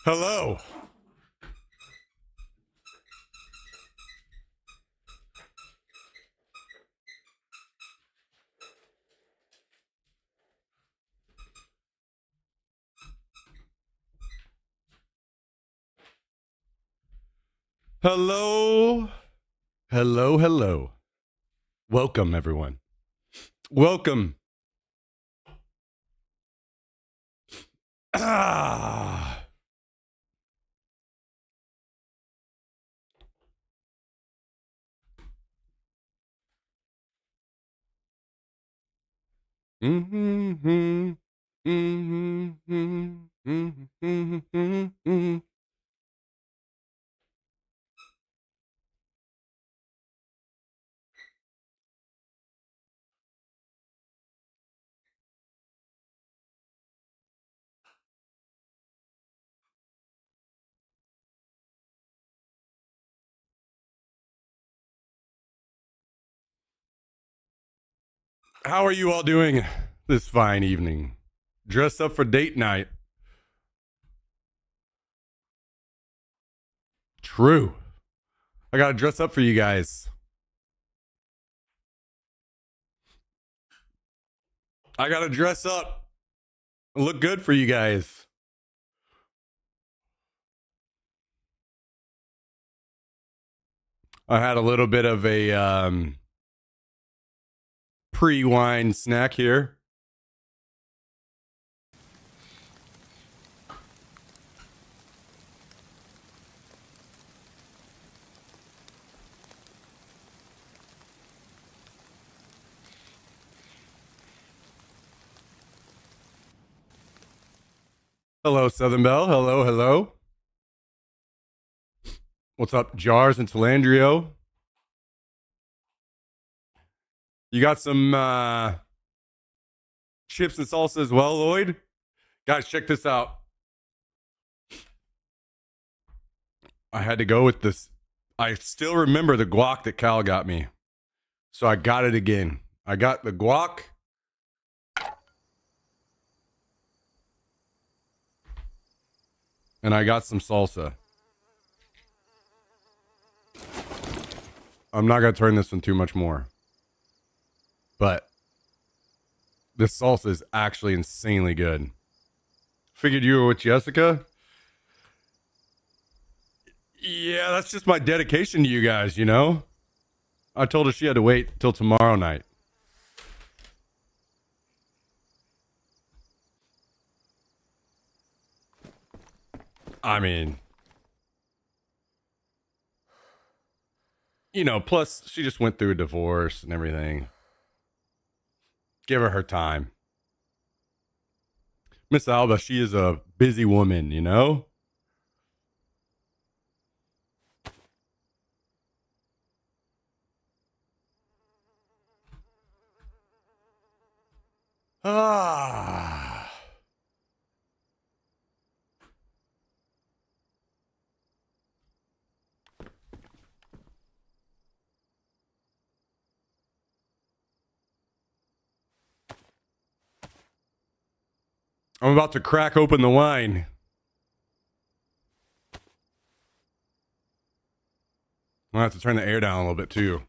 Hello. Hello. Hello, hello. Welcome, everyone. Welcome. Ah. Mm-hmm. Mm-hmm. Mm-hmm. Mm-hmm. How are you all doing this fine evening? Dressed up for date night. True. I gotta dress up for you guys. I gotta dress up. Look good for you guys. I had a little bit of a pre-wine snack here. Hello, Southern Belle. Hello, hello. What's up, Jars and Talandrio? You got some chips and salsa as well, Lloyd? Guys, check this out. I had to go with this. I still remember the guac that Cal got me. So I got it again. I got the guac. And I got some salsa. I'm not going to turn this one too much more. But this salsa is actually insanely good. Figured you were with Jessica. Yeah, that's just my dedication to you guys, you know? I told her she had to wait till tomorrow night. I mean, you know, plus she just went through a divorce and everything. Give her her time. Miss Alba, she is a busy woman, you know? Ah. I'm about to crack open the wine. I'm gonna have to turn the air down a little bit too.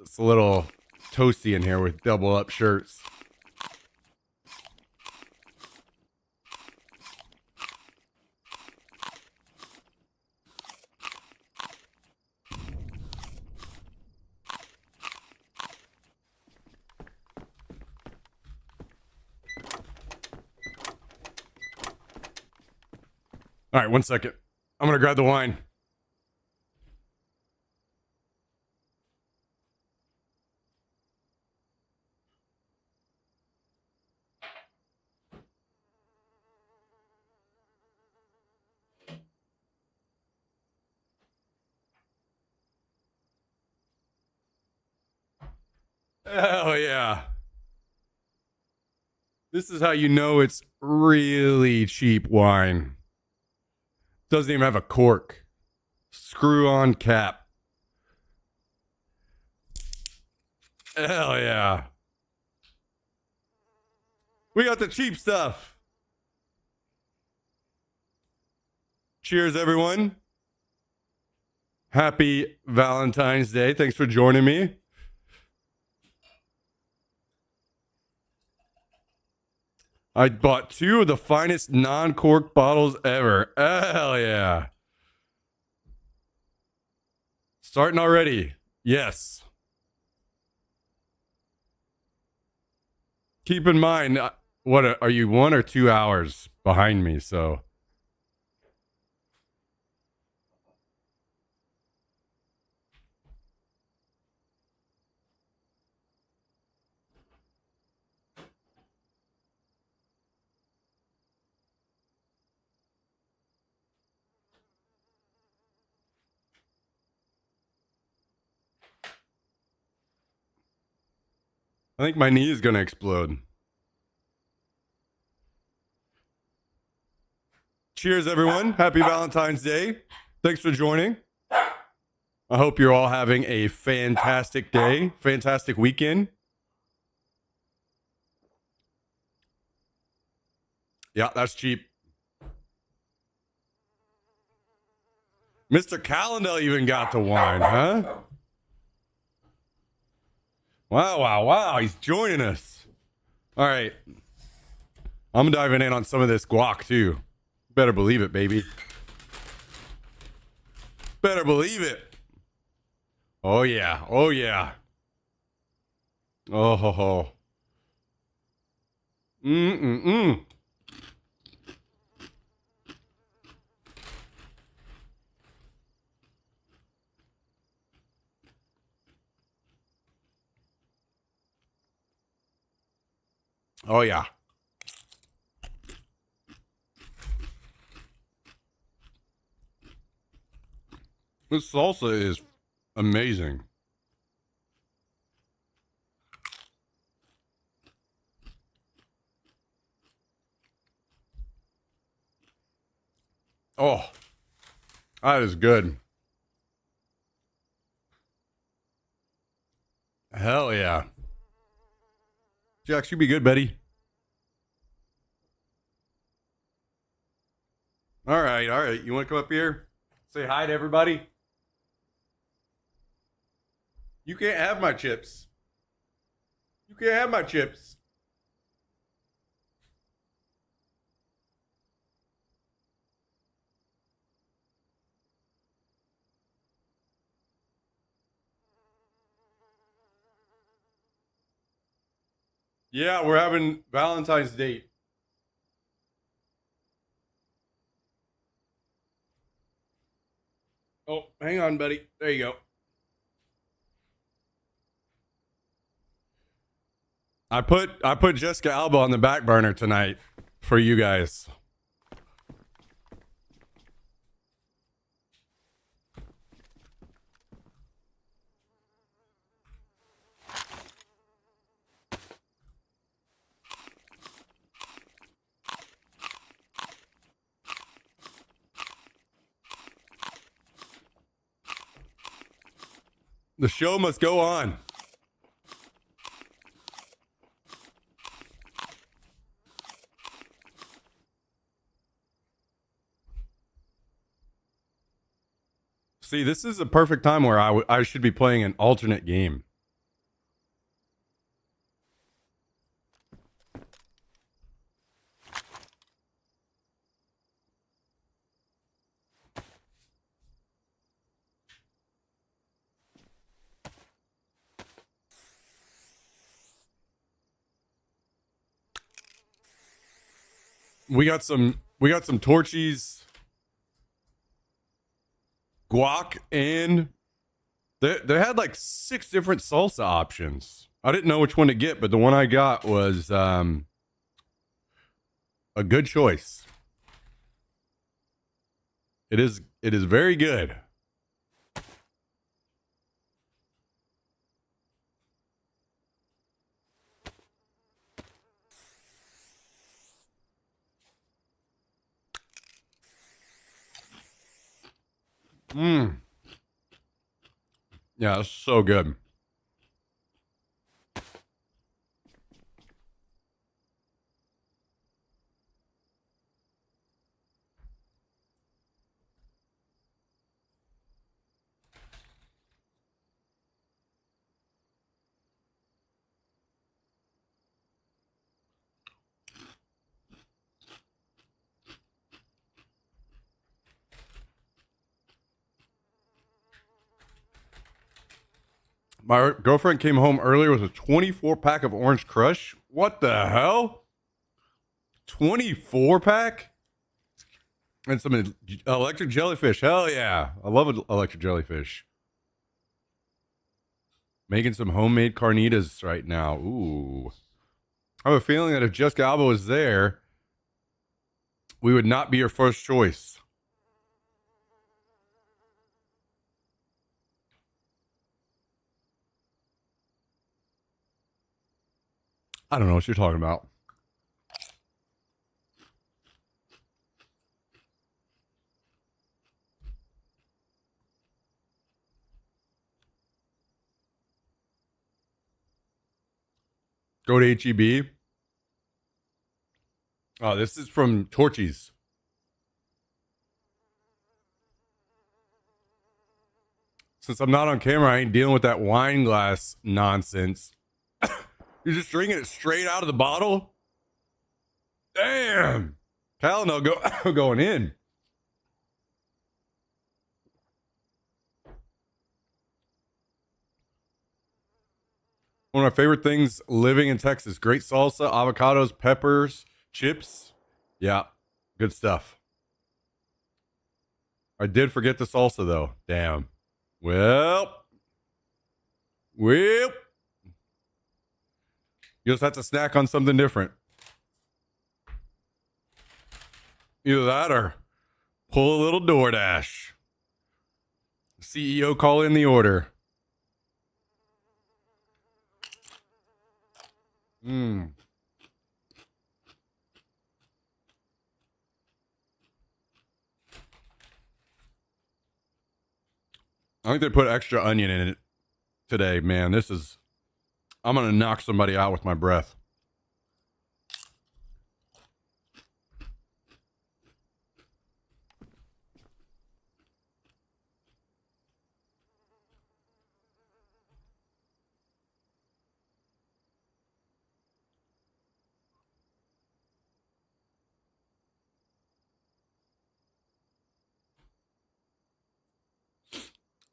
It's a little toasty in here with double up shirts. All right, 1 second. I'm gonna grab the wine. Hell yeah. This is how you know it's really cheap wine. Doesn't even have a cork. Screw on cap. Hell yeah. We got the cheap stuff. Cheers, everyone. Happy Valentine's Day. Thanks for joining me. I bought 2 of the finest non-cork bottles ever. Hell yeah. Starting already. Yes. Keep in mind, what are you, 1 or 2 hours behind me? So I think my knee is going to explode. Cheers, everyone. Happy Valentine's Day. Thanks for joining. I hope you're all having a fantastic day, fantastic weekend. Yeah, that's cheap. Mr. Callendale even got to wine, huh? Wow. He's joining us. All right. I'm diving in on some of this guac, too. Better believe it, baby. Better believe it. Oh, yeah. Oh, yeah. Oh, ho, ho. Mm-mm-mm. Oh, yeah. This salsa is amazing. Oh, that is good. Hell yeah. Jax, you be good, buddy. All right. You want to come up here? Say hi to everybody? You can't have my chips. You can't have my chips. Yeah, we're having Valentine's date. Oh, hang on, buddy. There you go. I put Jessica Alba on the back burner tonight for you guys. The show must go on. See, this is a perfect time where I should be playing an alternate game. We got some Torchies, guac, and they had like 6 different salsa options. I didn't know which one to get, but the one I got was a good choice. It is very good. Mmm. Yeah, it's so good. My girlfriend came home earlier with a 24 pack of Orange Crush. What the hell? 24 pack? And some electric jellyfish. Hell yeah. I love electric jellyfish. Making some homemade carnitas right now. Ooh. I have a feeling that if Jessica Alba was there, we would not be her first choice. I don't know what you're talking about. Go to HEB. Oh, this is from Torchy's. Since I'm not on camera, I ain't dealing with that wine glass nonsense. You're just drinking it straight out of the bottle? Damn. Calino going in. One of my favorite things living in Texas. Great salsa, avocados, peppers, chips. Yeah, good stuff. I did forget the salsa, though. Damn. Well. You just have to snack on something different. Either that or pull a little DoorDash. CEO call in the order. I think they put extra onion in it today, man. I'm going to knock somebody out with my breath.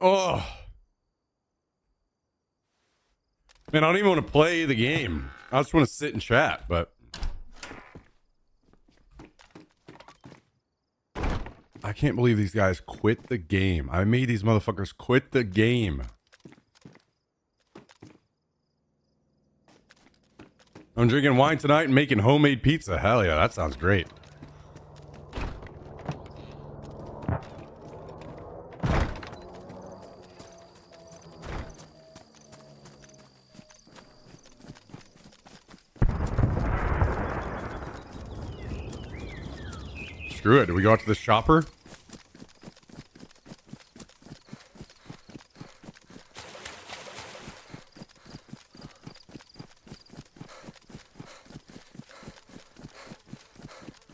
Oh. Man, I don't even want to play the game. I just want to sit and chat, but I can't believe these guys quit the game. I made these motherfuckers quit the game. I'm drinking wine tonight and making homemade pizza. Hell yeah, that sounds great. Screw it. Do we go out to the shopper?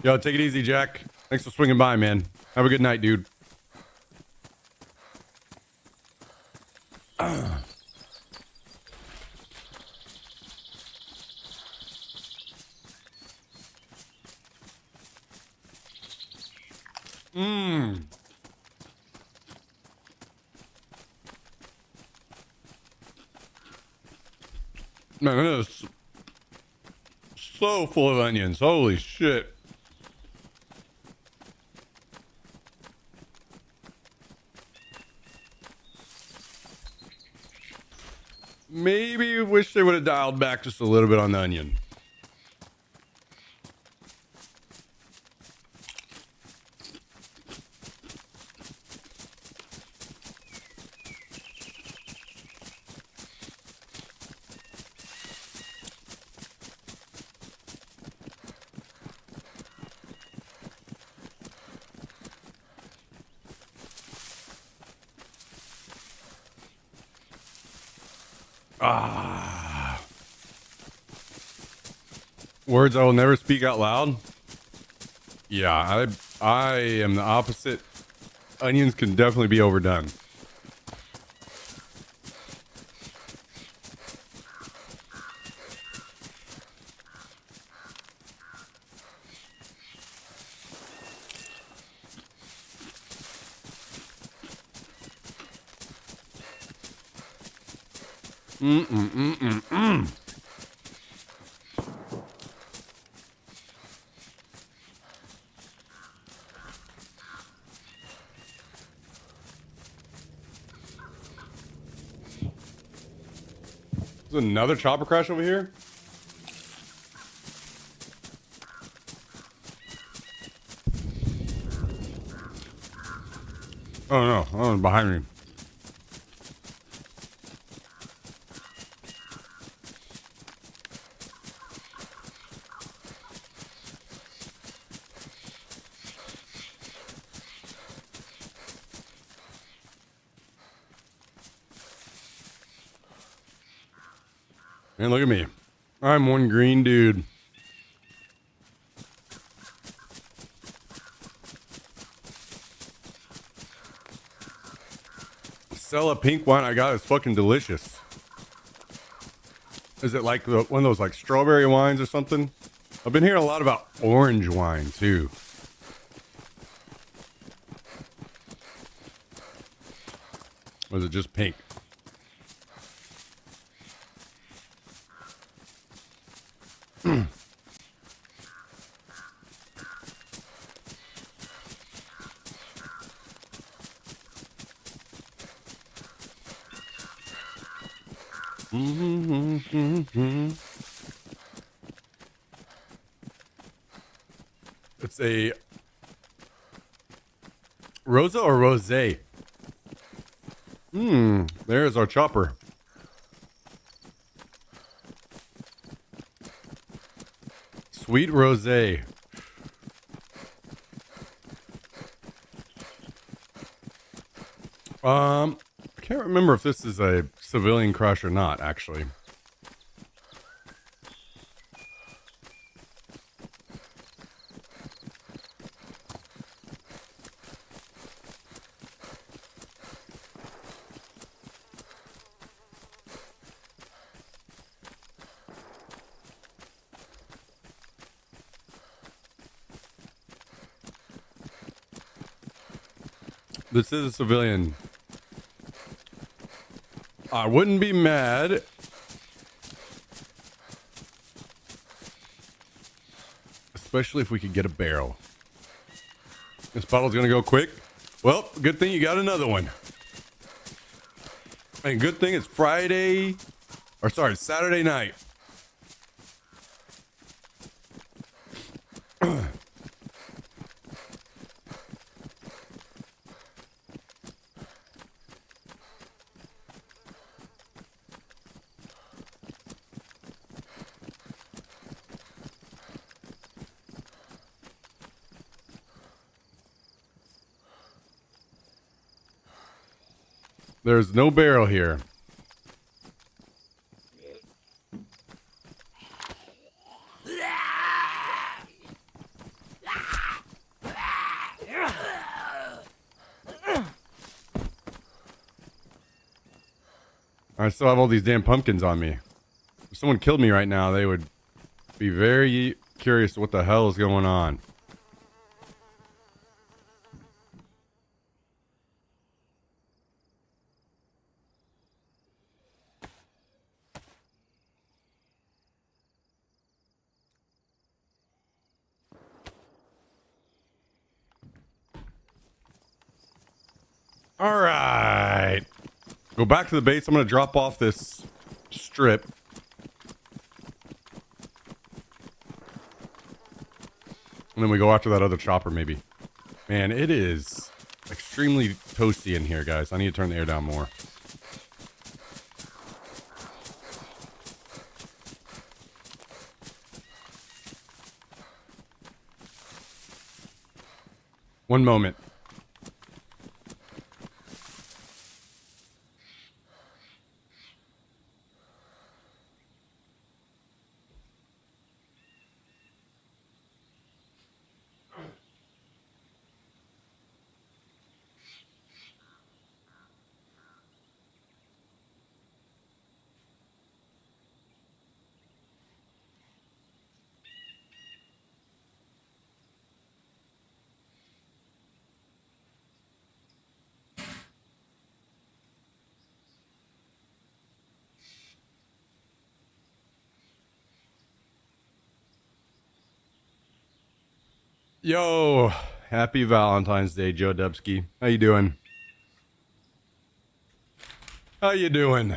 Yo, take it easy, Jack. Thanks for swinging by, man. Have a good night, dude. Man, it is so full of onions. Holy shit. Maybe wish they would have dialed back just a little bit on the onion. Words I will never speak out loud. Yeah, I am the opposite. Onions can definitely be overdone. Mm-mm-mm-mm-mm. There's another chopper crash over here? Oh no, oh, behind me. Man, look at me. I'm one green dude. Sell a pink wine I got is fucking delicious. Is it like one of those like strawberry wines or something? I've been hearing a lot about orange wine too. Or is it just pink? It's a Rosa or Rosé? There's our chopper. Sweet Rosé. I can't remember if this is a civilian crush or not, actually. This is a civilian. I wouldn't be mad. Especially if we could get a barrel. This bottle's gonna go quick. Well, good thing you got another one. And good thing it's Friday. Or sorry, Saturday night. There's no barrel here. I still have all these damn pumpkins on me. If someone killed me right now, they would be very curious what the hell is going on. All right. Go back to the base. I'm going to drop off this strip. And then we go after that other chopper, maybe. Man, it is extremely toasty in here, guys. I need to turn the air down more. One moment. Yo, happy Valentine's Day, Joe Dubsky. How you doing? How you doing?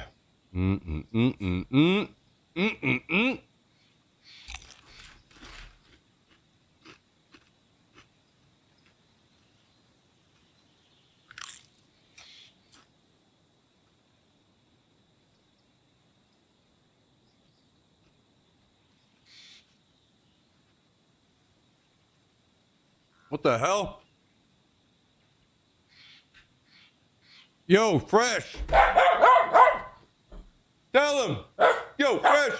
Mm-mm-mm-mm-mm. Mm-mm-mm. What the hell? Yo, Fresh. Tell him. Yo, Fresh.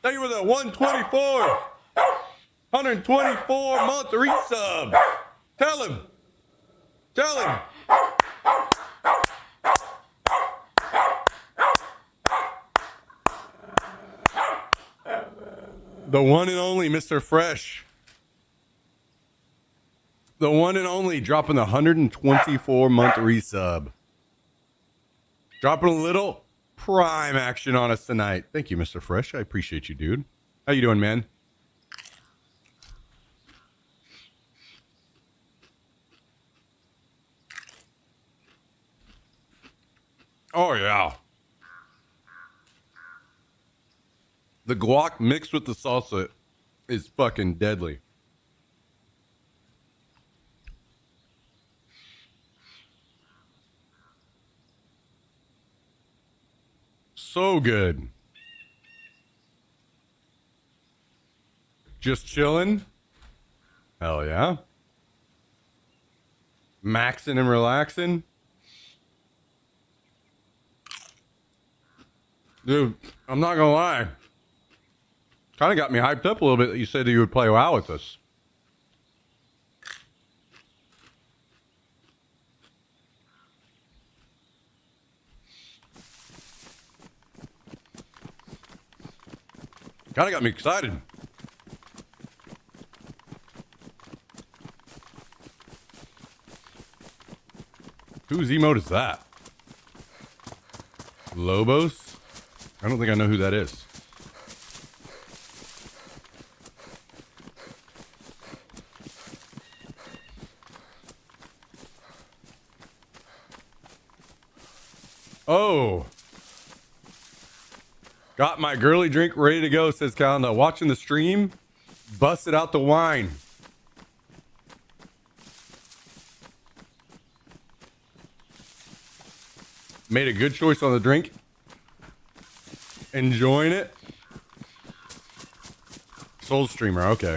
They were the 124 month resub. Tell him. Tell him. The one and only Mr. Fresh. The one and only dropping the 124 month resub. Dropping a little prime action on us tonight. Thank you, Mr. Fresh. I appreciate you, dude. How you doing, man? Oh, yeah. The guac mixed with the salsa is fucking deadly. So good. Just chilling. Hell yeah. Maxing and relaxing. Dude, I'm not gonna lie. Kind of got me hyped up a little bit that you said that you would play WoW with us. Kind of got me excited. Whose emote is that? Lobos? I don't think I know who that is. Oh. Got my girly drink ready to go, says Calenda. Watching the stream, busted out the wine. Made a good choice on the drink. Enjoying it. Soul streamer, okay.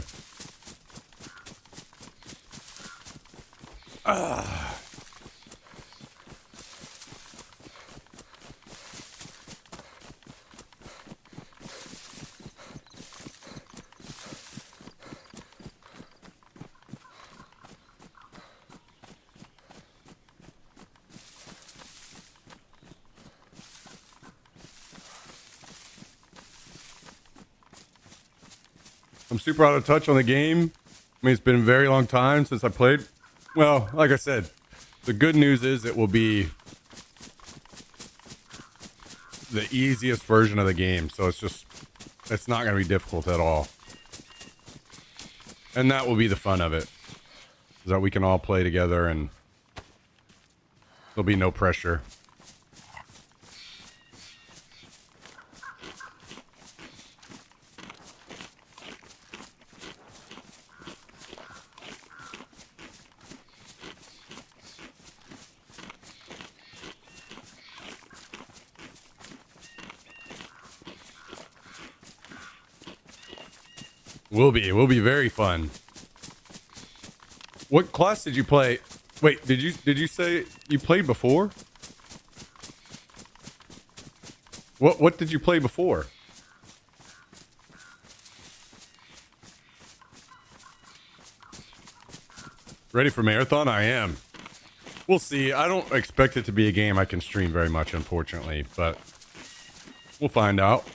I'm super out of touch on the game. I mean, it's been a very long time since I played. Well, like I said, the good news is it will be the easiest version of the game. So it's not going to be difficult at all. And that will be the fun of it. Is that we can all play together and there'll be no pressure. Will be very fun. What class did you play? Wait, did you say you played before? What did you play before? Ready for marathon? I am. We'll see. I don't expect it to be a game I can stream very much, unfortunately, but we'll find out.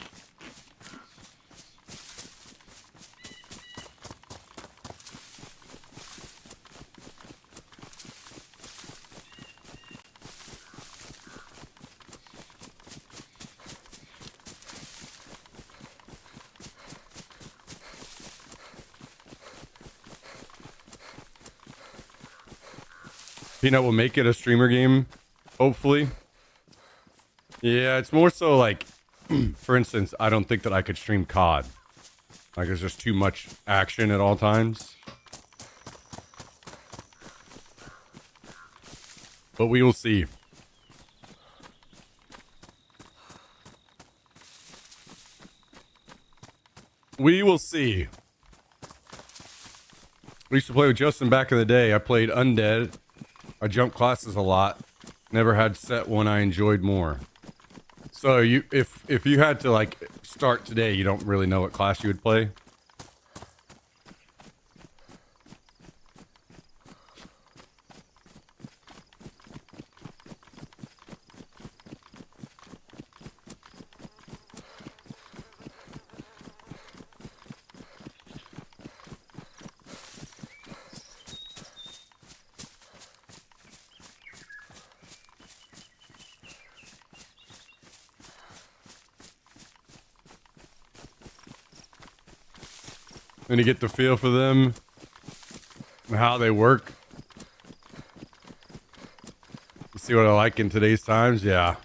Peanut will make it a streamer game, hopefully. Yeah, it's more so like, for instance, I don't think that I could stream COD. Like, there's just too much action at all times. But we will see. We will see. We used to play with Justin back in the day. I played Undead. I jumped classes a lot. Never had set one I enjoyed more. So you, if you had to like start today, you don't really know what class you would play. And you get the feel for them and how they work. You see what I like in today's times? Yeah.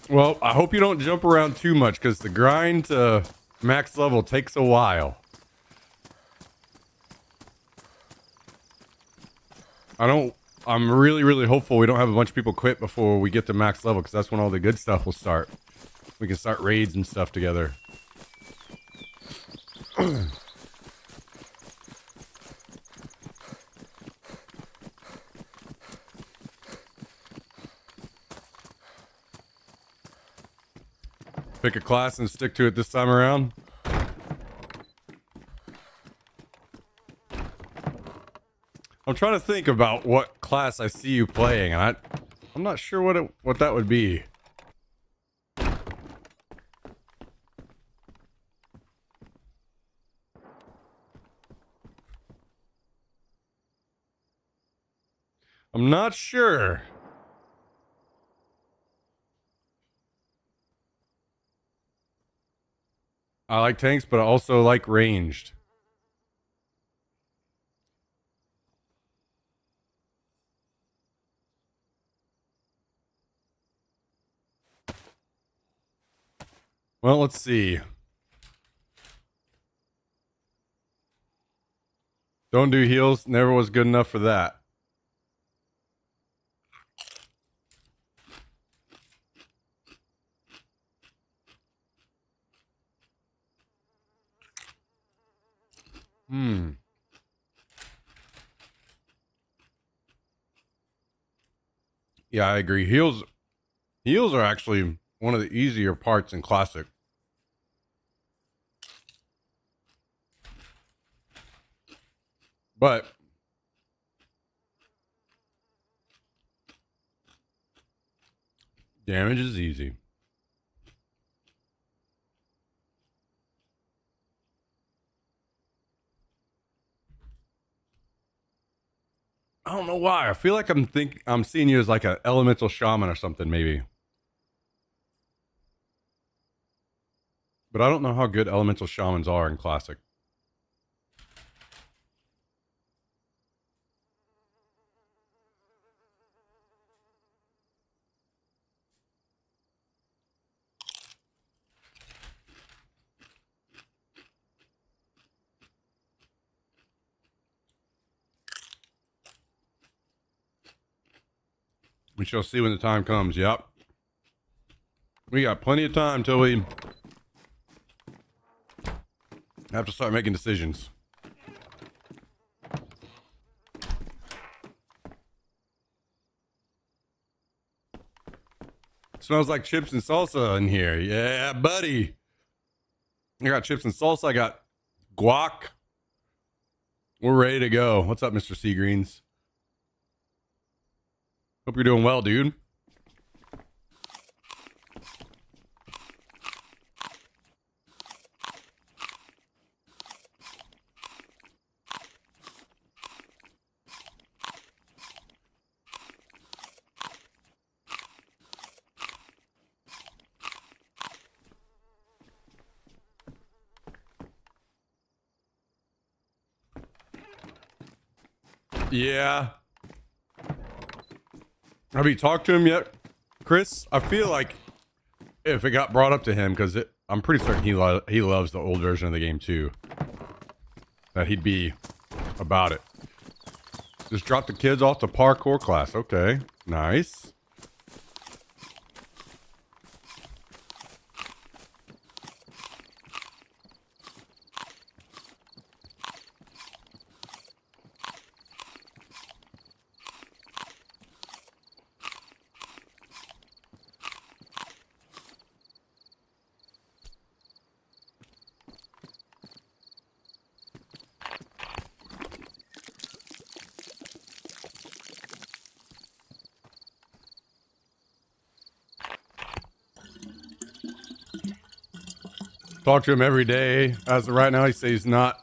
Well, I hope you don't jump around too much because the grind to max level takes a while. I'm really, really hopeful we don't have a bunch of people quit before we get to max level because that's when all the good stuff will start. We can start raids and stuff together. Pick a class and stick to it this time around. I'm trying to think about what class I see you playing, and I'm not sure what that would be. I'm not sure. I like tanks, but I also like ranged. Well, let's see. Don't do heals. Never was good enough for that. Yeah, I agree. Heals are actually one of the easier parts in Classic. But damage is easy. I don't know why. I feel like I'm seeing you as like an elemental shaman or something, maybe. But I don't know how good elemental shamans are in Classic. We shall see when the time comes. Yep. We got plenty of time till we have to start making decisions. Smells like chips and salsa in here. Yeah, buddy. I got chips and salsa. I got guac. We're ready to go. What's up, Mr. Seagreens? Hope you're doing well, dude. Yeah. Have you talked to him yet, Chris? I feel like if it got brought up to him, because I'm pretty certain he loves the old version of the game too, that he'd be about it. Just drop the kids off to parkour class. Okay, nice. Talk to him every day. As of right now, he says he's not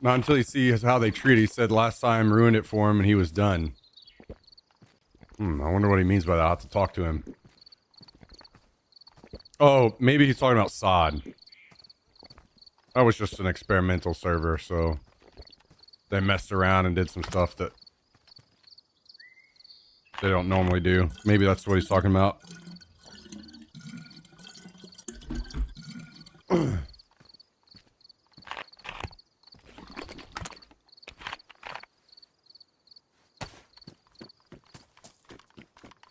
until he sees how they treat it. He said last time ruined it for him and he was done. I wonder what he means by that. I'll have to talk to him. Oh, maybe he's talking about sod. That was just an experimental server, so they messed around and did some stuff that they don't normally do. Maybe that's what he's talking about.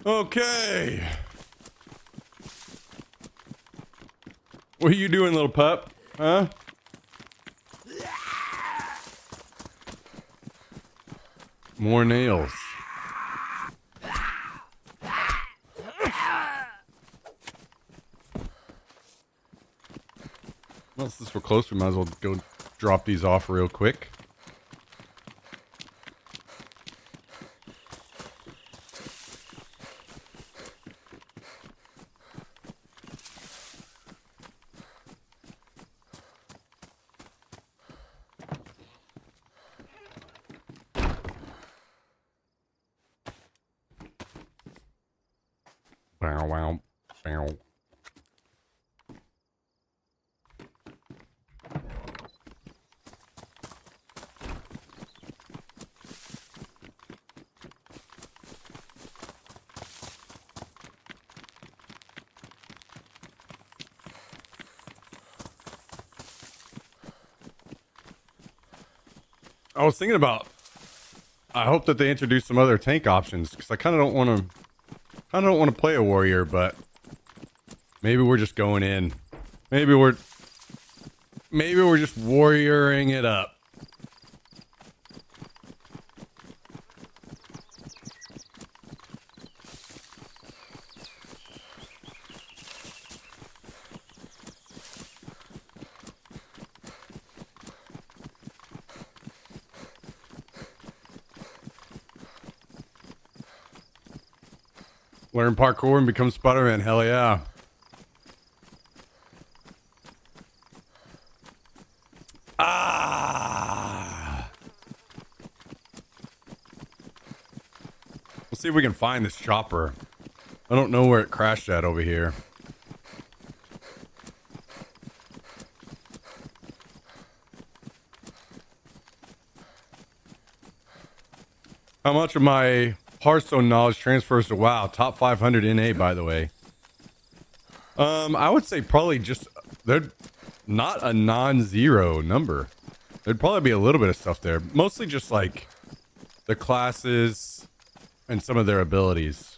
Okay. What are you doing, little pup? Huh? More nails. Well, since we're close, we might as well go drop these off real quick. Bow, wow, bow. I was thinking about, I hope that they introduce some other tank options, because I kind of don't want to play a warrior, but maybe we're just going in. Maybe we're just warrioring it up. Learn parkour and become Spider-Man. Hell yeah. We'll see if we can find this chopper. I don't know where it crashed at over here. How much of my Hearthstone knowledge transfers to WoW? Top 500 NA, by the way. I would say probably just, they're not a non-zero number. There'd probably be a little bit of stuff there. Mostly just like the classes and some of their abilities.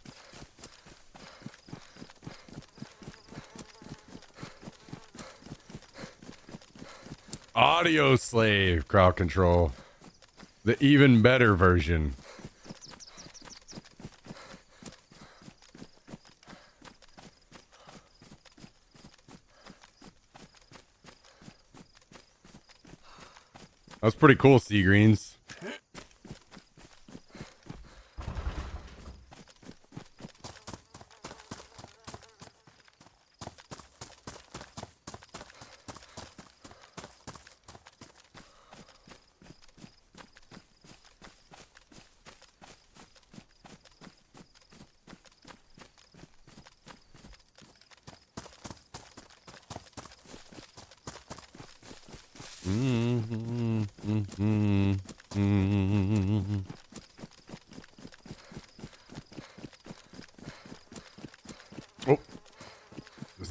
Audio Slave crowd control. The even better version. That's pretty cool, Sea Greens.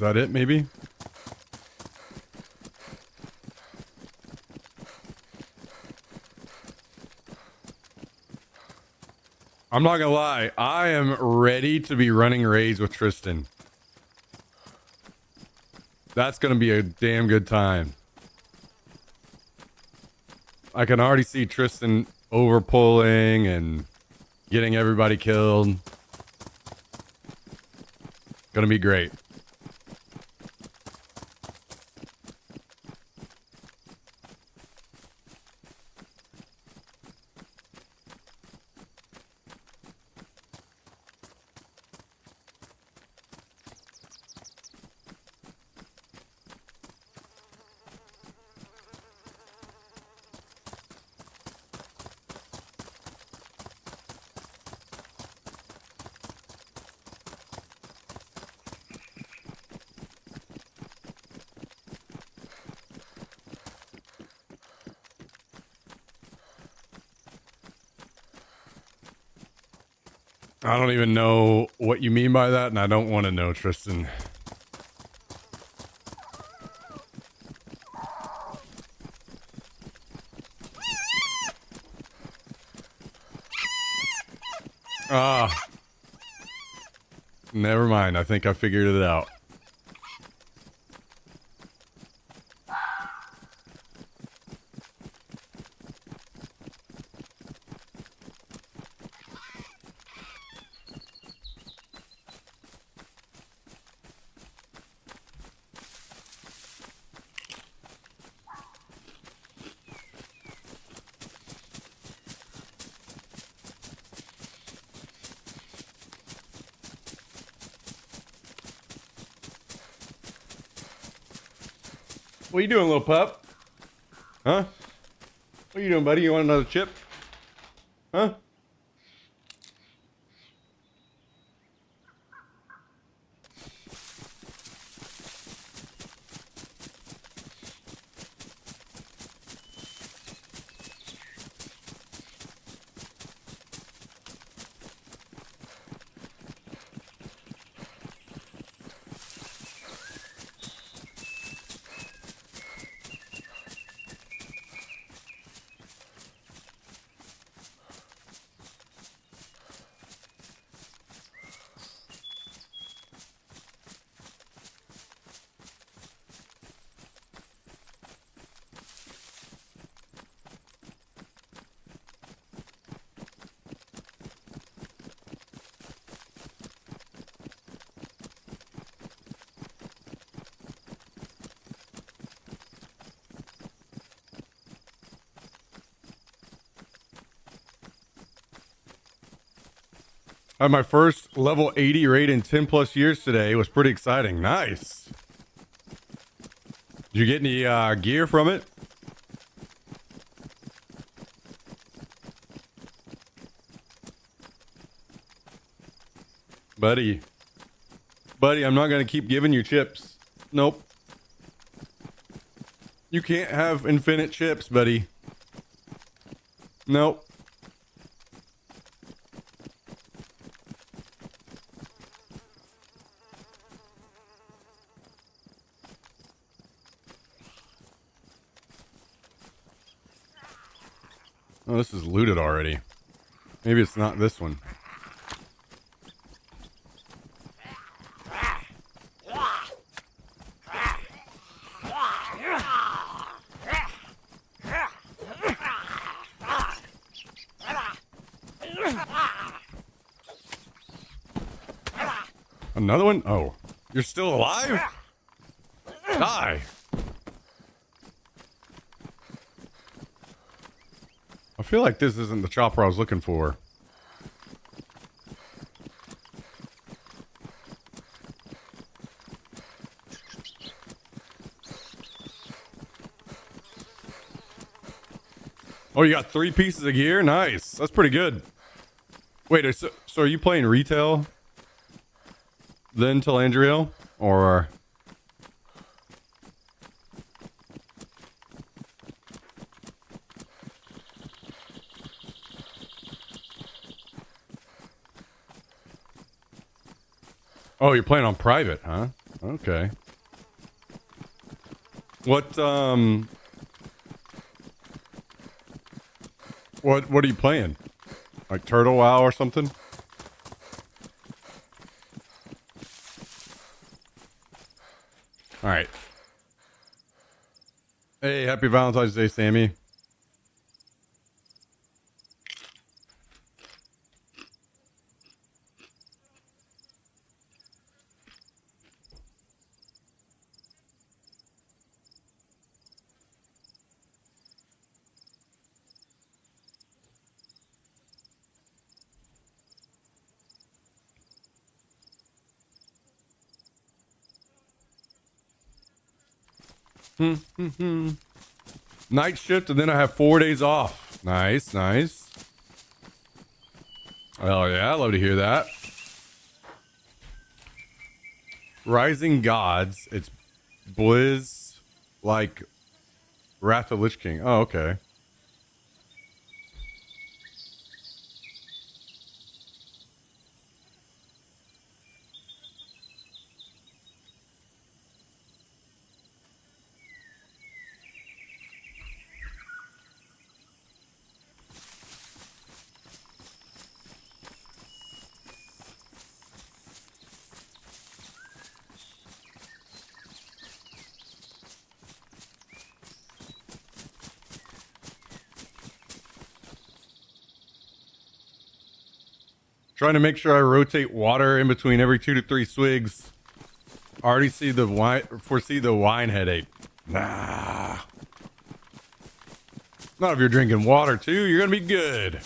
that it, maybe? I'm not gonna lie. I am ready to be running raids with Tristan. That's gonna be a damn good time. I can already see Tristan overpulling and getting everybody killed. Gonna be great. I don't even know what you mean by that, and I don't want to know, Tristan. Ah. Never mind. I think I figured it out. What you doing, little pup? Huh? What you doing, buddy? You want another chip? Huh? I had my first level 80 raid in 10 plus years today. It was pretty exciting. Nice. Did you get any gear from it? Buddy. Buddy, I'm not going to keep giving you chips. Nope. You can't have infinite chips, buddy. Nope. Oh, this is looted already. Maybe it's not this one. Another one? Oh, you're still alive? Die. I feel like this isn't the chopper I was looking for. Oh, you got 3 pieces of gear? Nice. That's pretty good. Wait, so are you playing retail then, Telandriel? Or... Oh, you're playing on private, huh? Okay. What are you playing? Like Turtle WoW or something? All right. Hey, happy Valentine's Day, Sammy. Night shift, and then I have 4 days off. Nice, nice. Oh yeah, I love to hear that. Rising Gods. It's Blizz, like Wrath of Lich King. Oh, okay. Trying to make sure I rotate water in between every 2 to 3 swigs. I already foresee the wine headache. Nah. Not if you're drinking water too. You're gonna be good.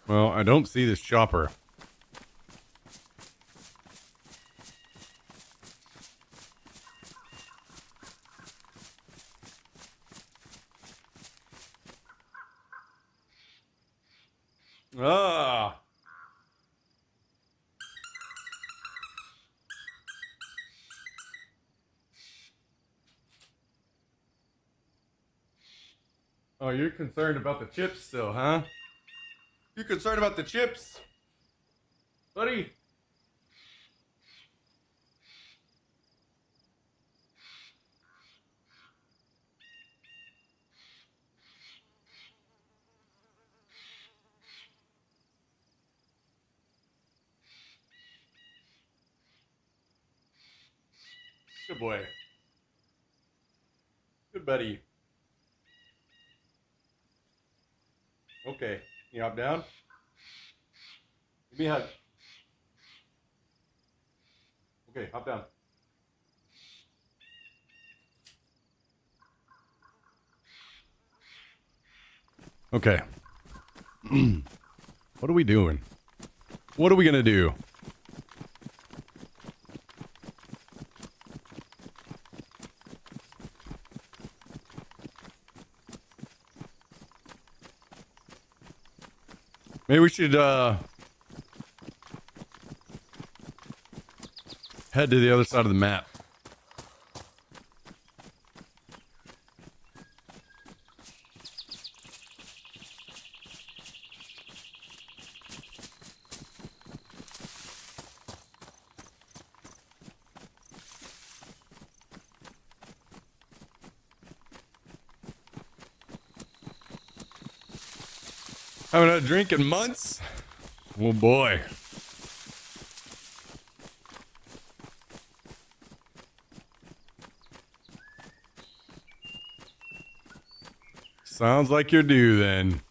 Well, I don't see this chopper. Ah. Oh, you're concerned about the chips still, huh? You're concerned about the chips, buddy? Good boy. Good buddy. Okay. You hop down? Give me a hug. Okay, hop down. Okay. What are we doing? What are we gonna do? Maybe we should head to the other side of the map. Haven't had a drink in months. Oh boy. Sounds like you're due then.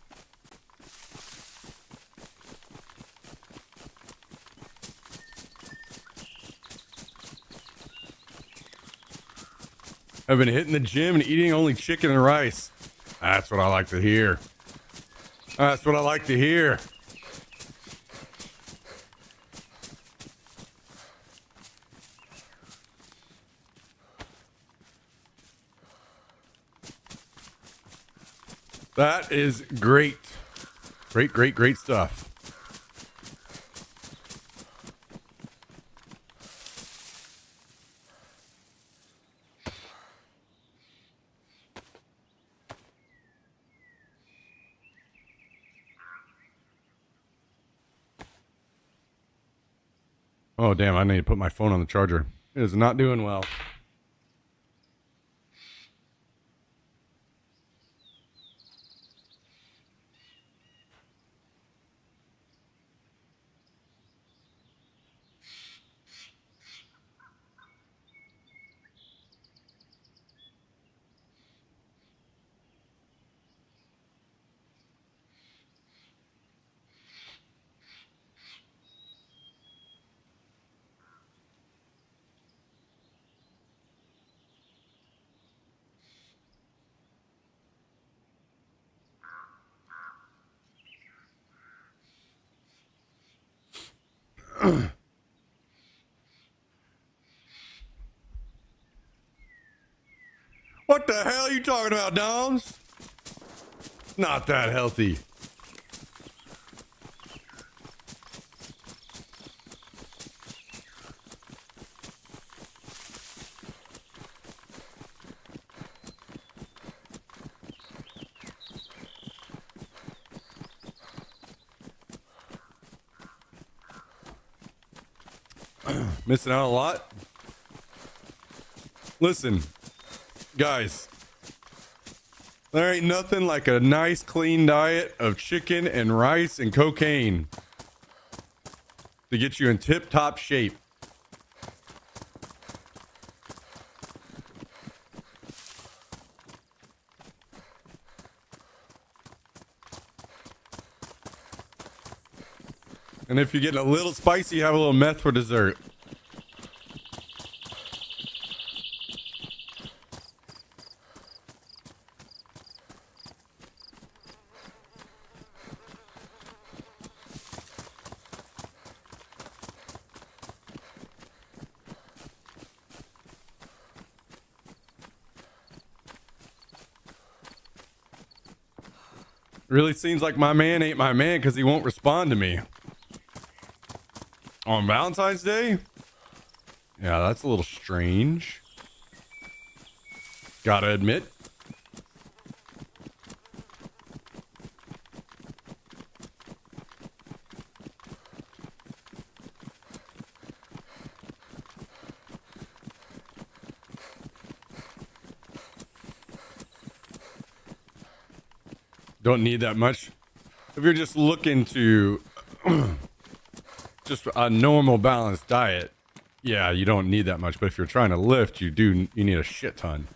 I've been hitting the gym and eating only chicken and rice. That's what I like to hear. That's what I like to hear. That is great. Great, great, great stuff. Oh, damn. I need to put my phone on the charger. It is not doing well. What the hell are you talking about, Doms? Not that healthy. Missing out a lot? Listen, guys, there ain't nothing like a nice clean diet of chicken and rice and cocaine to get you in tip-top shape. And if you're getting a little spicy, have a little meth for dessert. Really seems like my man ain't my man because he won't respond to me. On Valentine's Day? Yeah, that's a little strange. Gotta admit. Don't need that much. If you're just looking to just a normal balanced diet, yeah, you don't need that much. But if you're trying to lift, you need a shit ton.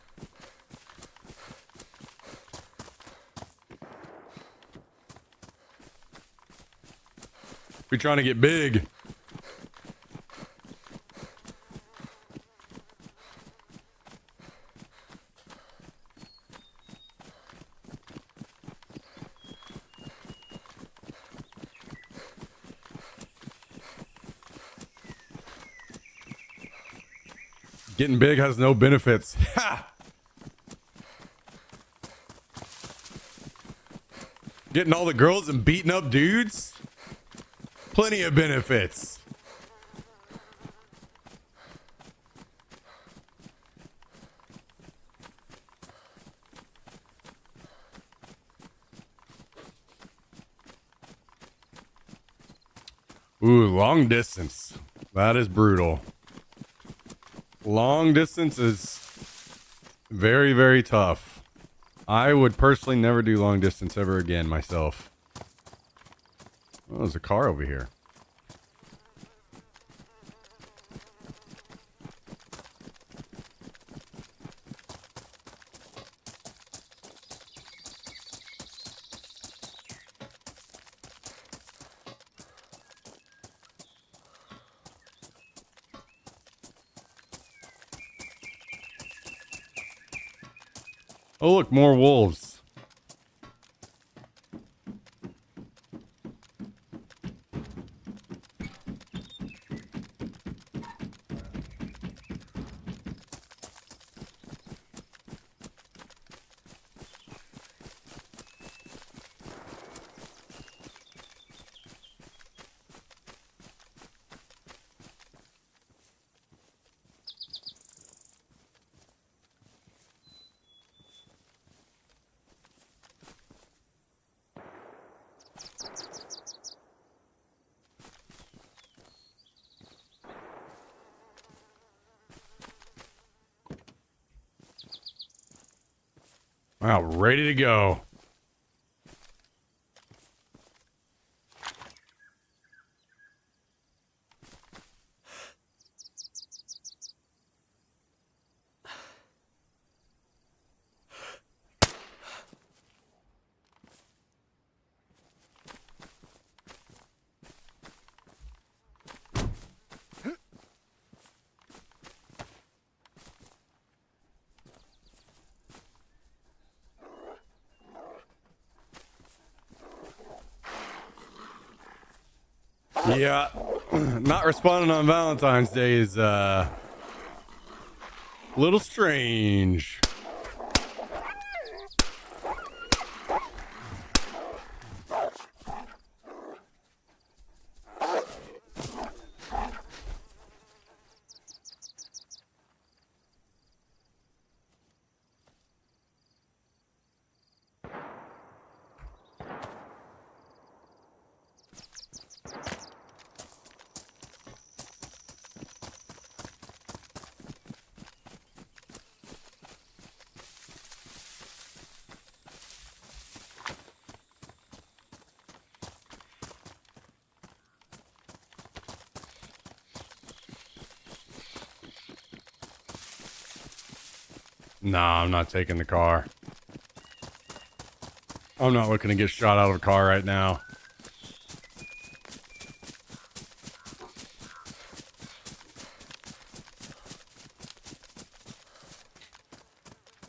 If you're trying to get big, getting big has no benefits. Ha! Getting all the girls and beating up dudes? Plenty of benefits. Ooh, long distance. That is brutal. Long distance is very, very tough. I would personally never do long distance ever again myself. Oh, there's a car over here. Oh, look, more wolves. Wow, ready to go. Yeah, not responding on Valentine's Day is a little strange. Nah, I'm not taking the car. I'm not looking to get shot out of a car right now.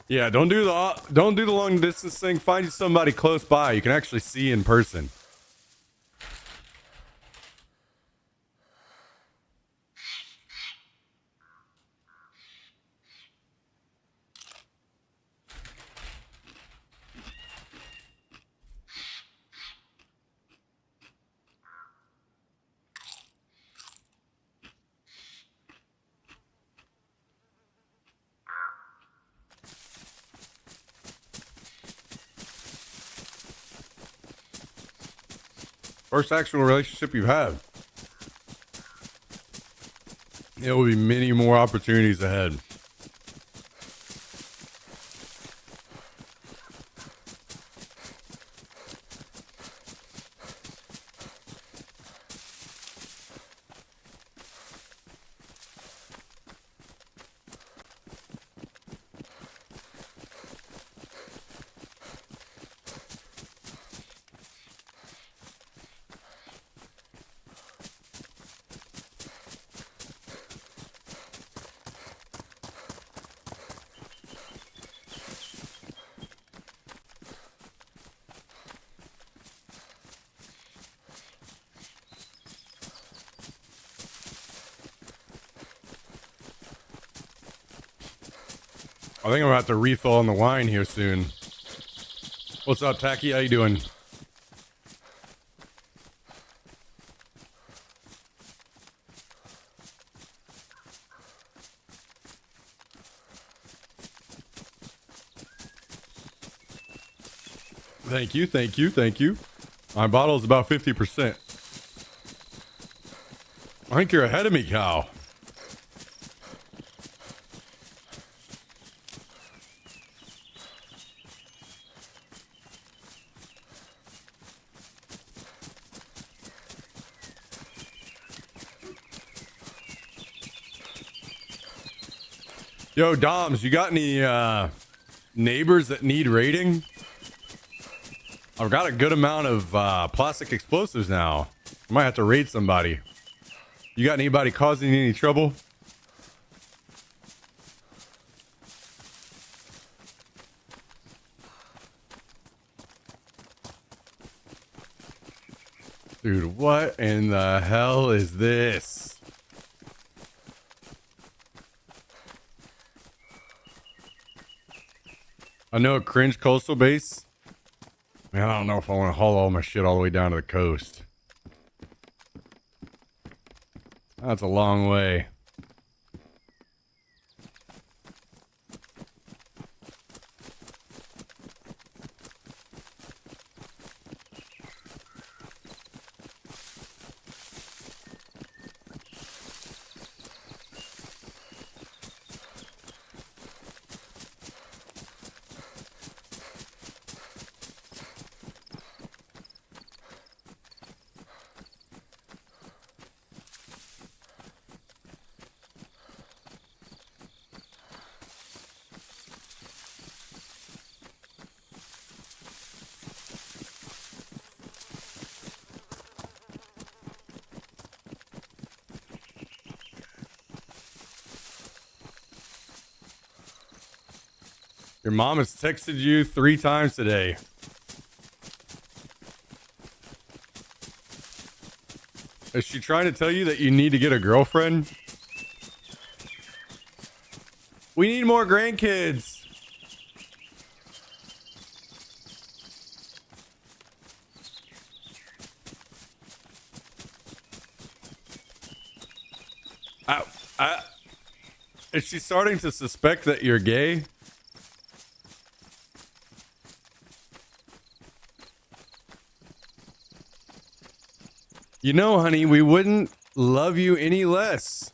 Yeah, don't do the long distance thing. Find you somebody close by you can actually see in person. First actual relationship you've had. There will be many more opportunities ahead. I think I'm about to refill on the wine here soon. What's up, Tacky? How you doing? Thank you, thank you, thank you. My bottle is about 50%. I think you're ahead of me, Cal. Yo, Doms, you got any neighbors that need raiding? I've got a good amount of plastic explosives now. I might have to raid somebody. You got anybody causing any trouble? Dude, what in the hell is this? I know a cringe coastal base. Man, I don't know if I want to haul all my shit all the way down to the coast. That's a long way. Your mom has texted you 3 times today. Is she trying to tell you that you need to get a girlfriend? We need more grandkids. Is she starting to suspect that you're gay? You know, honey, we wouldn't love you any less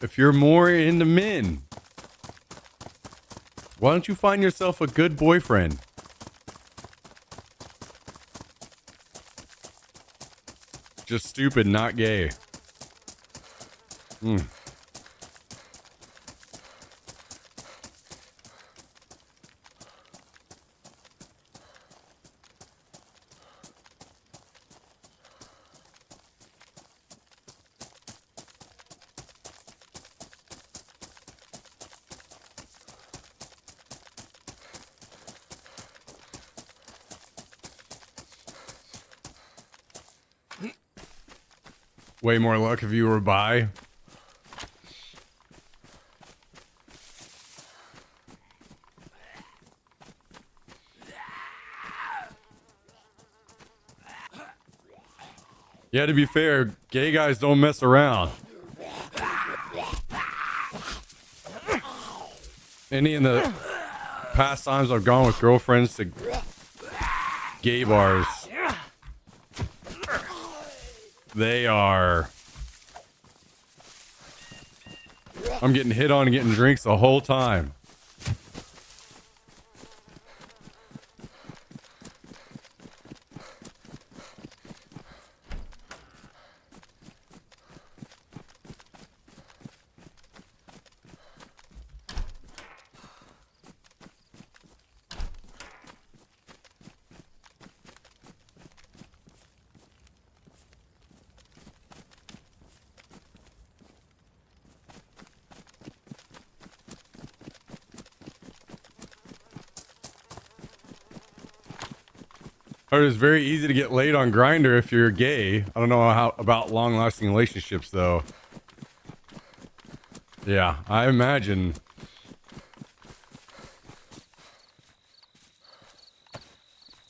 if you're more into men. Why don't you find yourself a good boyfriend? Just stupid, not gay. Way more luck if you were bi. Yeah, to be fair, gay guys don't mess around. Any in the past times I've gone with girlfriends to gay bars, they are... I'm getting hit on and getting drinks the whole time. Heard it's very easy to get laid on Grindr if you're gay. I don't know how about long-lasting relationships though. Yeah, I imagine.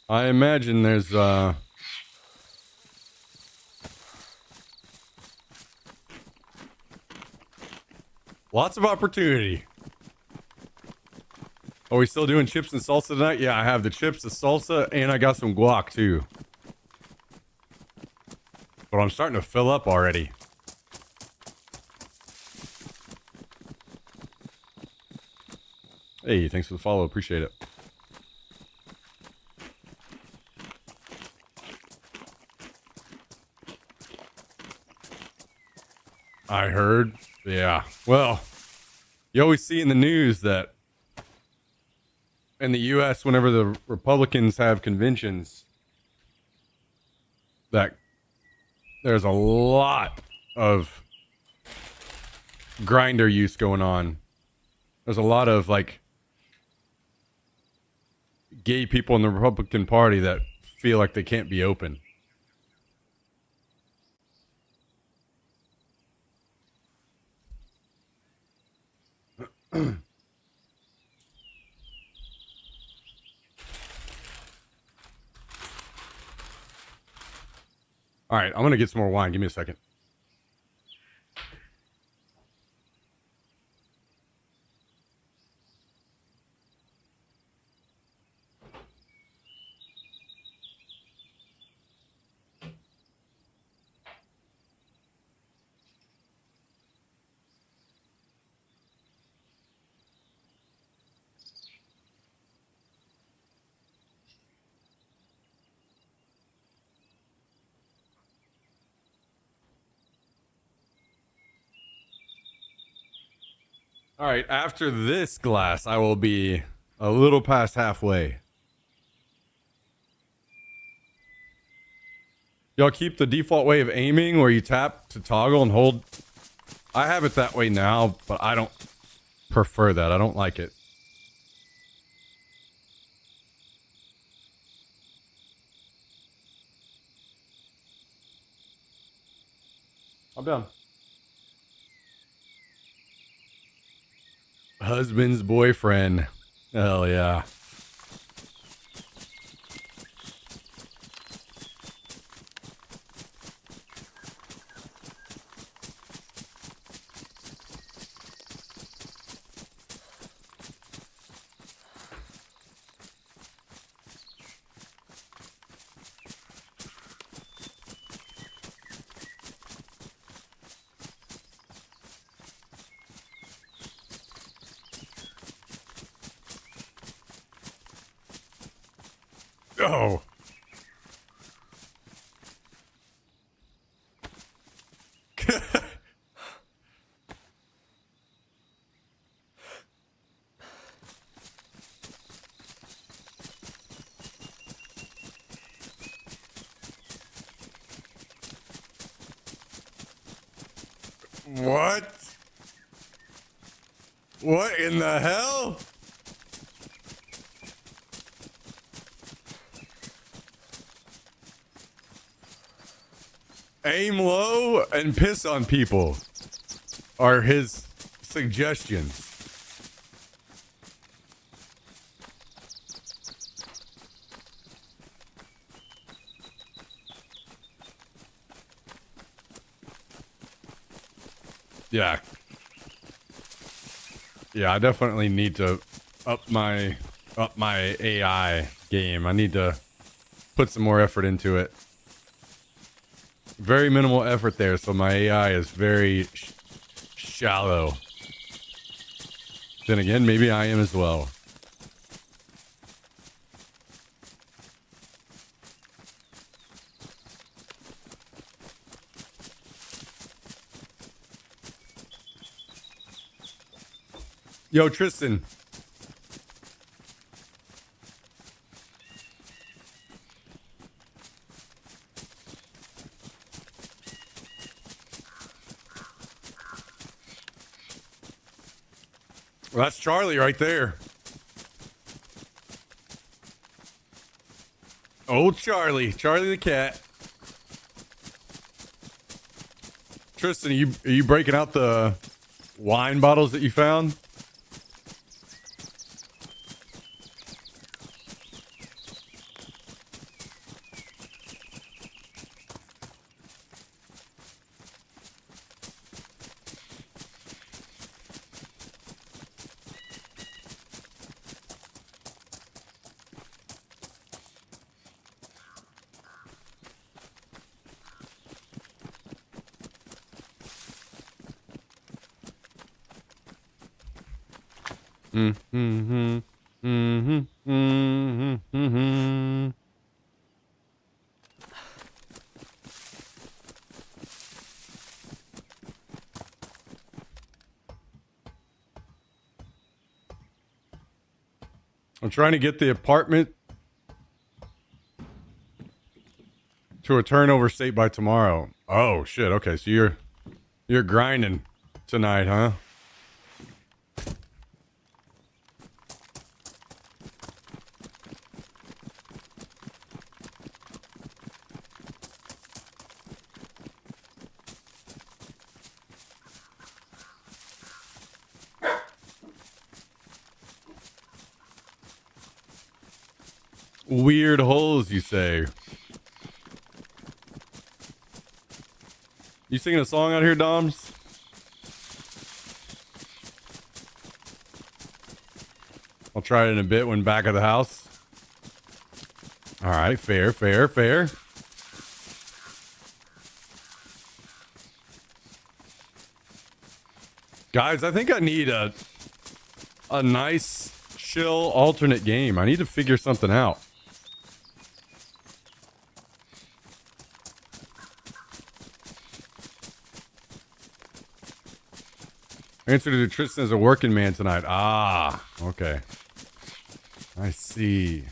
There's lots of opportunity. Are we still doing chips and salsa tonight? Yeah, I have the chips, the salsa, and I got some guac too. But I'm starting to fill up already. Hey, thanks for the follow. Appreciate it. I heard. Yeah. Well, you always see in the news that in the U.S., whenever the Republicans have conventions, that there's a lot of Grindr use going on. There's a lot of like gay people in the Republican Party that feel like they can't be open. All right, I'm going to get some more wine. Give me a second. All right, after this glass, I will be a little past halfway. Y'all keep the default way of aiming where you tap to toggle and hold. I have it that way now, but I don't prefer that. I don't like it. I'm done. Husband's boyfriend. Hell yeah. Oh. What? What in the hell? Aim low and piss on people are his suggestions. Yeah. Yeah, I definitely need to up my AI game. I need to put some more effort into it. Very minimal effort there, so my AI is very shallow. Then again, maybe I am as well. Yo, Tristan. Well, that's Charlie right there. Old Charlie. Charlie the cat. Tristan, are you breaking out the wine bottles that you found? Mm-hmm. Mm-hmm. Mm-hmm. Mm-hmm. I'm trying to get the apartment to a turnover state by tomorrow. Oh shit. Okay, so you're grinding tonight, huh? Weird holes, you say. You singing a song out here, Doms? I'll try it in a bit when back at the house. All right, fair, fair, fair. Guys, I think I need a nice, chill, alternate game. I need to figure something out. Answer to Tristan as a working man tonight. Ah, okay. I see.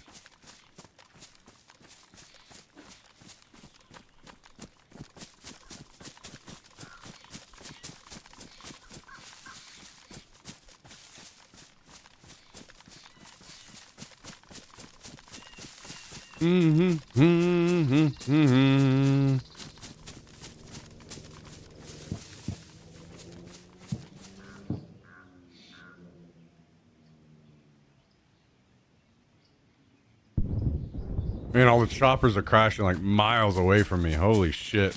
Mm-hmm. Mm-hmm. Mm-hmm. Man, all the choppers are crashing like miles away from me. Holy shit.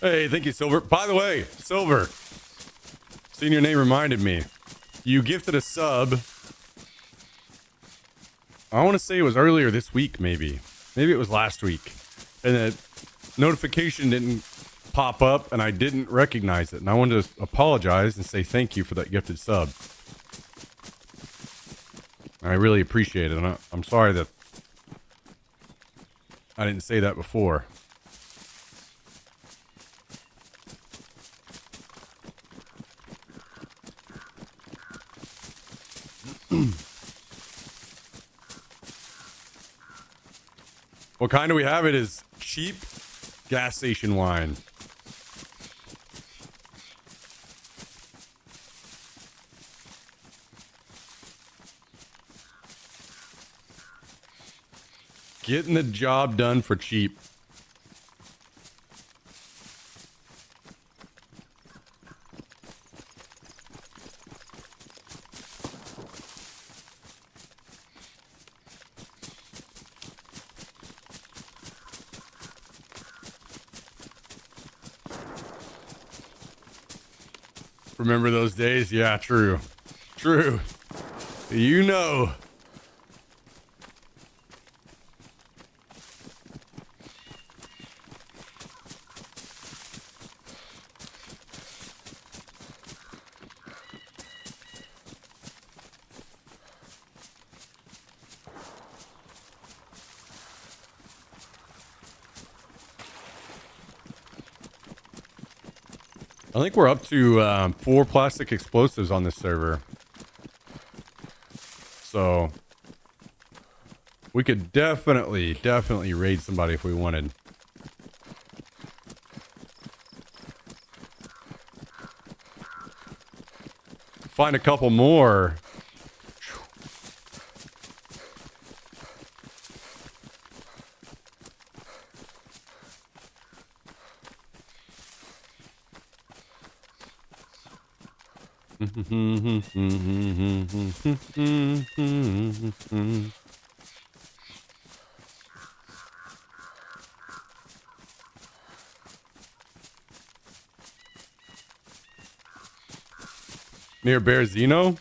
Hey, thank you, Silver. By the way, Silver, seeing your name reminded me. You gifted a sub. I want to say it was earlier this week, maybe. Maybe it was last week. And the notification didn't pop up, and I didn't recognize it. And I wanted to apologize and say thank you for that gifted sub. I really appreciate it. And I'm sorry that I didn't say that before. What kind do we have? It is cheap gas station wine. Getting the job done for cheap. Remember those days? Yeah, true. True. You know. I think we're up to 4 plastic explosives on this server. So we could definitely raid somebody if we wanted. Find a couple more. Near Bearzino?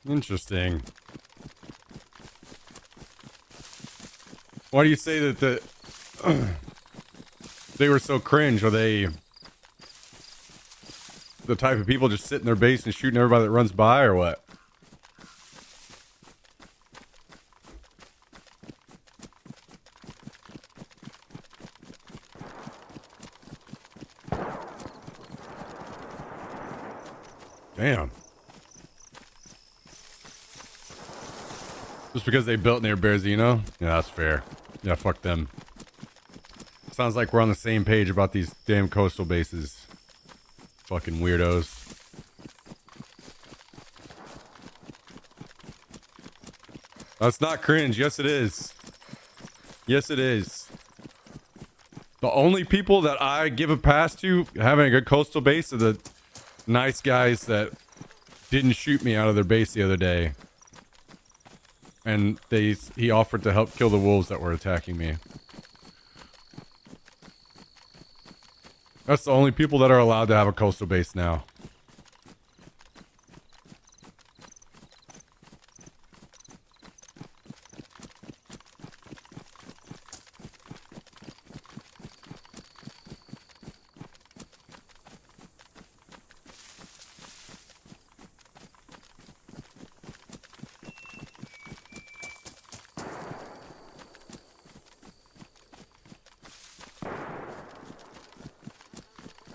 Interesting. Why do you say that they were so cringe? Are they the type of people just sitting in their base and shooting everybody that runs by, or what? Damn. Just because they built near Bearzino? Yeah, that's fair. Yeah, fuck them. Sounds like we're on the same page about these damn coastal bases. Fucking weirdos. That's not cringe. Yes, it is. Yes, it is. The only people that I give a pass to having a good coastal base are the nice guys that didn't shoot me out of their base the other day. And he offered to help kill the wolves that were attacking me. That's the only people that are allowed to have a coastal base now.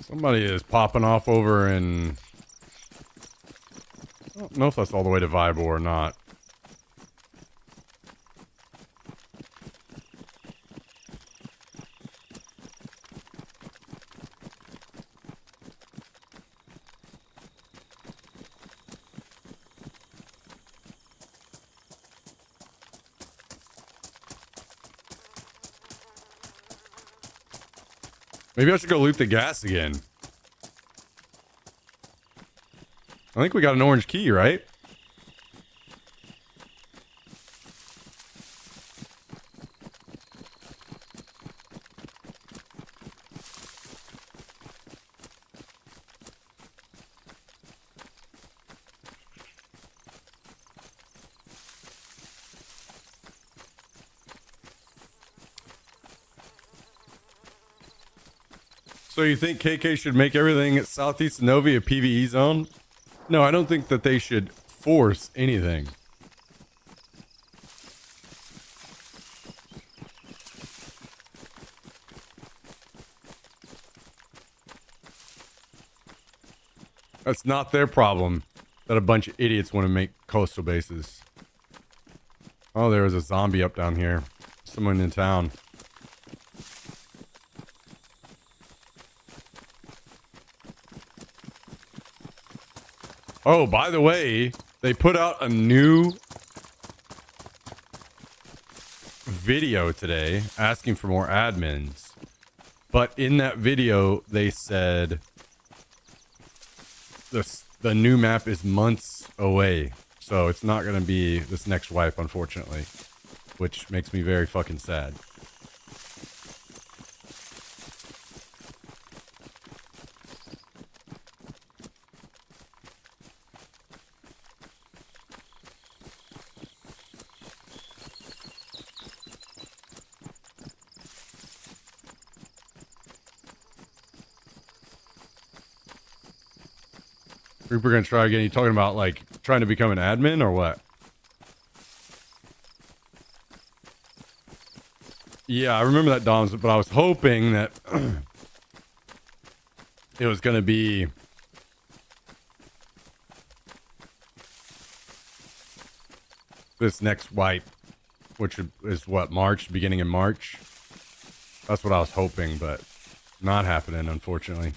Somebody is popping off over in... I don't know if that's all the way to Vibo or not. Maybe I should go loot the gas again. I think we got an orange key, right? So you think KK should make everything at Southeast Novi a PvE zone? No, I don't think that they should force anything. That's not their problem that a bunch of idiots want to make coastal bases. Oh, there was a zombie up down here. Someone in town. Oh, by the way, they put out a new video today asking for more admins. But in that video, they said the new map is months away. So it's not going to be this next wipe, unfortunately. Which makes me very fucking sad. Reaper gonna try again. You talking about like trying to become an admin or what? Yeah, I remember that, Doms, but I was hoping that it was gonna be this next wipe, which is what, March, beginning in March. That's what I was hoping, but not happening, unfortunately.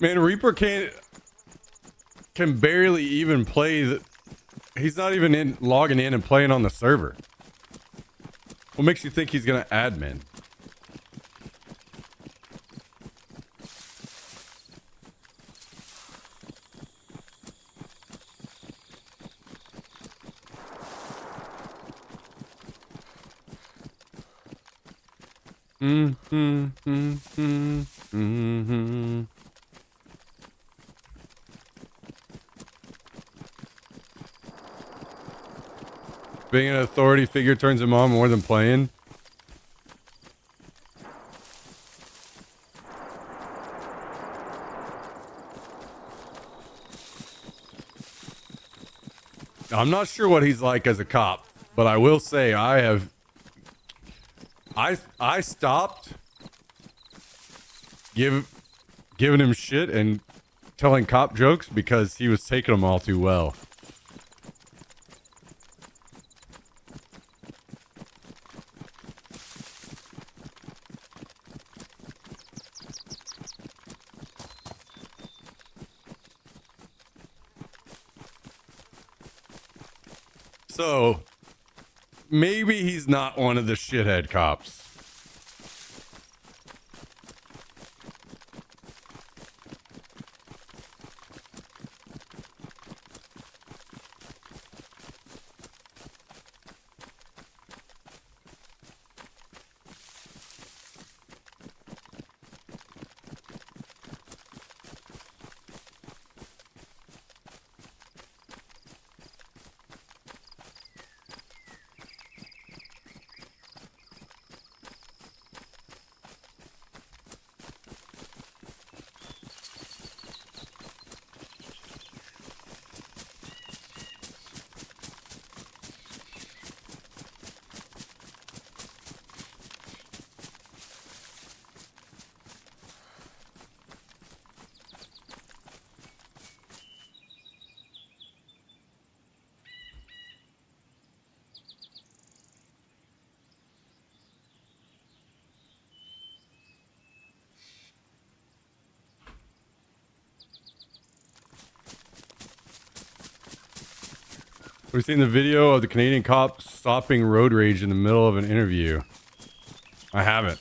Man, Reaper can barely even play. He's not even logging in and playing on the server. What makes you think he's gonna admin? Being an authority figure turns him on more than playing. I'm not sure what he's like as a cop, but I will say I stopped giving him shit and telling cop jokes because he was taking them all too well. So, maybe he's not one of the shithead cops. Have you seen the video of the Canadian cop stopping road rage in the middle of an interview? I haven't.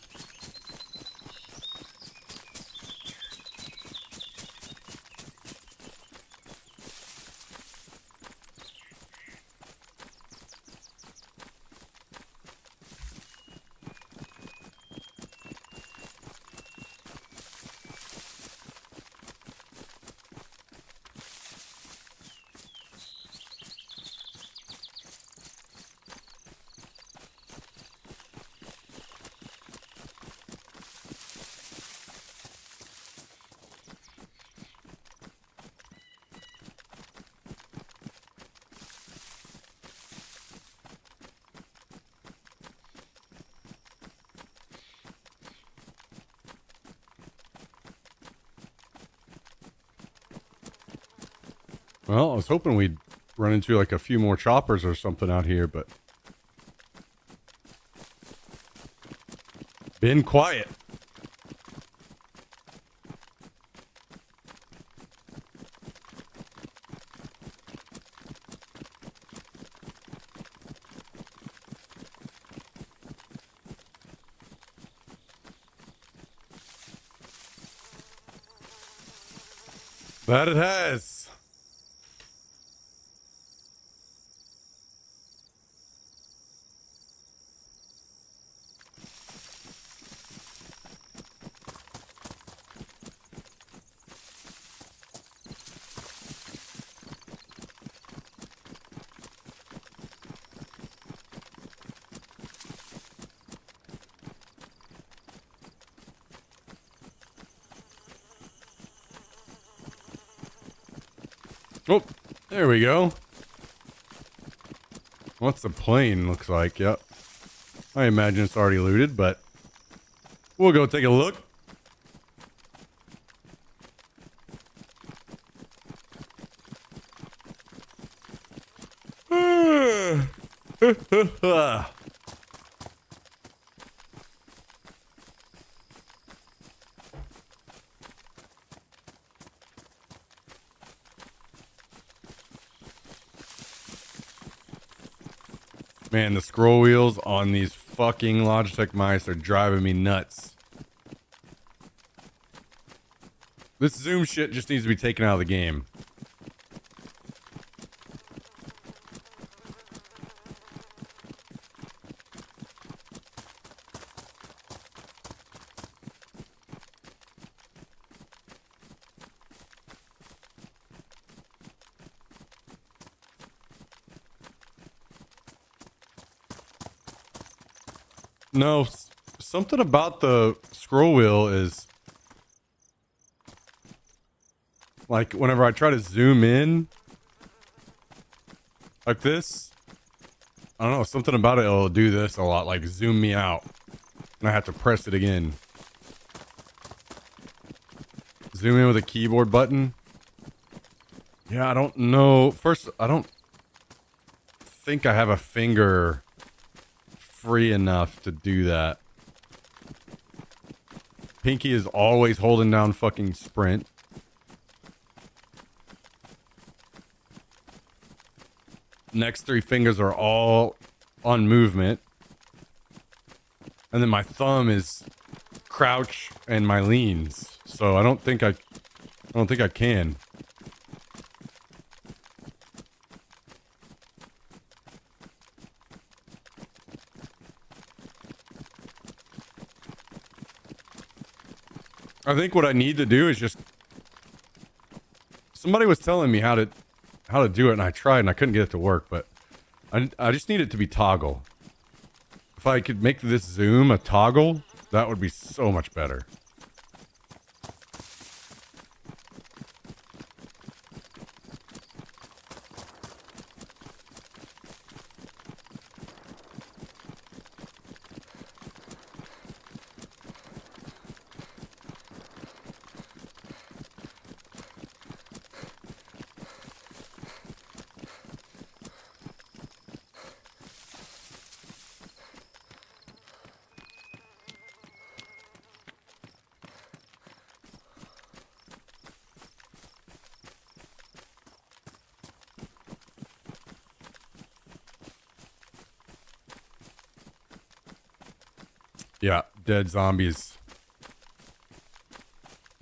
Well, I was hoping we'd run into like a few more choppers or something out here, but been quiet. That it has. Oh, there we go. What's the plane looks like? Yep. I imagine it's already looted, but we'll go take a look. Man, the scroll wheels on these fucking Logitech mice are driving me nuts. This zoom shit just needs to be taken out of the game. No, something about the scroll wheel is like whenever I try to zoom in like this, I don't know, something about it will do this a lot, like zoom me out. And I have to press it again. Zoom in with a keyboard button. Yeah, I don't know. First, I don't think I have a finger free enough to do that. Pinky is always holding down fucking sprint. Next three fingers are all on movement. And then my thumb is crouch and my leans. So I don't think I can. I think what I need to do is just... Somebody was telling me how to do it, and I tried, and I couldn't get it to work, but I just need it to be toggle. If I could make this zoom a toggle, that would be so much better. Yeah, dead zombies.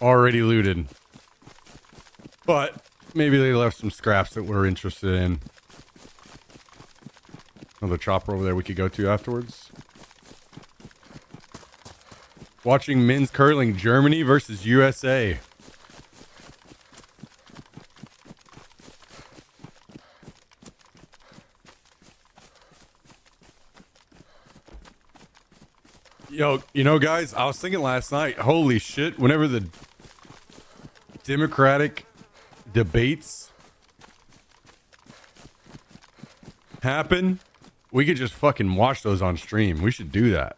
Already looted. But maybe they left some scraps that we're interested in. Another chopper over there we could go to afterwards. Watching men's curling, Germany versus USA. Yo, you know, guys, I was thinking last night, holy shit, whenever the Democratic debates happen, we could just fucking watch those on stream. We should do that.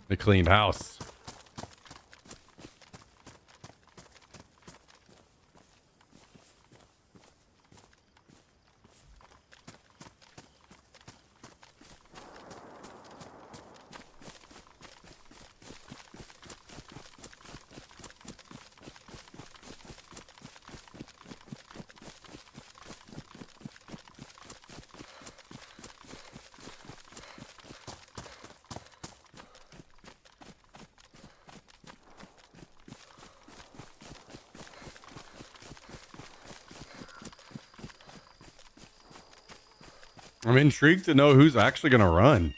They cleaned house. I'm intrigued to know who's actually going to run.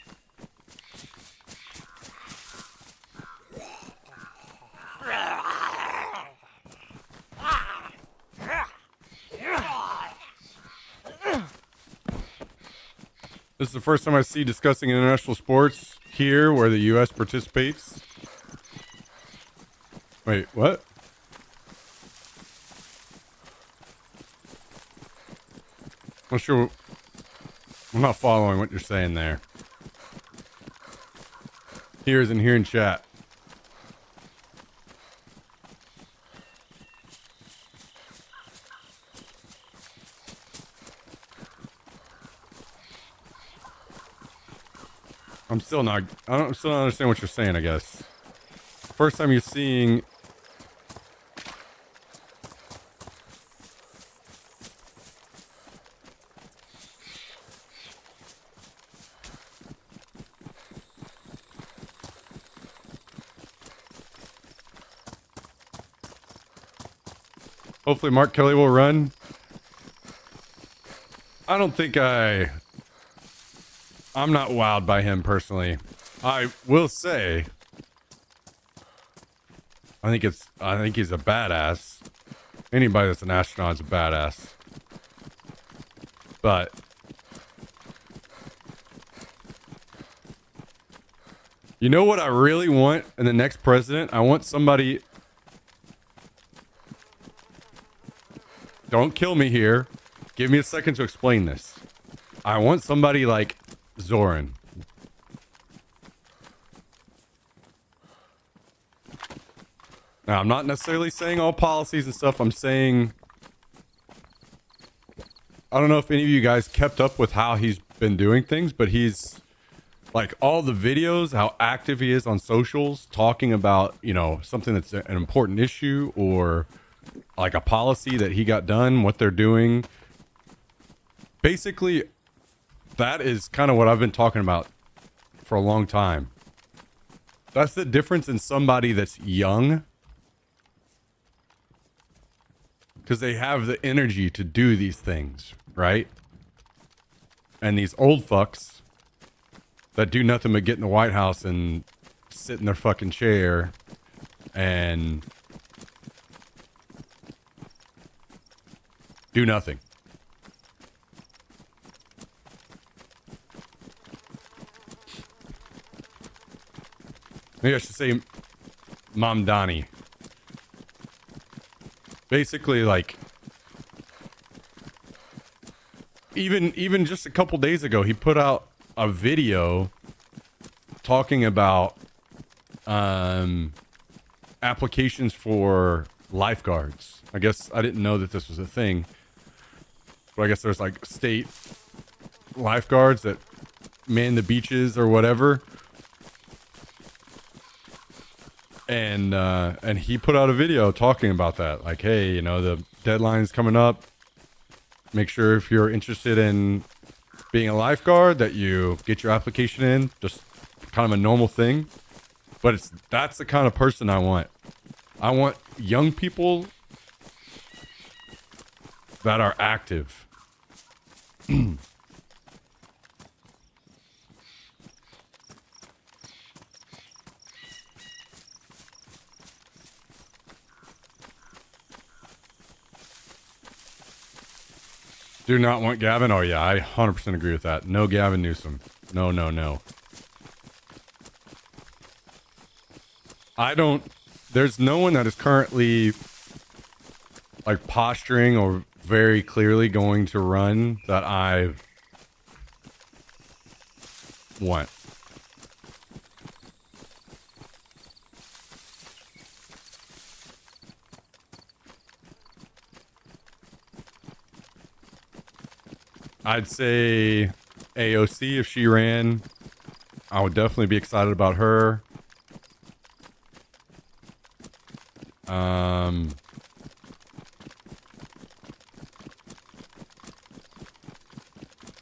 This is the first time I see discussing international sports here where the U.S. participates. Wait, what? I'm not sure. I'm not following what you're saying there. Here is in here in chat. I'm still not understand what you're saying, I guess. First time you're seeing hopefully Mark Kelly will run. I don't think I'm not wowed by him personally. I will say I think he's a badass. Anybody that's an astronaut is a badass. But you know what I really want in the next president? I want somebody. Don't kill me here. Give me a second to explain this. I want somebody like Zoran. Now, I'm not necessarily saying all policies and stuff. I'm saying, I don't know if any of you guys kept up with how he's been doing things, but he's like all the videos, how active he is on socials, talking about, you know, something that's an important issue or like a policy that he got done, what they're doing. Basically, that is kind of what I've been talking about for a long time. That's the difference in somebody that's young, because they have the energy to do these things, right? And these old fucks that do nothing but get in the White House and sit in their fucking chair and do nothing. Maybe I should say Mamdani. Basically, like, even just a couple days ago, he put out a video talking about applications for lifeguards. I guess I didn't know that this was a thing, but I guess there's like state lifeguards that man the beaches or whatever. And he put out a video talking about that. Like, hey, you know, the deadline's coming up. Make sure if you're interested in being a lifeguard that you get your application in. Just kind of a normal thing. But that's the kind of person I want. I want young people that are active. Do not want Gavin? Oh, yeah, I 100% agree with that. No Gavin Newsom. No, no, no. There's no one that is currently like posturing or very clearly going to run that I want. I'd say AOC if she ran. I would definitely be excited about her.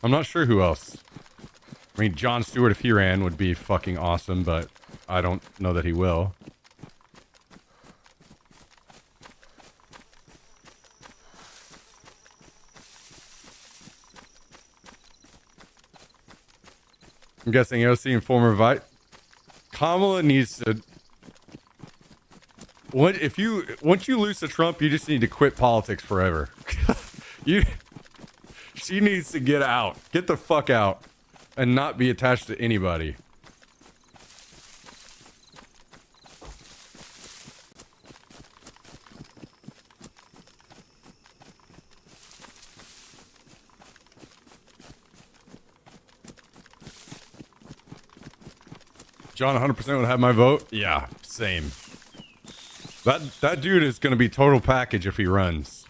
I'm not sure who else. I mean, Jon Stewart, if he ran, would be fucking awesome, but I don't know that he will. I'm guessing AOC and former Vice. Kamala needs to. Once you lose to Trump, you just need to quit politics forever. She needs to get out. Get the fuck out. And not be attached to anybody. John 100% would have my vote. Yeah, same. That dude is going to be total package if he runs.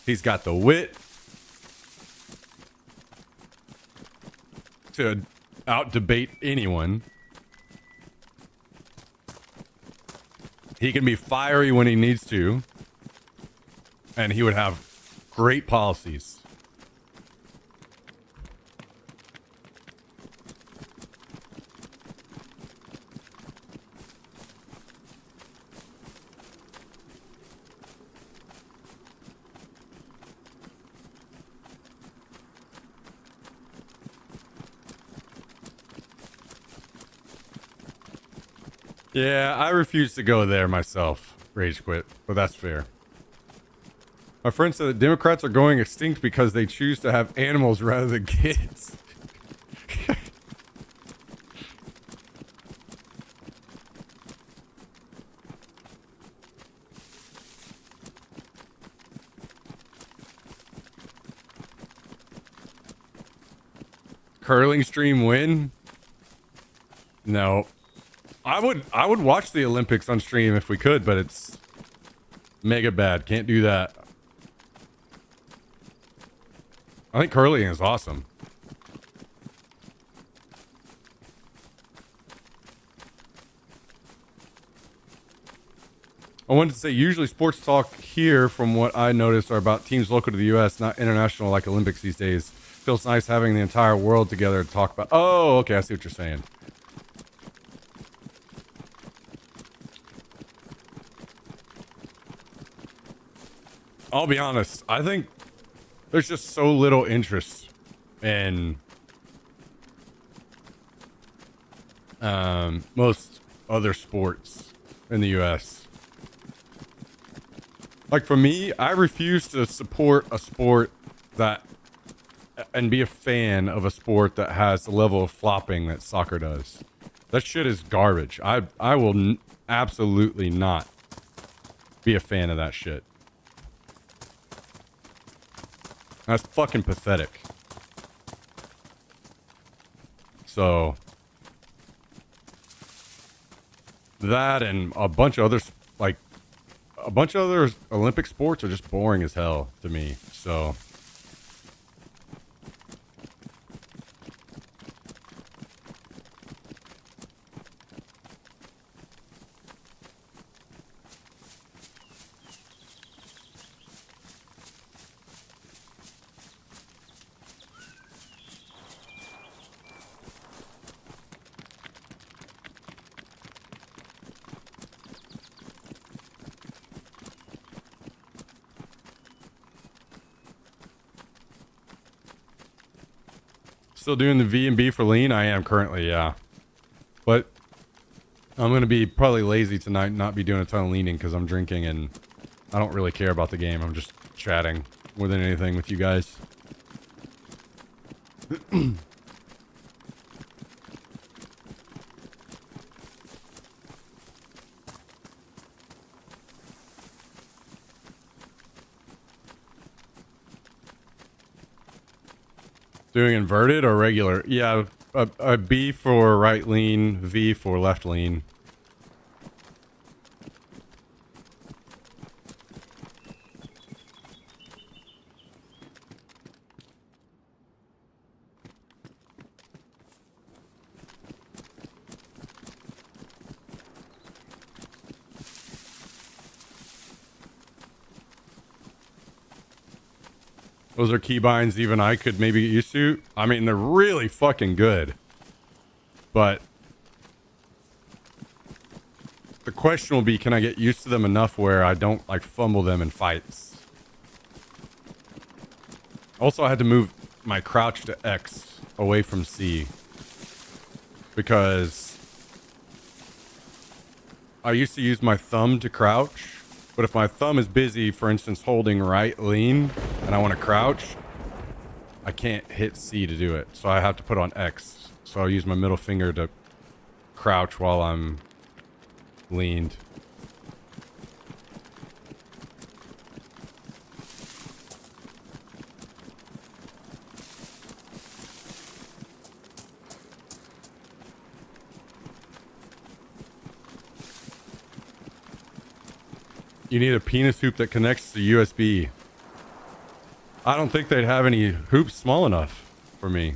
He's got the wit to out debate anyone. He can be fiery when he needs to, and he would have great policies. Yeah, I refuse to go there myself. Rage quit, but that's fair. My friend said that Democrats are going extinct because they choose to have animals rather than kids. Curling stream win? No. I would watch the Olympics on stream if we could, but it's mega bad. Can't do that. I think curling is awesome. I wanted to say, usually sports talk here, from what I noticed, are about teams local to the U.S., not international like Olympics these days. Feels nice having the entire world together to talk about. Oh, okay, I see what you're saying. I'll be honest. I think there's just so little interest in most other sports in the U.S. Like for me, I refuse to support a sport that and be a fan of a sport that has the level of flopping that soccer does. That shit is garbage. I will absolutely not be a fan of that shit. That's fucking pathetic. So that and a bunch of other Olympic sports are just boring as hell to me. So still doing the V and B for lean? I am currently, yeah. But I'm going to be probably lazy tonight and not be doing a ton of leaning because I'm drinking and I don't really care about the game. I'm just chatting more than anything with you guys. Doing inverted or regular? Yeah, a B for right lean, V for left lean. Those are keybinds even I could maybe get used to. I mean, they're really fucking good. But the question will be, can I get used to them enough where I don't, like, fumble them in fights? Also, I had to move my crouch to X away from C. Because I used to use my thumb to crouch. But if my thumb is busy, for instance, holding right lean, and I want to crouch, I can't hit C to do it. So I have to put on X. So I'll use my middle finger to crouch while I'm leaned. You need a penis hoop that connects to USB. I don't think they'd have any hoops small enough for me.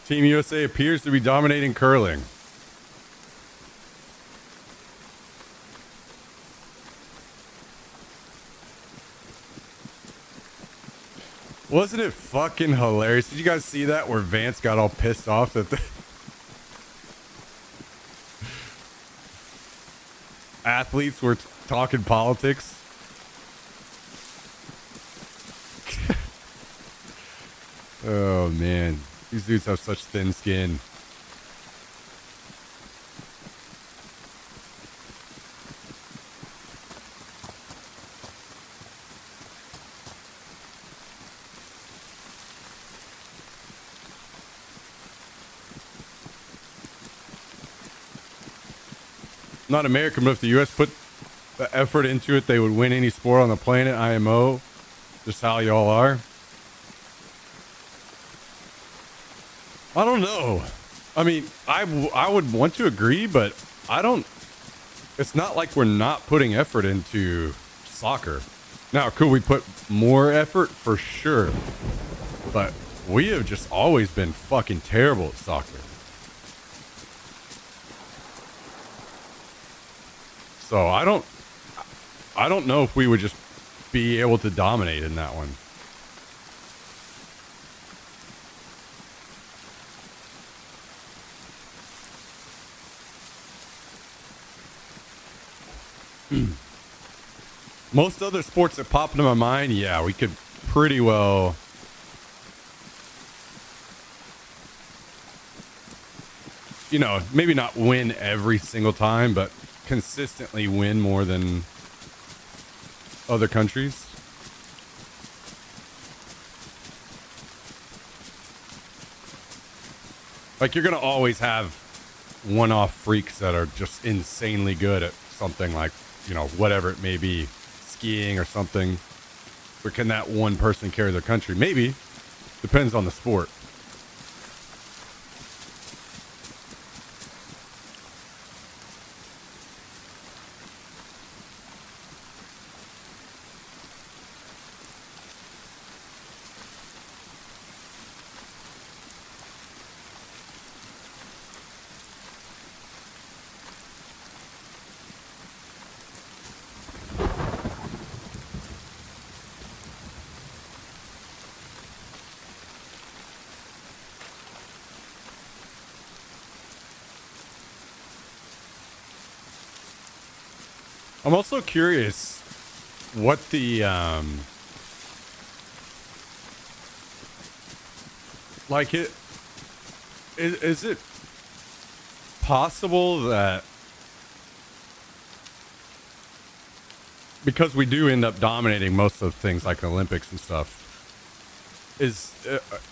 Team USA appears to be dominating curling. Wasn't it fucking hilarious? Did you guys see that where Vance got all pissed off that the athletes were talking politics? Oh man, these dudes have such thin skin. Not American, but if the U.S. put the effort into it, they would win any sport on the planet. IMO, just how y'all are. I don't know. I mean, I would want to agree, but I don't. It's not like we're not putting effort into soccer. Now, could we put more effort? For sure. But we have just always been fucking terrible at soccer. So I don't know if we would just be able to dominate in that one. Most other sports that pop into my mind, yeah, we could pretty well. You know, maybe not win every single time, but consistently win more than other countries. Like, you're going to always have one-off freaks that are just insanely good at something like, whatever it may be, skiing or something? Or can that one person carry their country? Maybe. Depends on the sport. I'm also curious what the like it is it possible that because we do end up dominating most of things like Olympics and stuff, is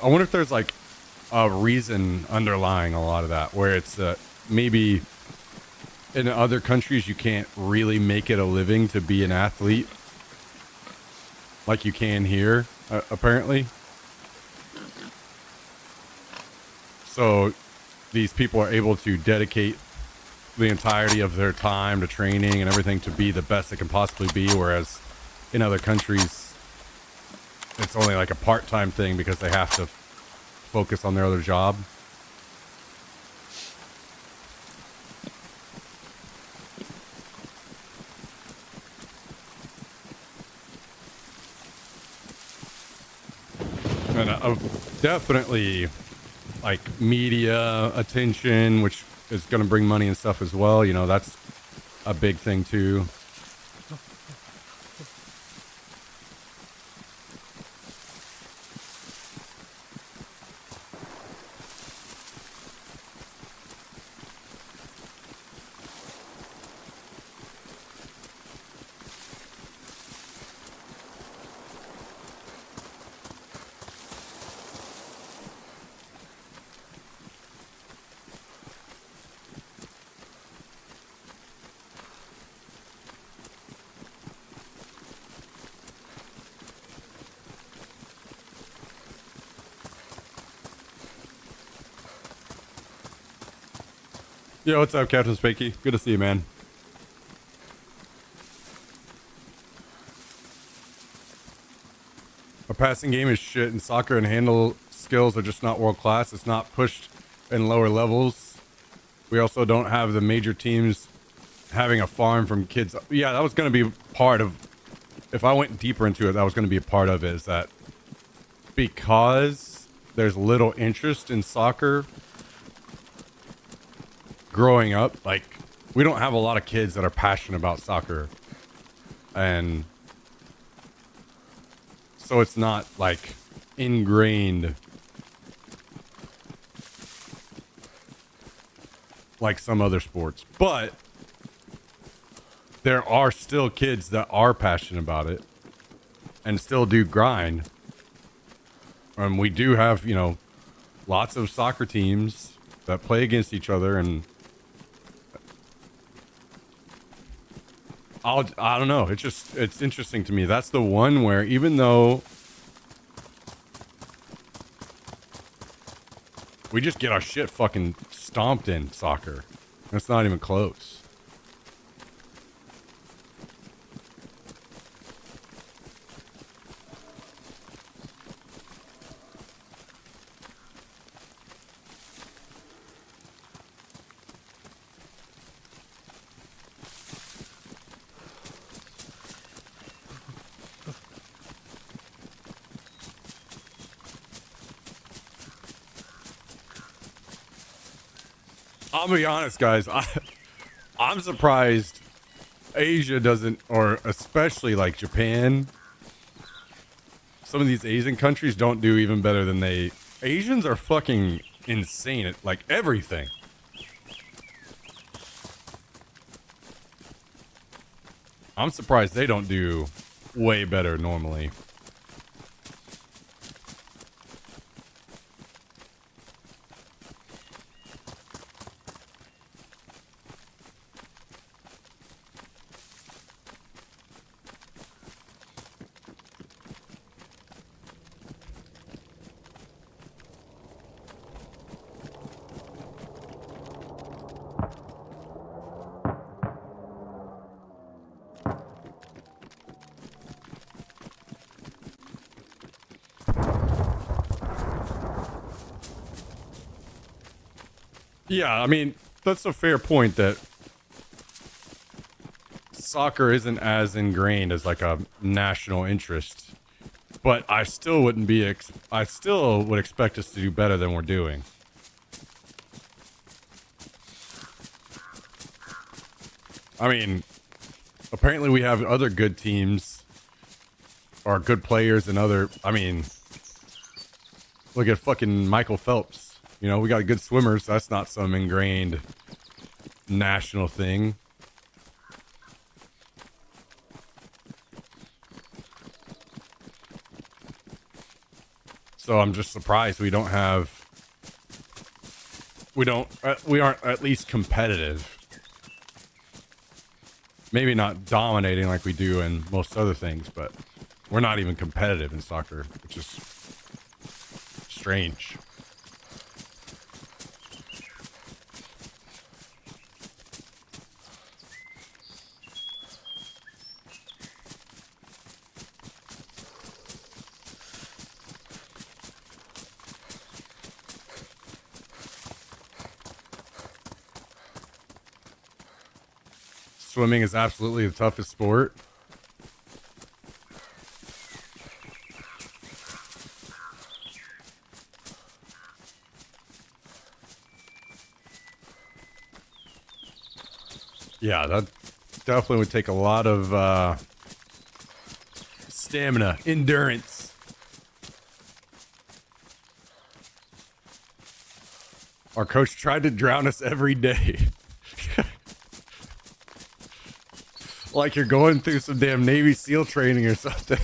I wonder if there's like a reason underlying a lot of that, where it's maybe in other countries you can't really make it a living to be an athlete like you can here, apparently. So these people are able to dedicate the entirety of their time to training and everything to be the best it can possibly be, whereas in other countries it's only like a part-time thing because they have to focus on their other job. And definitely like media attention, which is going to bring money and stuff as well. That's a big thing too. Yo, what's up, Captain Spanky? Good to see you, man. Our passing game is shit, and soccer and handle skills are just not world class. It's not pushed in lower levels. We also don't have the major teams having a farm from kids. Yeah, that was going to be part of, if I went deeper into it, that was going to be a part of it, is that because there's little interest in soccer growing up, like we don't have a lot of kids that are passionate about soccer, and so it's not like ingrained like some other sports. But there are still kids that are passionate about it and still do grind. We do have, lots of soccer teams that play against each other, and I don't know. It's interesting to me. That's the one where even though we just get our shit fucking stomped in soccer, it's not even close. I'll be honest, guys. I'm surprised Asia doesn't, or especially like Japan. Some of these Asian countries don't do even better than they. Asians are fucking insane at like everything. I'm surprised they don't do way better normally. Yeah, I mean, that's a fair point that soccer isn't as ingrained as like a national interest. But I still wouldn't be. I still would expect us to do better than we're doing. I mean, apparently we have other good teams or good players and other. I mean, look at fucking Michael Phelps. You know, we got good swimmers. That's not some ingrained national thing. So I'm just surprised we don't have. We aren't at least competitive. Maybe not dominating like we do in most other things, but we're not even competitive in soccer, which is strange. Swimming is absolutely the toughest sport. Yeah, that definitely would take a lot of stamina, endurance. Our coach tried to drown us every day. Like you're going through some damn Navy SEAL training or something.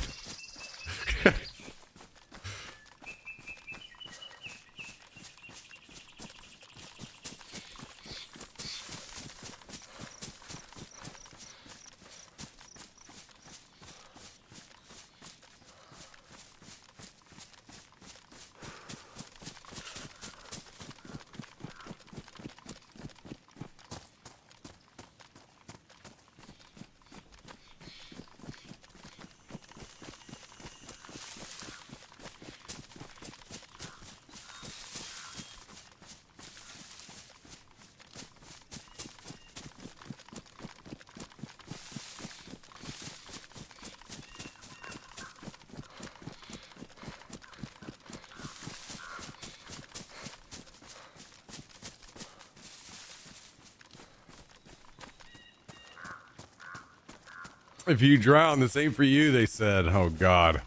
If you drown, this ain't for you, they said. Oh, God.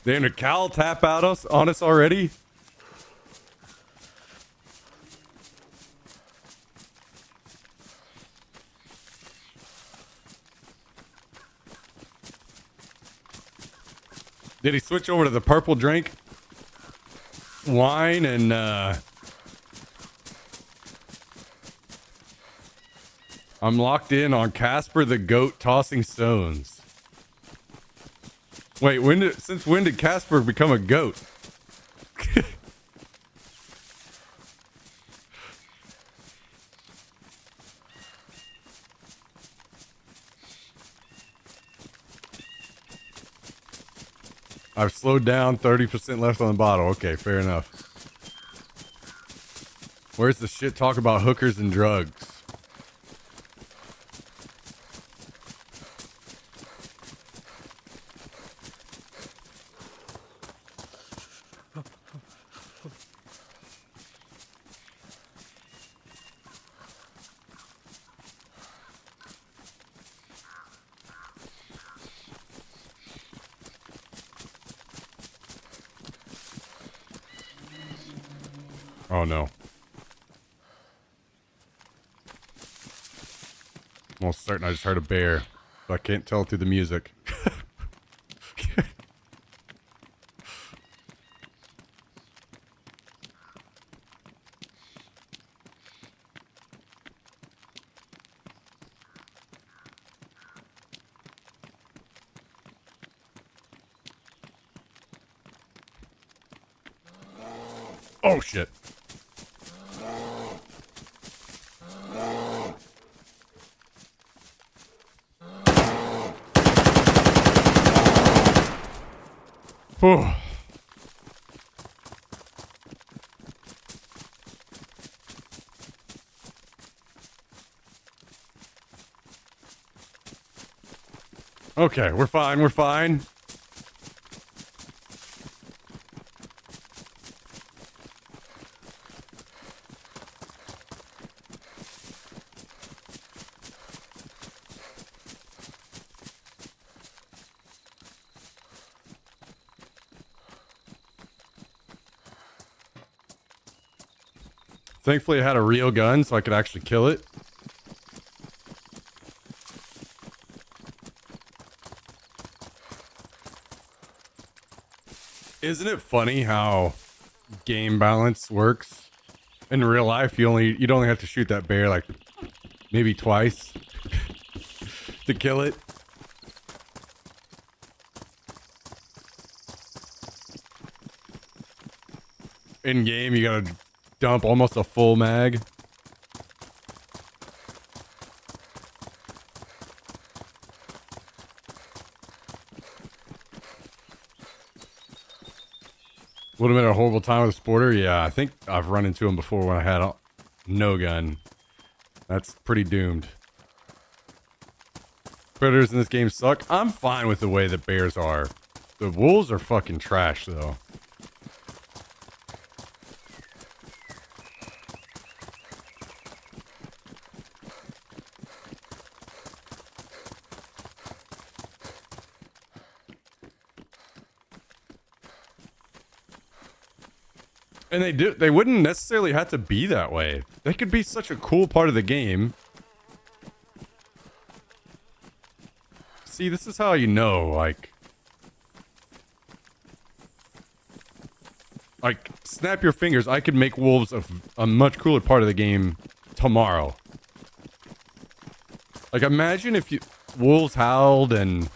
They in a Cal tap out us on us already? Did he switch over to the purple drink? Wine and I'm locked in on Casper the goat tossing stones. Wait, since when did Casper become a goat? I've slowed down, 30% left on the bottle. Okay, fair enough. Where's the shit talk about hookers and drugs? Oh no. Almost certain I just heard a bear, but I can't tell through the music. Oh shit. Whew. Okay, we're fine. We're fine. Thankfully, I had a real gun so I could actually kill it. Isn't it funny how game balance works? In real life, you'd only have to shoot that bear like maybe twice to kill it. In game, you gotta dump almost a full mag. Would have been a horrible time with a sporter. Yeah, I think I've run into him before when I had no gun. That's pretty doomed. Predators in this game suck. I'm fine with the way the bears are. The wolves are fucking trash, though. And they wouldn't necessarily have to be that way. They could be such a cool part of the game. See, this is how you know, like, snap your fingers. I could make wolves a much cooler part of the game tomorrow. Like, imagine if wolves howled and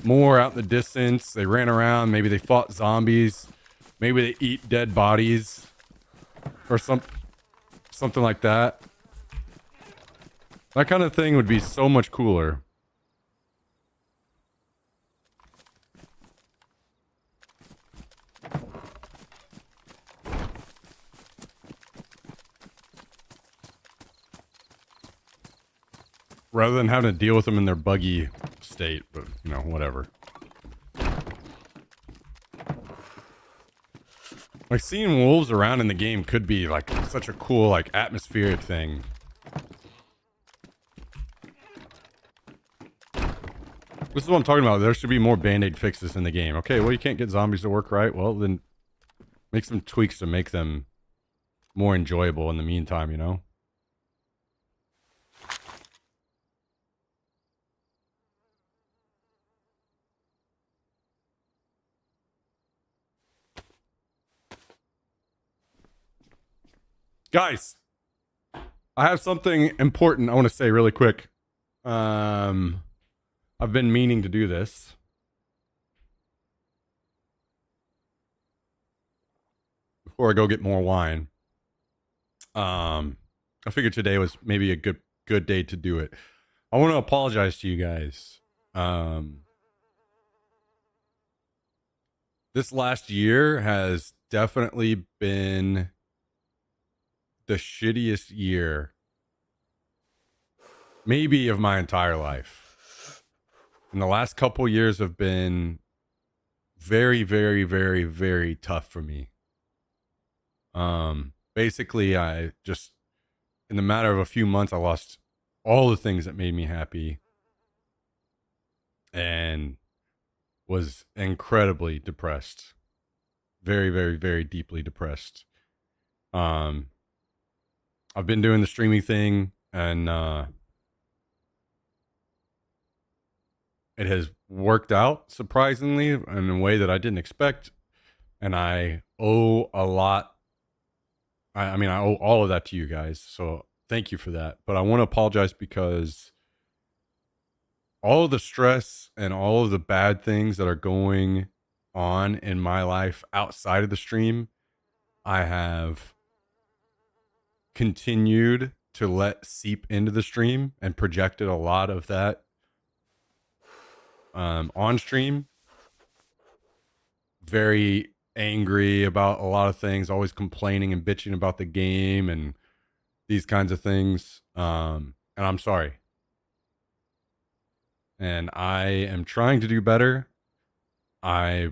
more out in the distance. They ran around. Maybe they fought zombies. Maybe they eat dead bodies. Or something like that. That kind of thing would be so much cooler. Rather than having to deal with them in their buggy state, but, you know, whatever. Like, seeing wolves around in the game could be, like, such a cool, like, atmospheric thing. This is what I'm talking about. There should be more Band-Aid fixes in the game. Okay, well, you can't get zombies to work right. Well, then make some tweaks to make them more enjoyable in the meantime, you know? Guys, I have something important I want to say really quick. I've been meaning to do this. Before I go get more wine. I figured today was maybe a good day to do it. I want to apologize to you guys. This last year has definitely been the shittiest year maybe of my entire life. And the last couple years have been very, very, very, very tough for me. Basically, I just, in the matter of a few months, I lost all the things that made me happy and was incredibly depressed. Very, very, very deeply depressed. I've been doing the streaming thing, and it has worked out surprisingly in a way that I didn't expect. And I owe a lot. I mean, I owe all of that to you guys. So thank you for that. But I want to apologize because all of the stress and all of the bad things that are going on in my life outside of the stream, I have continued to let seep into the stream and projected a lot of that on stream. Very angry about a lot of things, always complaining and bitching about the game and these kinds of things. And I'm sorry. And I am trying to do better. I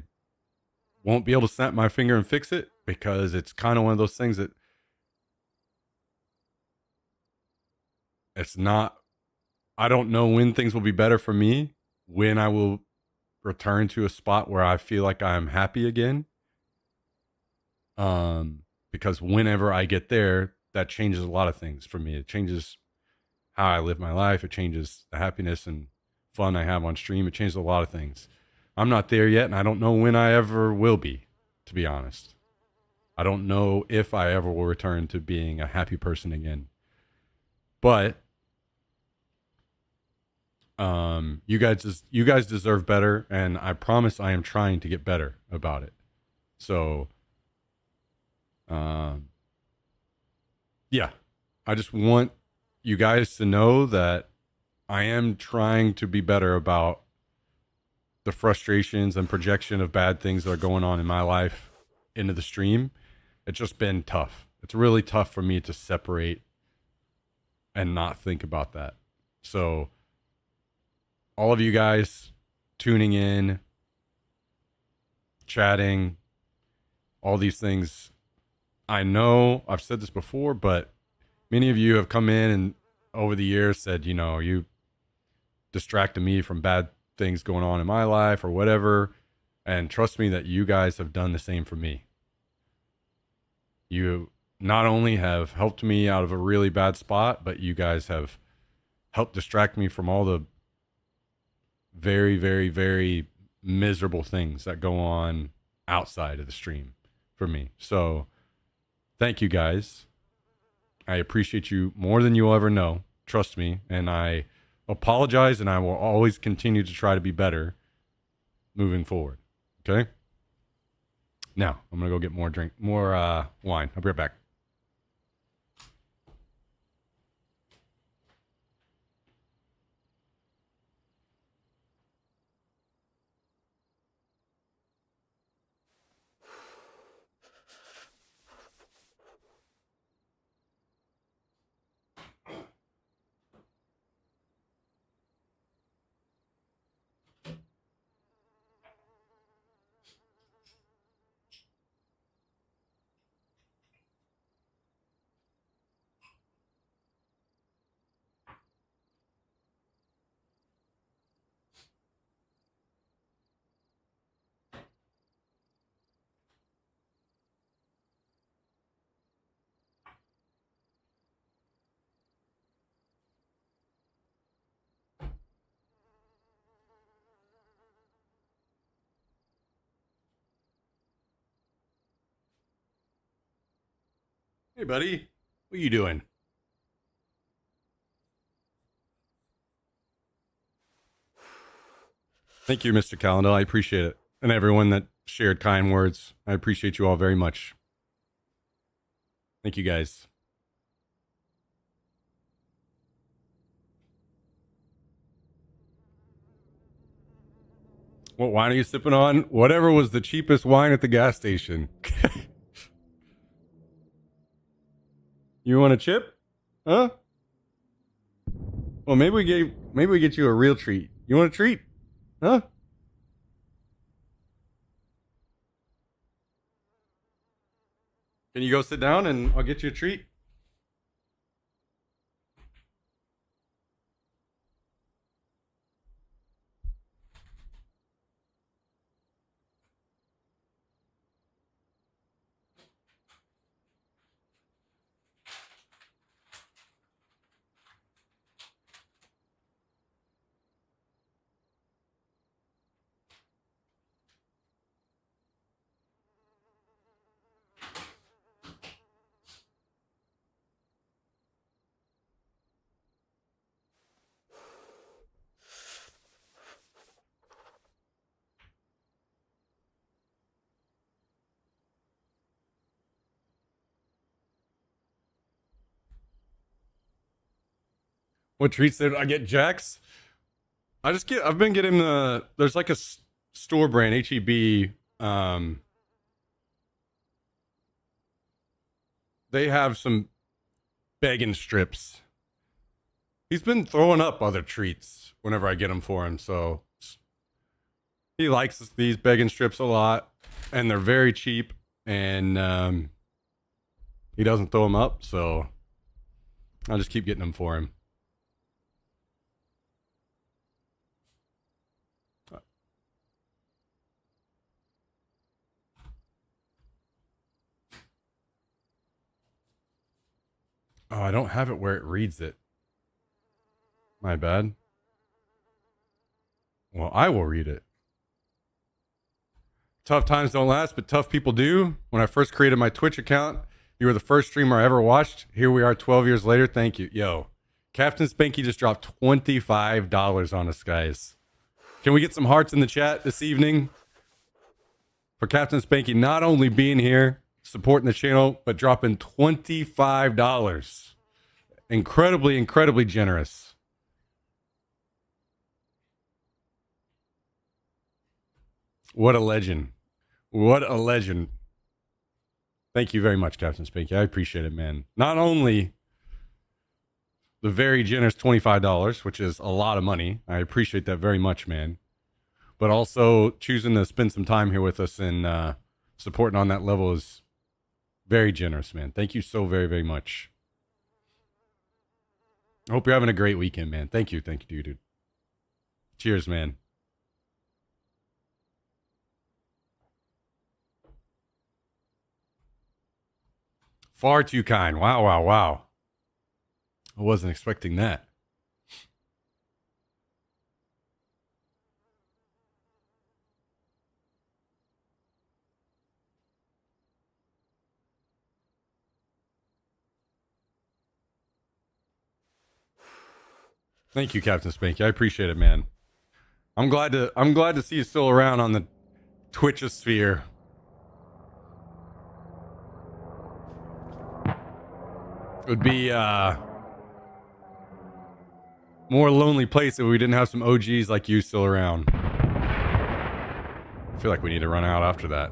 won't be able to snap my finger and fix it because it's kind of one of those things that it's not, I don't know when things will be better for me, when I will return to a spot where I feel like I'm happy again. Because whenever I get there, that changes a lot of things for me. It changes how I live my life. It changes the happiness and fun I have on stream. It changes a lot of things. I'm not there yet, and I don't know when I ever will be, to be honest. I don't know if I ever will return to being a happy person again. But you guys deserve better, and I promise I am trying to get better about it. So yeah, I just want you guys to know that I am trying to be better about the frustrations and projection of bad things that are going on in my life into the stream. It's just been tough. It's really tough for me to separate and not think about that. So all of you guys tuning in, chatting, all these things, I know I've said this before, but many of you have come in and over the years said, you distracted me from bad things going on in my life or whatever. And trust me that you guys have done the same for me. You not only have helped me out of a really bad spot, but you guys have helped distract me from all the very, very, very miserable things that go on outside of the stream for me. So thank you guys. I appreciate you more than you'll ever know. Trust me. And I apologize, and I will always continue to try to be better moving forward. Okay? Now, I'm going to go get more wine. I'll be right back. Hey, buddy. What are you doing? Thank you, Mr. Calendar. I appreciate it. And everyone that shared kind words. I appreciate you all very much. Thank you, guys. What wine are you sipping on? Whatever was the cheapest wine at the gas station. You want a chip? Huh? Well, maybe we get you a real treat. You want a treat? Huh? Can you go sit down and I'll get you a treat? What treats did I get, Jax? I've been getting there's like a store brand, HEB. They have some begging strips. He's been throwing up other treats whenever I get them for him, so he likes these begging strips a lot, and they're very cheap, and he doesn't throw them up, so I'll just keep getting them for him. Oh, I don't have it where it reads it. My bad. Well, I will read it. Tough times don't last, but tough people do. When I first created my Twitch account, you were the first streamer I ever watched. Here we are 12 years later. Thank you. Yo, Captain Spanky just dropped $25 on us, guys. Can we get some hearts in the chat this evening for Captain Spanky not only being here, supporting the channel, but dropping $25. Incredibly, incredibly generous. What a legend. What a legend. Thank you very much, Captain Spanky. I appreciate it, man. Not only the very generous $25, which is a lot of money. I appreciate that very much, man. But also choosing to spend some time here with us and supporting on that level is very generous, man. Thank you so very, very much. I hope you're having a great weekend, man. Thank you, dude. Cheers, man. Far too kind. Wow, wow, wow. I wasn't expecting that. Thank you, Captain Spanky. I appreciate it, man. I'm glad to see you still around on the Twitchosphere. It would be more lonely place if we didn't have some OGs like you still around. I feel like we need to run out after that.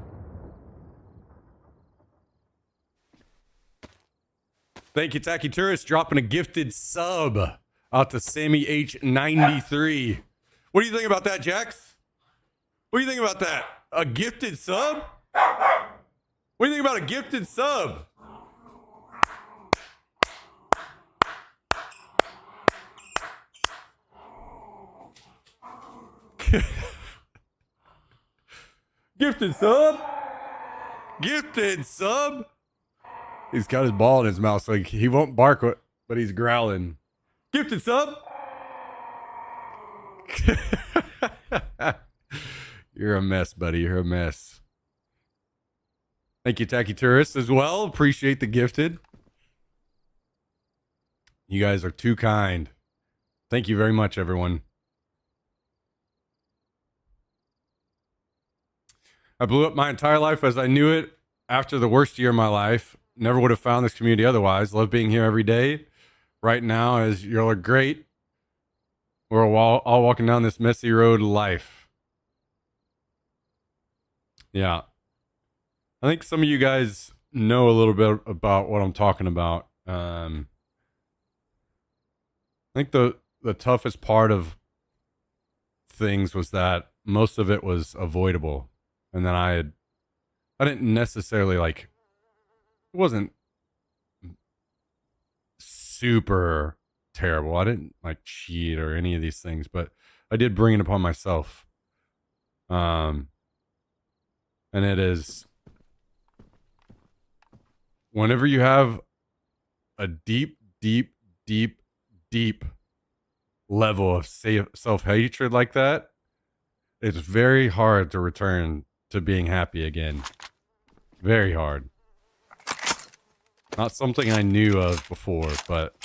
Thank you, Tacky Tourist, dropping a gifted sub out to Sammy H93. What do you think about that, Jax? What do you think about that? A gifted sub? What do you think about a gifted sub? Gifted sub? Gifted sub? He's got his ball in his mouth, so he won't bark, but he's growling. Gifted sub? You're a mess, buddy. You're a mess. Thank you, Tacky Tourist, as well. Appreciate the gifted. You guys are too kind. Thank you very much, everyone. I blew up my entire life as I knew it after the worst year of my life. Never would have found this community otherwise. Love being here every day. Right now, as you're great, we're all walking down this messy road of life. Yeah. I think some of you guys know a little bit about what I'm talking about. I think the toughest part of things was that most of it was avoidable. And then I didn't necessarily it wasn't super terrible. I didn't cheat or any of these things, but I did bring it upon myself. And it is whenever you have a deep level of self-hatred like that, it's very hard to return to being happy again. Very hard. Not something I knew of before, but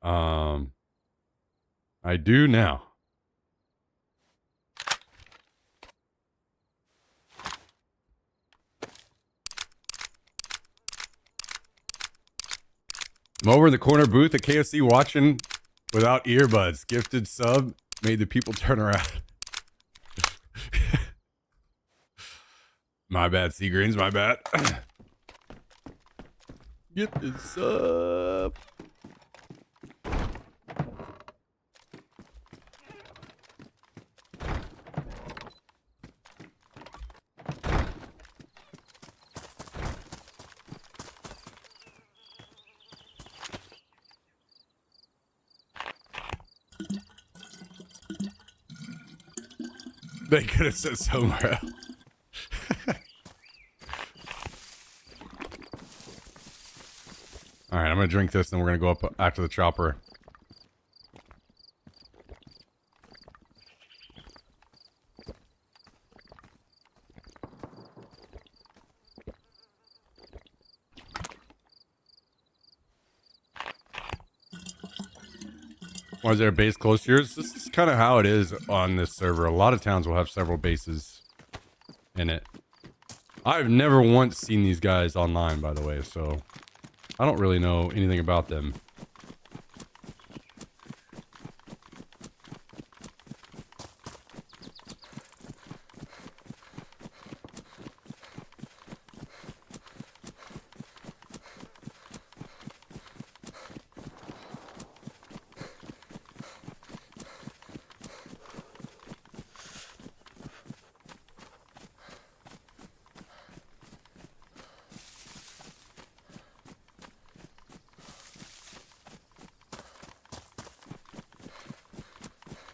I do now. I'm over in the corner booth at KFC watching without earbuds. Gifted sub made the people turn around. My bad, Seagreens, my bad. Get this sub. They could have said somewhere else. All right, I'm going to drink this, and we're going to go up after the chopper. Why is there a base close to yours? This is kind of how it is on this server. A lot of towns will have several bases in it. I've never once seen these guys online, by the way, so I don't really know anything about them.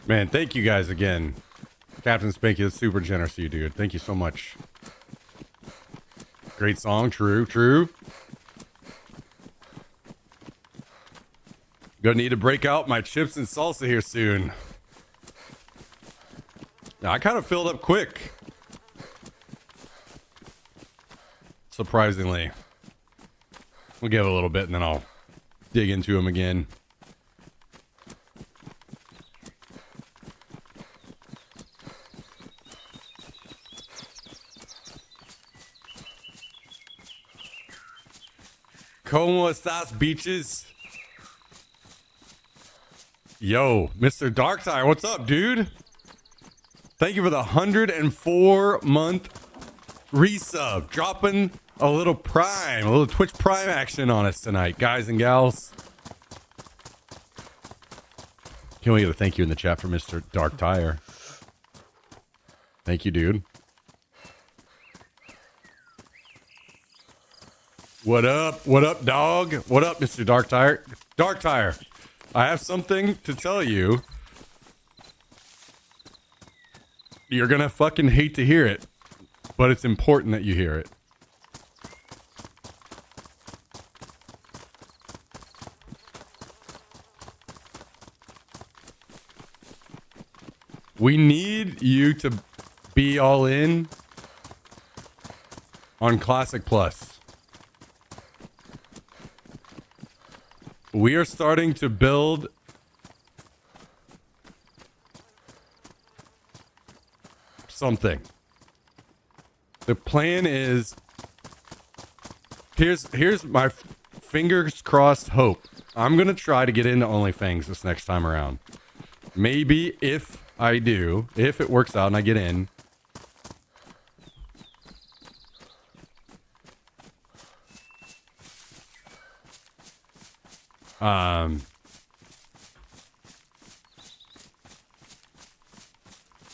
Man, thank you guys again. Captain Spanky, that's super generous of you, dude. Thank you so much. Great song. True, true. Gonna need to break out my chips and salsa here soon. Now, I kind of filled up quick. Surprisingly. We'll give it a little bit and then I'll dig into them again. ¿Cómo estás, beaches? Yo, Mr. Darktire, what's up, dude? Thank you for the 104-month resub. Dropping a little Prime, a little Twitch Prime action on us tonight, guys and gals. Can we get a thank you in the chat for Mr. Darktire? Thank you, dude. What up? What up, dog? What up, Mr. Darktire? Darktire, I have something to tell you. You're gonna fucking hate to hear it, but it's important that you hear it. We need you to be all in on Classic Plus. We are starting to build something. The plan is here's my fingers crossed hope. I'm gonna try to get into OnlyFans this next time around. Maybe if I do, if it works out and I get in,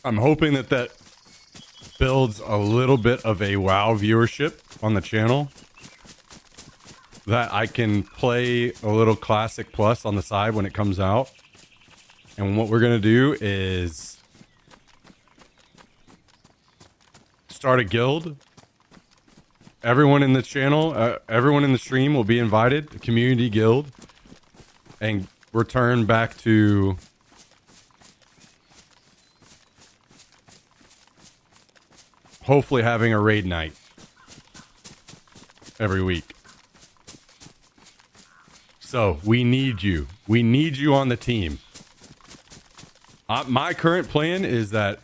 I'm hoping that builds a little bit of a WoW viewership on the channel, that I can play a little Classic Plus on the side when it comes out. And what we're going to do is start a guild. Everyone in the channel, everyone in the stream will be invited, a community guild, and return back to hopefully having a raid night every week. So we need you. We need you on the team. My current plan is that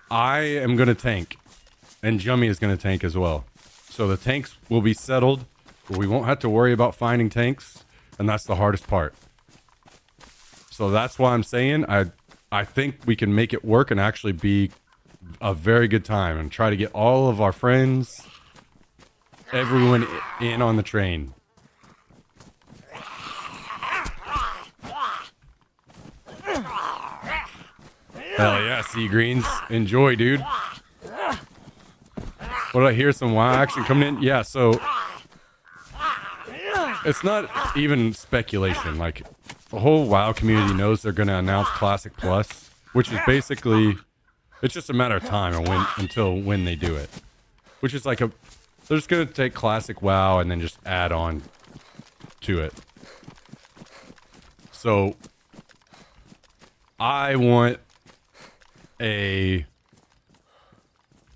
I am going to tank, and Jummy is going to tank as well. So the tanks will be settled We won't have to worry about finding tanks, and that's the hardest part. So that's why I'm saying I think we can make it work and actually be a very good time and try to get all of our friends, everyone in on the train. Hell yeah, sea greens. Enjoy, dude. What did I hear? Some WoW action coming in? Yeah, so it's not even speculation. Like, the whole WoW community knows they're going to announce Classic Plus, which is basically, it's just a matter of time and until when they do it. Which is like they're just going to take Classic WoW and then just add on to it. So, I want I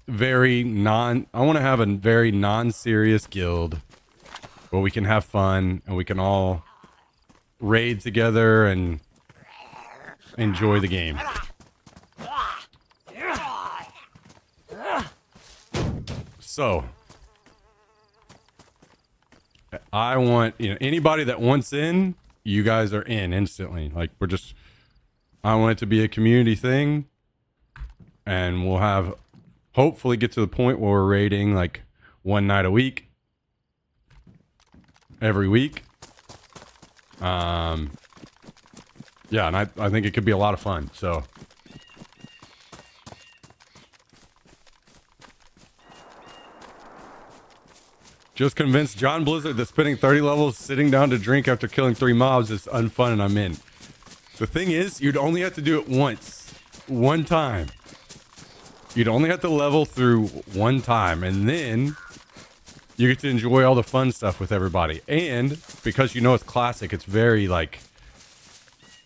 want to have a very non-serious guild where we can have fun and we can all raid together and enjoy the game. So, I want, anybody that wants in, you guys are in instantly. Like, I want it to be a community thing, and we'll hopefully get to the point where we're raiding like one night a week, every week. Yeah, and I think it could be a lot of fun, so. Just convinced John Blizzard that spending 30 levels sitting down to drink after killing 3 mobs is unfun, and I'm in. The thing is, you'd only have to do it once. One time. You'd only have to level through one time, and then you get to enjoy all the fun stuff with everybody. And because it's classic, it's very, like,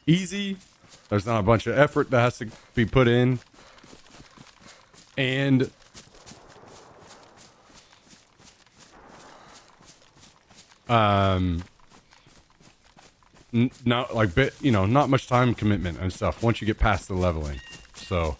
easy. There's not a bunch of effort that has to be put in. And not like not much time commitment and stuff once you get past the leveling. So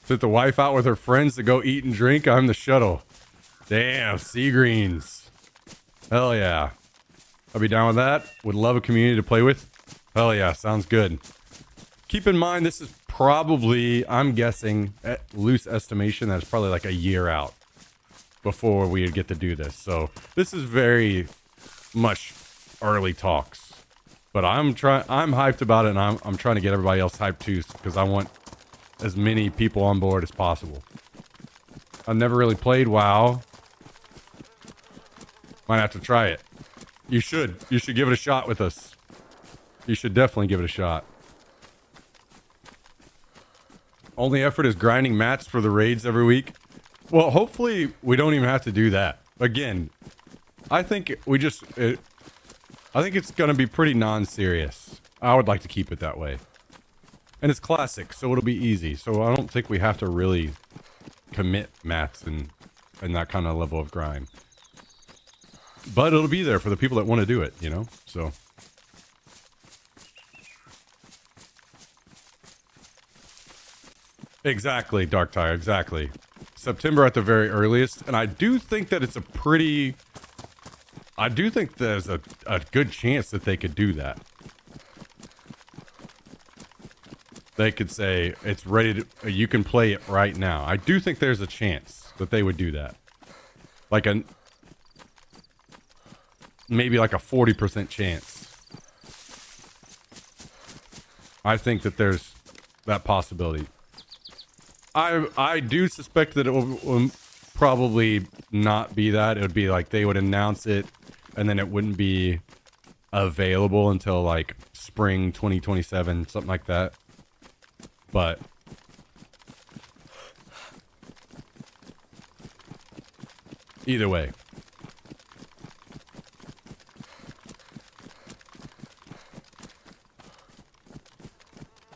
sent the wife out with her friends to go eat and drink. I'm the shuttle. Damn, sea greens. Hell yeah. I'll be down with that. Would love a community to play with. Hell yeah, sounds good. Keep in mind, this is probably, I'm guessing, at loose estimation, that it's probably like a year out before we get to do this. So this is very much early talks. But I'm hyped about it, and I'm trying to get everybody else hyped too, because I want as many people on board as possible. I've never really played WoW. Might have to try it. You should give it a shot with us. You should definitely give it a shot. Only effort is grinding mats for the raids every week. Well, hopefully we don't even have to do that. Again, I think I think it's going to be pretty non-serious. I would like to keep it that way. And it's classic, so it'll be easy. So I don't think we have to really commit mats and that kind of level of grind. But it'll be there for the people that want to do it, So exactly, Dark Tire, exactly. September at the very earliest, and I do think that there's a good chance that they could do that. They could say it's ready to, you can play it right now. I do think there's a chance that they would do that. Maybe like a 40% chance. I think that there's that possibility. I do suspect that it will probably not be that. It would be like they would announce it and then it wouldn't be available until like spring 2027, something like that. But either way.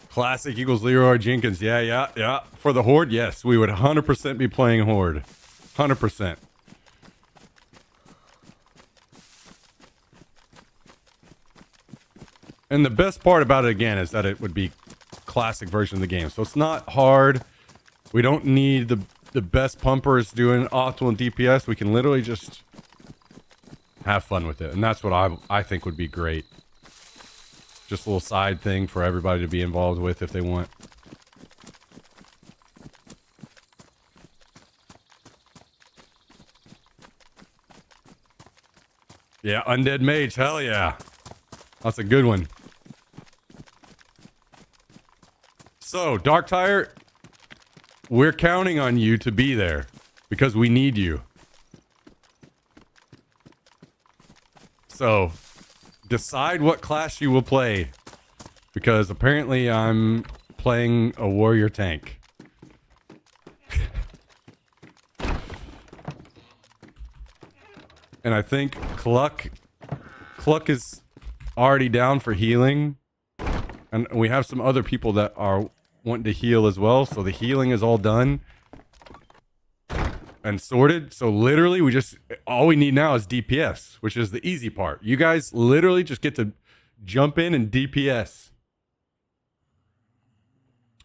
Classic equals Leroy Jenkins. Yeah. For the Horde, yes. We would 100% be playing Horde. 100%. And the best part about it, again, is that it would be classic version of the game. So it's not hard. We don't need the best pumpers doing optimal DPS. We can literally just have fun with it. And that's what I think would be great. Just a little side thing for everybody to be involved with if they want. Yeah, Undead Mage. Hell yeah. That's a good one. So, Dark Tire, we're counting on you to be there because we need you. So, decide what class you will play because apparently I'm playing a warrior tank. And I think Cluck is already down for healing. And we have some other people that are wanting to heal as well. So the healing is all done and sorted. So literally all we need now is DPS, which is the easy part. You guys literally just get to jump in and DPS.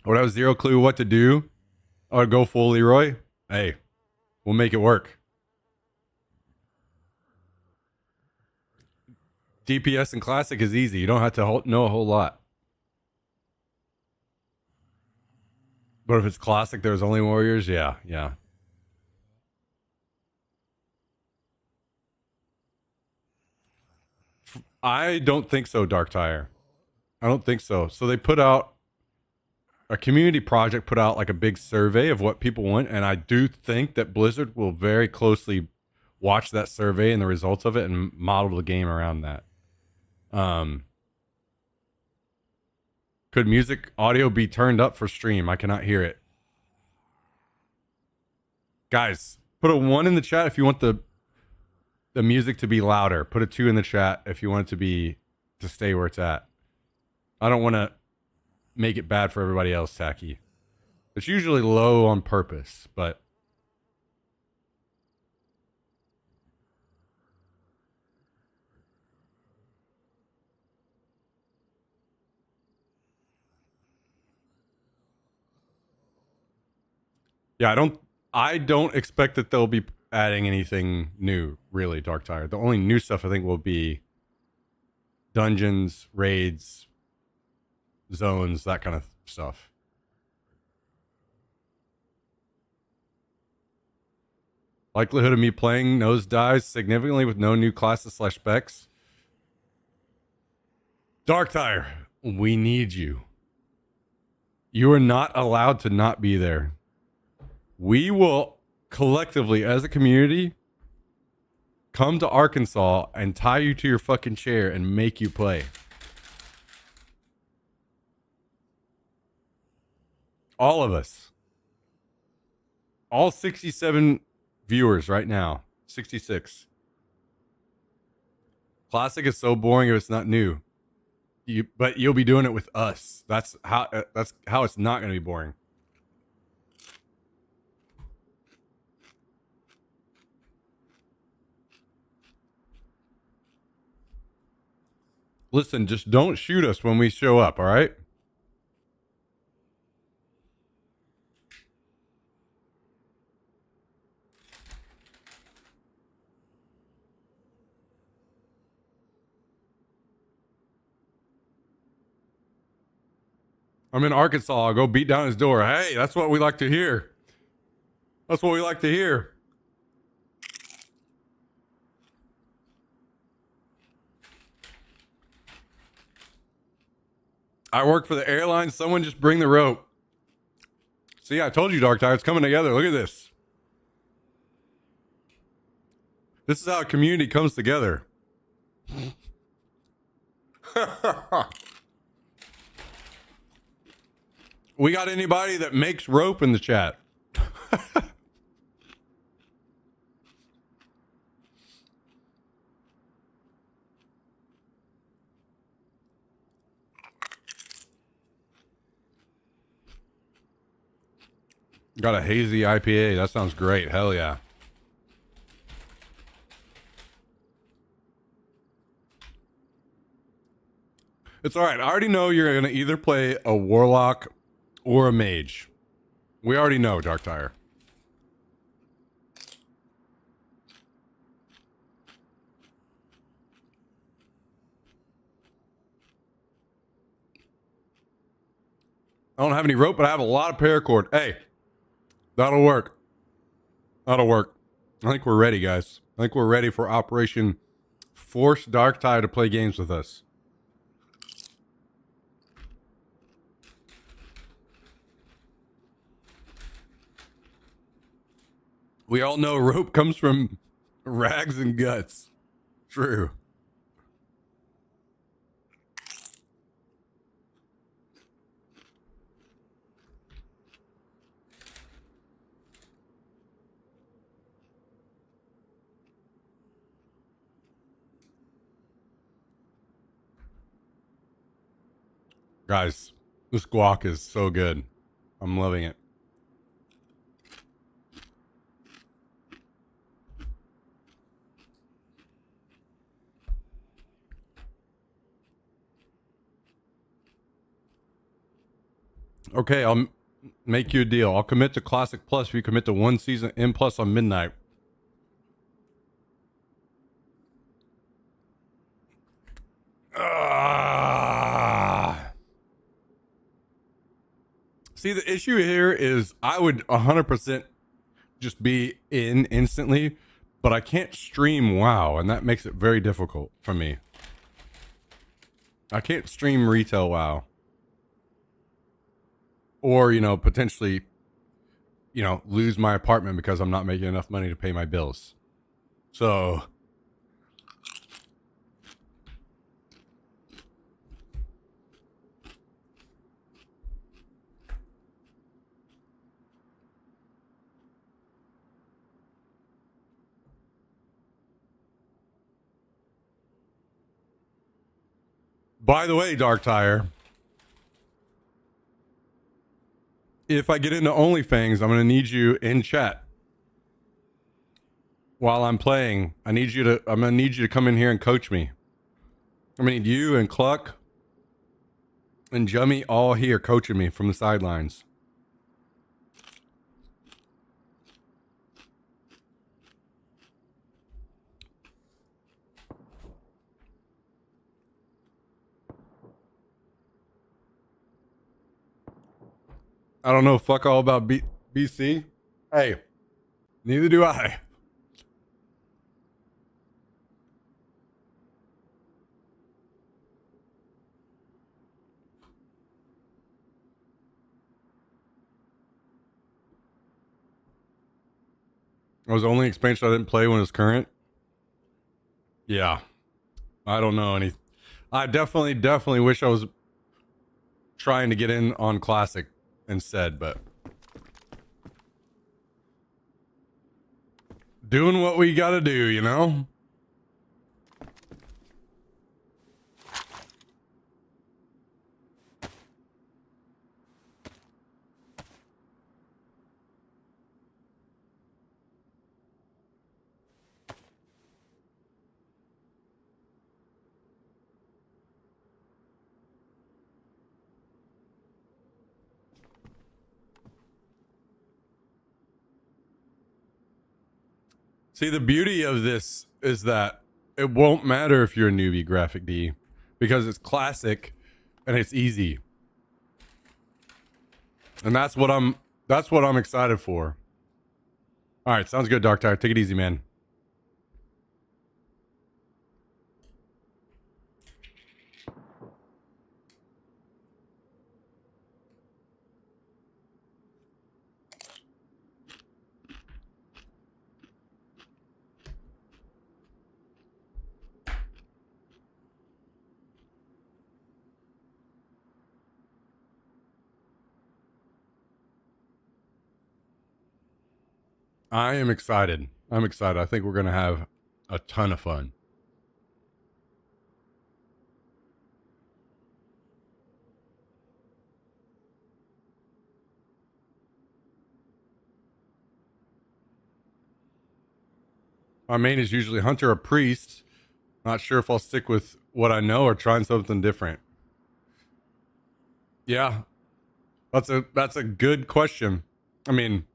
Would I have zero clue what to do? Or go full Leroy? Hey, we'll make it work. DPS and Classic is easy. You don't have to know a whole lot. But if it's Classic, there's only Warriors? Yeah. I don't think so, Dark Tire. I don't think so. So they put out, a community project put out like a big survey of what people want. And I do think that Blizzard will very closely watch that survey and the results of it and model the game around that. Could music audio be turned up for stream? I cannot hear it. Guys, put a 1 in the chat if you want the music to be louder. Put a 2 in the chat if you want it to stay where it's at. I don't want to make it bad for everybody else, Tacky. It's usually low on purpose, but yeah, I don't expect that they'll be adding anything new, really, Dark Tire. The only new stuff I think will be dungeons, raids, zones, that kind of stuff. Likelihood of me playing nosedives significantly with no new classes / specs. Dark Tire, we need you. You are not allowed to not be there. We will collectively, as a community, come to Arkansas and tie you to your fucking chair and make you play. All of us. All 67 viewers right now. 66. Classic is so boring if it's not new. But you'll be doing it with us. That's how it's not going to be boring. Listen, just don't shoot us when we show up, all right? I'm in Arkansas. I'll go beat down his door. Hey, that's what we like to hear. That's what we like to hear. I work for the airline. Someone just bring the rope. See, I told you, Dark Tire. It's coming together. Look at this. This is how a community comes together. We got anybody that makes rope in the chat? Got a hazy IPA. That sounds great. Hell yeah. It's all right. I already know you're going to either play a warlock or a mage. We already know, Dark Tire. I don't have any rope, but I have a lot of paracord. Hey, that'll work. That'll work. I think we're ready, guys. I think we're ready for Operation Force Dark Tire to play games with us. We all know rope comes from rags and guts. True. Guys, this guac is so good. I'm loving it. Okay, I'll make you a deal. I'll commit to Classic Plus if you commit to one season M Plus on midnight. See, the issue here is I would 100% just be in instantly, but I can't stream WoW, and that makes it very difficult for me. I can't stream retail WoW. Or, potentially, lose my apartment because I'm not making enough money to pay my bills. So, by the way, Dark Tire, if I get into OnlyFans, I'm going to need you in chat while I'm playing. I'm going to need you to come in here and coach me. I'm going to need you and Cluck and Jummy all here coaching me from the sidelines. I don't know fuck all about BC. Hey, neither do I. It was the only expansion I didn't play when it was current. Yeah. I don't know any. I definitely wish I was trying to get in on Classic instead, but doing what we gotta do. See, the beauty of this is that it won't matter if you're a newbie graphic D because it's classic and it's easy. And that's what I'm excited for. All right, sounds good, Dark Tire. Take it easy, man. I am excited. I'm excited. I think we're going to have a ton of fun. My main is usually Hunter or Priest. Not sure if I'll stick with what I know or trying something different. Yeah, that's a good question. I mean,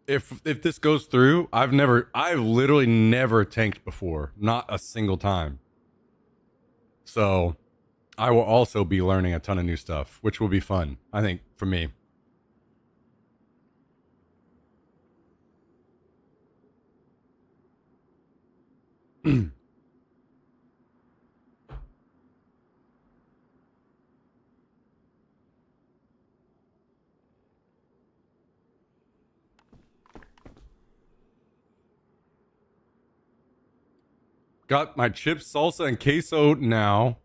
if this goes through, I've literally never tanked before, not a single time. So I will also be learning a ton of new stuff, which will be fun, I think, for me. Got my chips, salsa, and queso now.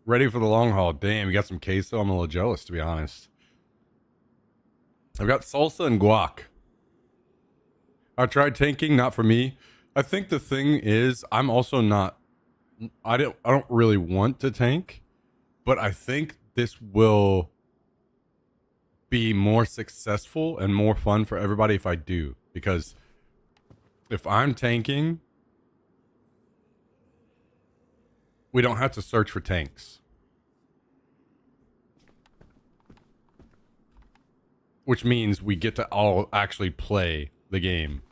Ready for the long haul. Damn, you got some queso? I'm a little jealous, to be honest. I've got salsa and guac. I tried tanking, not for me. I think the thing is, I'm also not. I don't really want to tank, but I think this will be more successful and more fun for everybody if I do. Because if I'm tanking, we don't have to search for tanks. Which means we get to all actually play the game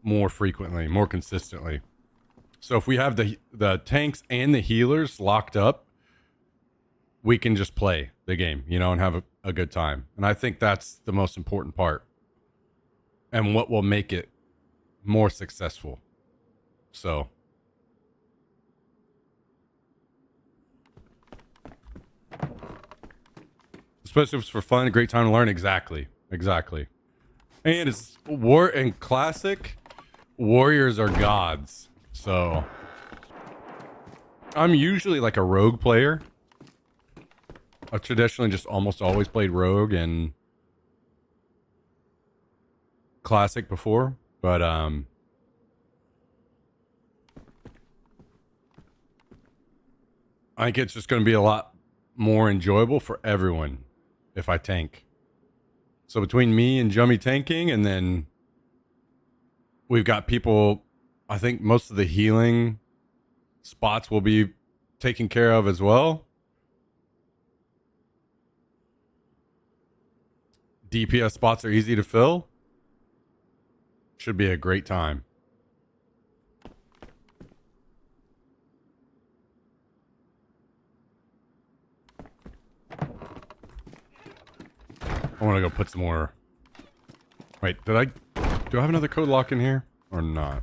more frequently, more consistently. So if we have the tanks and the healers locked up, we can just play the game, and have a good time. And I think that's the most important part. And what will make it more successful. So especially if it's for fun, a great time to learn. Exactly. And it's war and classic. Warriors are gods. So I'm usually like a rogue player. I've traditionally just almost always played rogue and classic before, but I think it's just going to be a lot more enjoyable for everyone if I tank. So between me and Jummy tanking, and then we've got people, I think most of the healing spots will be taken care of as well. DPS spots are easy to fill. Should be a great time. I want to go put some more. Wait, do I have another code lock in here or not?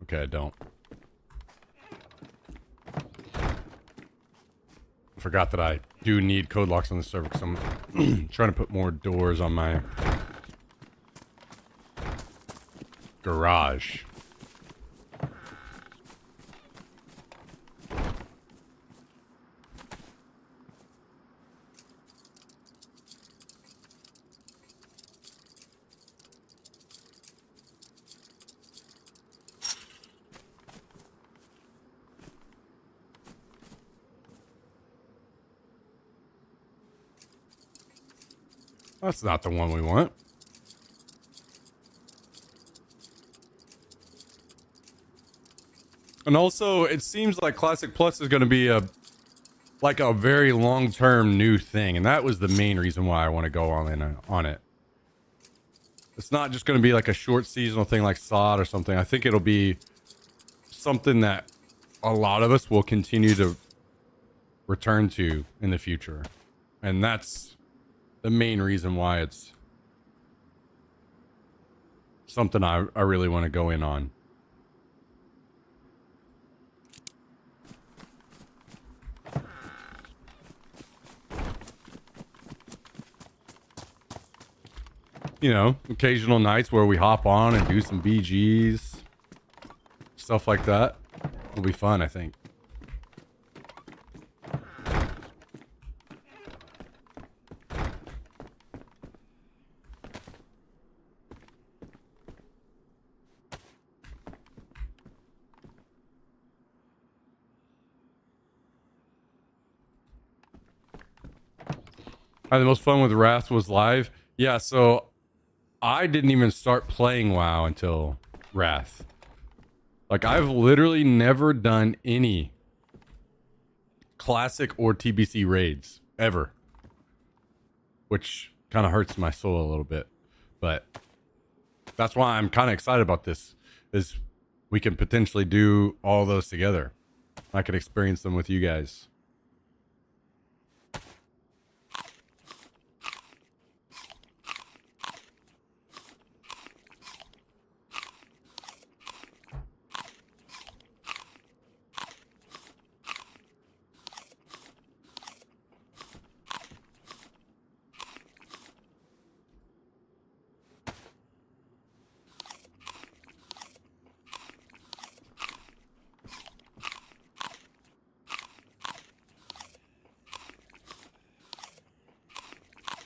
Okay, I don't. I forgot that I do need code locks on the server because I'm trying to put more doors on my garage. That's not the one we want. And also, it seems like Classic Plus is going to be a very long-term new thing, and that was the main reason why I want to go on it. It's not just going to be like a short seasonal thing like SOD or something. I think it'll be something that a lot of us will continue to return to in the future, and that's the main reason why it's something I really want to go in on. Occasional nights where we hop on and do some BGs, stuff like that will be fun, I think. The most fun with Wrath was live. Yeah, so I didn't even start playing WoW until Wrath. Like, I've literally never done any classic or TBC raids ever, which kind of hurts my soul a little bit. But that's why I'm kind of excited about this, is we can potentially do all those together. I could experience them with you guys.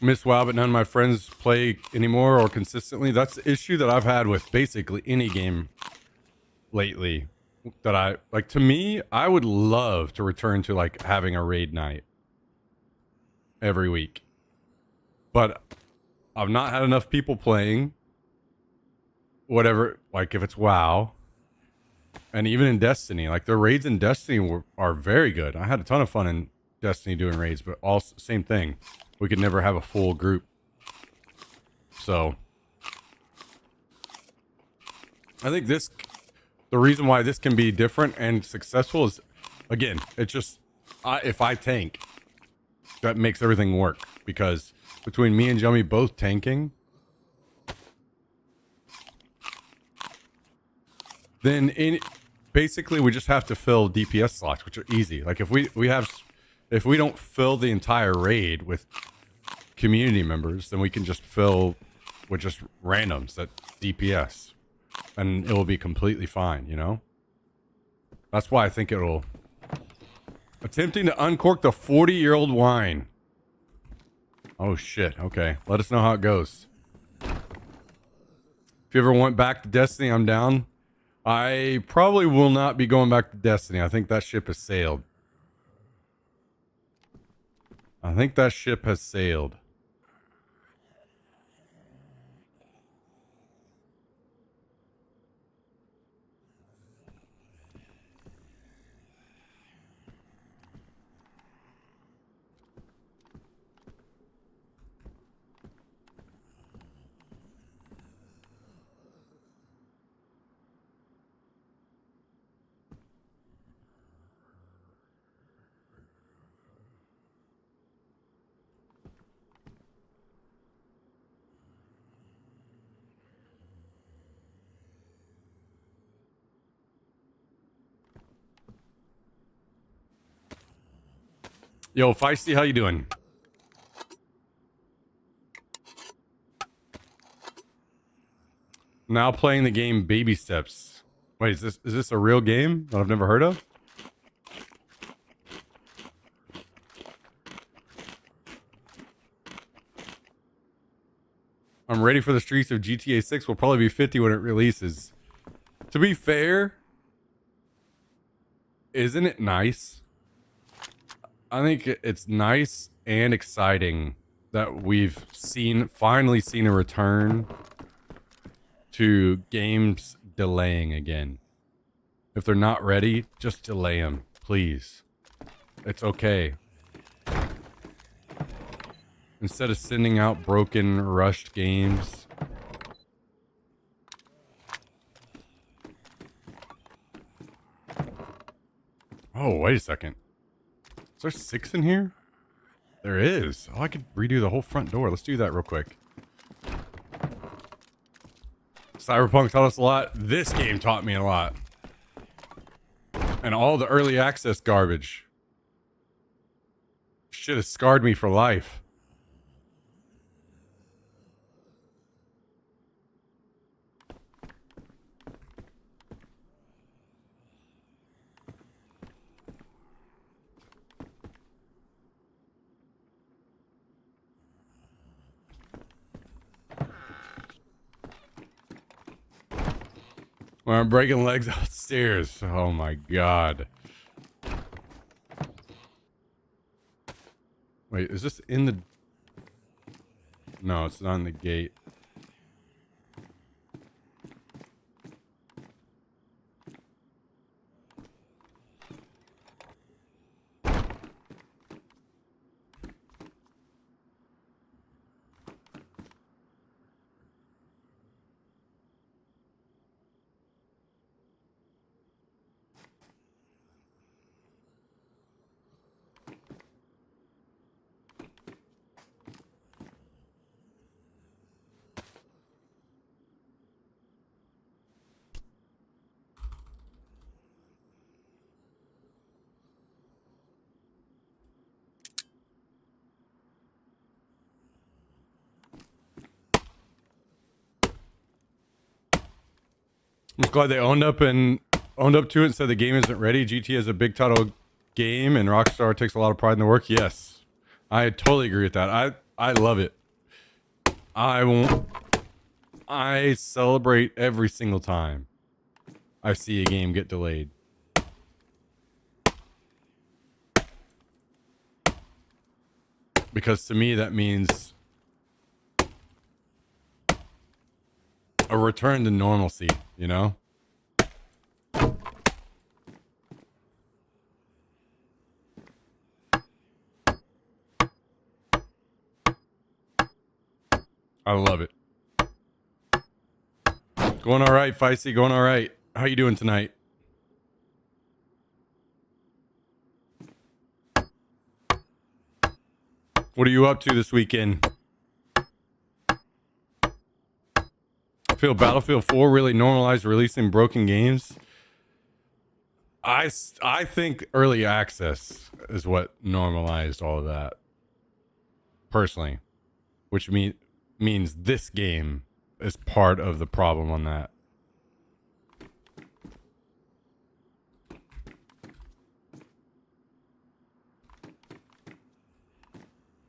Miss WoW, but none of my friends play anymore or consistently. That's the issue that I've had with basically any game lately. That I like, to me, I would love to return to like having a raid night every week, but I've not had enough people playing. Whatever, like if it's WoW, and even in Destiny, like the raids in Destiny are very good. I had a ton of fun in Destiny doing raids, but also same thing. We could never have a full group. So I think the reason why this can be different and successful is, again, it's just, if I tank, that makes everything work. Because between me and Jummy both tanking, then basically we just have to fill DPS slots, which are easy. Like if we don't fill the entire raid with community members, then we can just fill with just randoms that DPS, and it will be completely fine, you know? That's why I think it'll... Attempting to uncork the 40-year-old wine. Oh shit, okay. Let us know how it goes. If you ever went back to Destiny, I'm down. I probably will not be going back to Destiny. I think that ship has sailed. I think that ship has sailed. Yo, Feisty, how you doing? Now playing the game Baby Steps. Wait, is this a real game that I've never heard of? I'm ready for the streets of GTA 6. Will probably be 50 when it releases. To be fair, isn't it nice? I think it's nice and exciting that we've finally seen a return to games delaying again. If they're not ready, just delay them, please. It's okay. Instead of sending out broken, rushed games. Oh, wait a second. Is there 6 in here? There is. Oh, I could redo the whole front door. Let's do that real quick. Cyberpunk taught us a lot. This game taught me a lot. And all the early access garbage. Shit has scarred me for life. When I'm breaking legs upstairs. Oh my god. Wait, is this in the... No, it's not in the gate. I'm glad they owned up to it and said the game isn't ready. GT is a big title game and Rockstar takes a lot of pride in the work. Yes, I totally agree with that. I love it. I celebrate every single time I see a game get delayed. Because to me that means a return to normalcy, you know? I love it. Going all right, Feisty. Going all right. How you doing tonight? What are you up to this weekend? I feel Battlefield 4 really normalized releasing broken games. I think early access is what normalized all of that. Personally. Which means this game is part of the problem on that.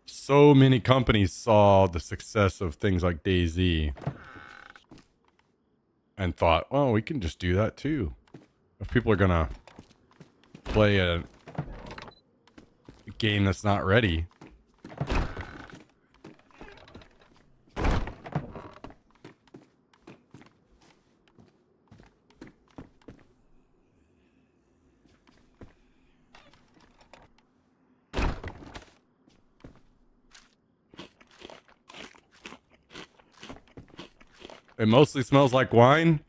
So many companies saw the success of things like DayZ and thought, oh, we can just do that too. If people are gonna play a game that's not ready. It mostly smells like wine.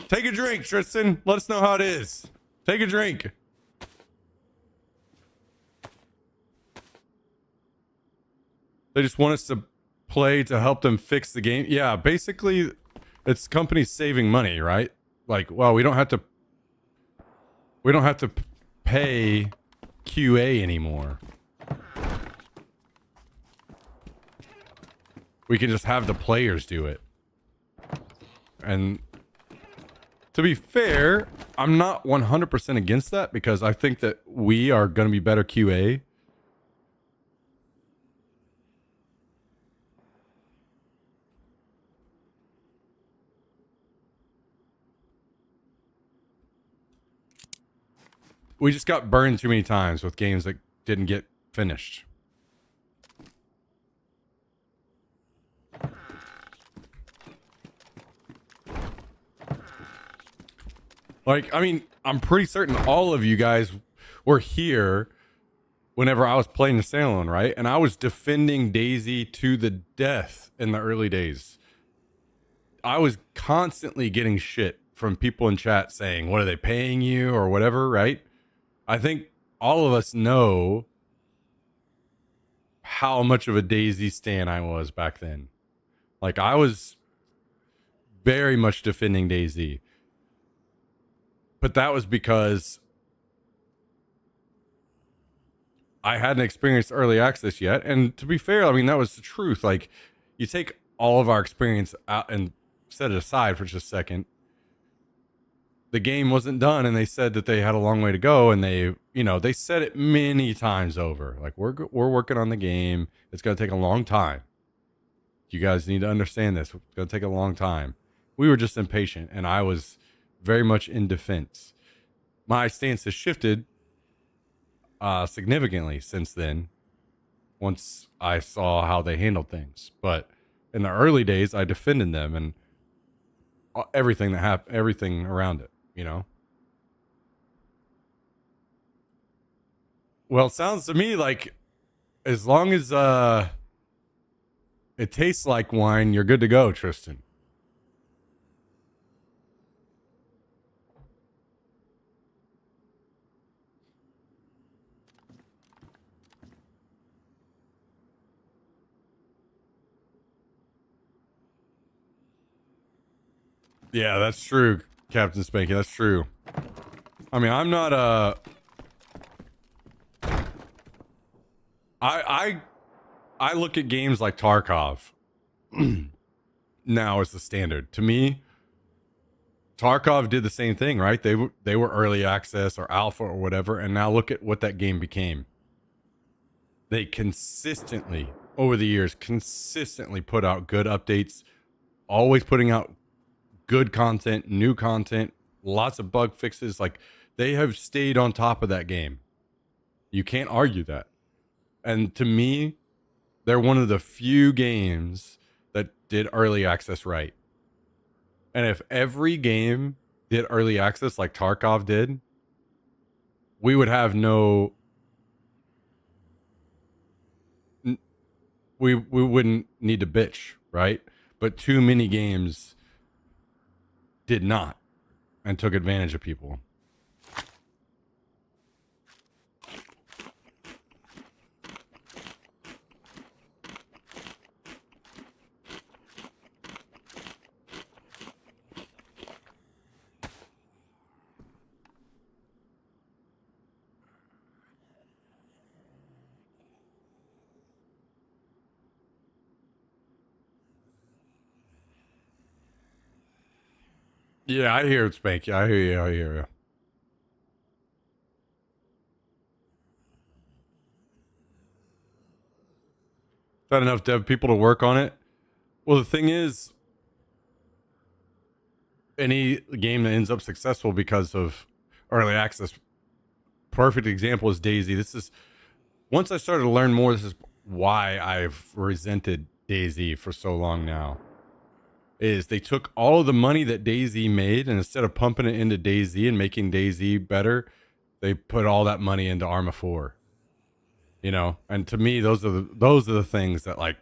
Take a drink, Tristan. Let us know how it is. Take a drink. They just want us to play to help them fix the game. Yeah, basically, it's companies saving money, right? Like, well, we don't have to pay QA anymore. We can just have the players do it. And to be fair, I'm not 100% against that because I think that we are going to be better QA. We just got burned too many times with games that didn't get finished. Like, I mean, I'm pretty certain all of you guys were here whenever I was playing the standalone, right? And I was defending DayZ to the death in the early days. I was constantly getting shit from people in chat saying, what are they paying you or whatever, right? I think all of us know how much of a DayZ stan I was back then. Like, I was very much defending DayZ. But that was because I hadn't experienced early access yet. And to be fair, I mean, that was the truth. Like, you take all of our experience out and set it aside for just a second. The game wasn't done, and they said that they had a long way to go. And they said it many times over. Like, we're working on the game. It's going to take a long time. You guys need to understand this. It's going to take a long time. We were just impatient, and I was very much in defense. My stance has shifted significantly since then, once I saw how they handled things. But in the early days, I defended them and everything that happened, everything around it, you know? Well, it sounds to me like as long as it tastes like wine, you're good to go, Tristan. Yeah, that's true, Captain Spanky. That's true. I mean, I'm not I look at games like Tarkov now as the standard. To me, Tarkov did the same thing, right? They were early access or alpha or whatever, and now look at what that game became. They consistently, over the years, consistently put out good updates, always putting out good content, new content, lots of bug fixes. Like, they have stayed on top of that game. You can't argue that. And to me, they're one of the few games that did early access right. And if every game did early access like Tarkov did, we would have no... We wouldn't need to bitch, right? But too many games did not and took advantage of people. Yeah, I hear it, Spanky. I hear you. I hear you. Is that enough dev people to work on it? Well, the thing is, any game that ends up successful because of early access, perfect example is DayZ. This is, once I started to learn more, this is why I've resented DayZ for so long now. Is they took all of the money that DayZ made, and instead of pumping it into DayZ and making DayZ better, they put all that money into Arma 4. You know, and to me, those are the things that like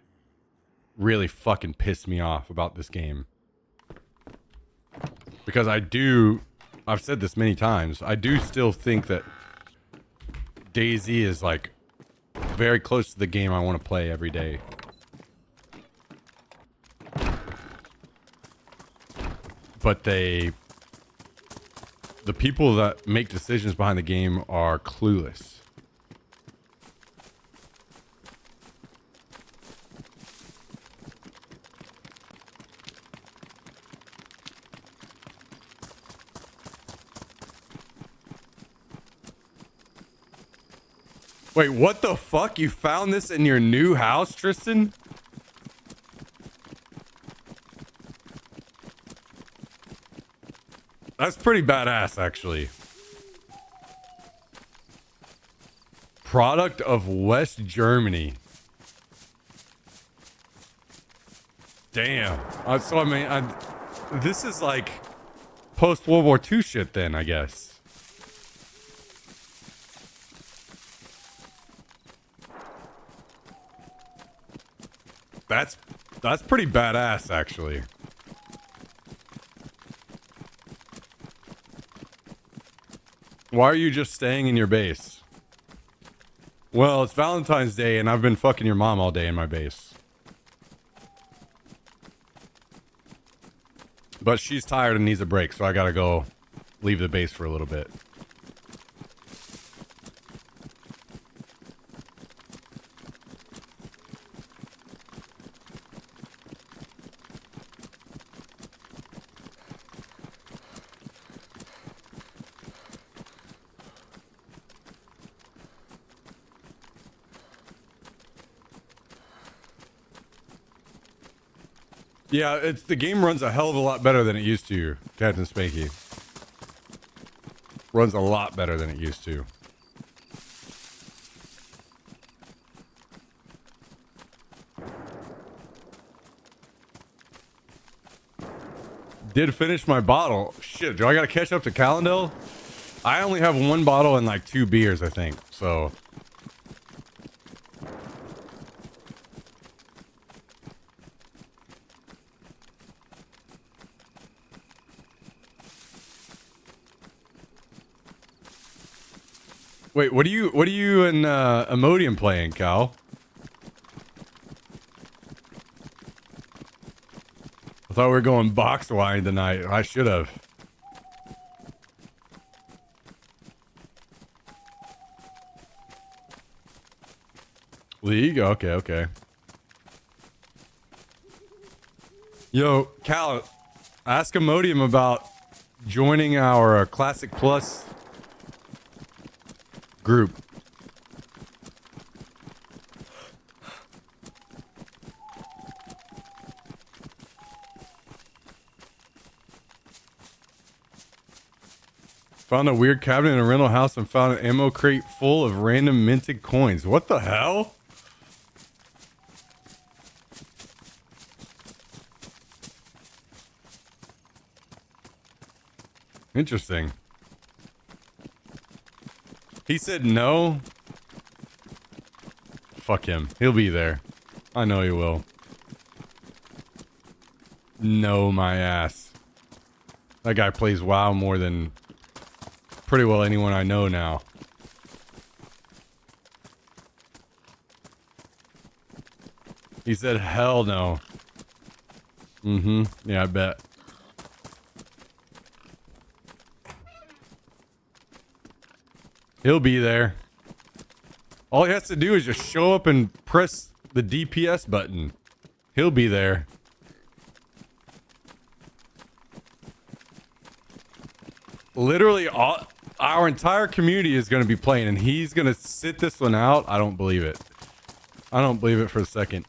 really fucking piss me off about this game. Because I've said this many times, I do still think that DayZ is like very close to the game I want to play every day. But the people that make decisions behind the game are clueless. Wait, what the fuck? You found this in your new house, Tristan? That's pretty badass, actually. Product of West Germany. Damn. So, I mean, this is like post-World War II shit then, I guess. That's pretty badass, actually. Why are you just staying in your base? Well, it's Valentine's Day and I've been fucking your mom all day in my base. But she's tired and needs a break, so I gotta go leave the base for a little bit. Yeah, the game runs a hell of a lot better than it used to, Captain Spanky. Runs a lot better than it used to. Did finish my bottle. Shit, do I gotta catch up to Calendel? I only have one bottle and like 2 beers, I think, so... Wait, what are you and Imodium playing, Cal? I thought we were going box wine tonight. I should have. League? Okay, okay. Yo, Cal, ask Imodium about joining our Classic Plus group. Found a weird cabinet in a rental house and found an ammo crate full of random minted coins. What the hell? Interesting. He said no. Fuck him. He'll be there. I know he will. No, my ass. That guy plays WoW more than pretty well anyone I know now. He said hell no. Mm-hmm. Yeah, I bet. He'll be there. All he has to do is just show up and press the DPS button. He'll be there. Literally, our entire community is going to be playing, and he's going to sit this one out. I don't believe it. I don't believe it for a second.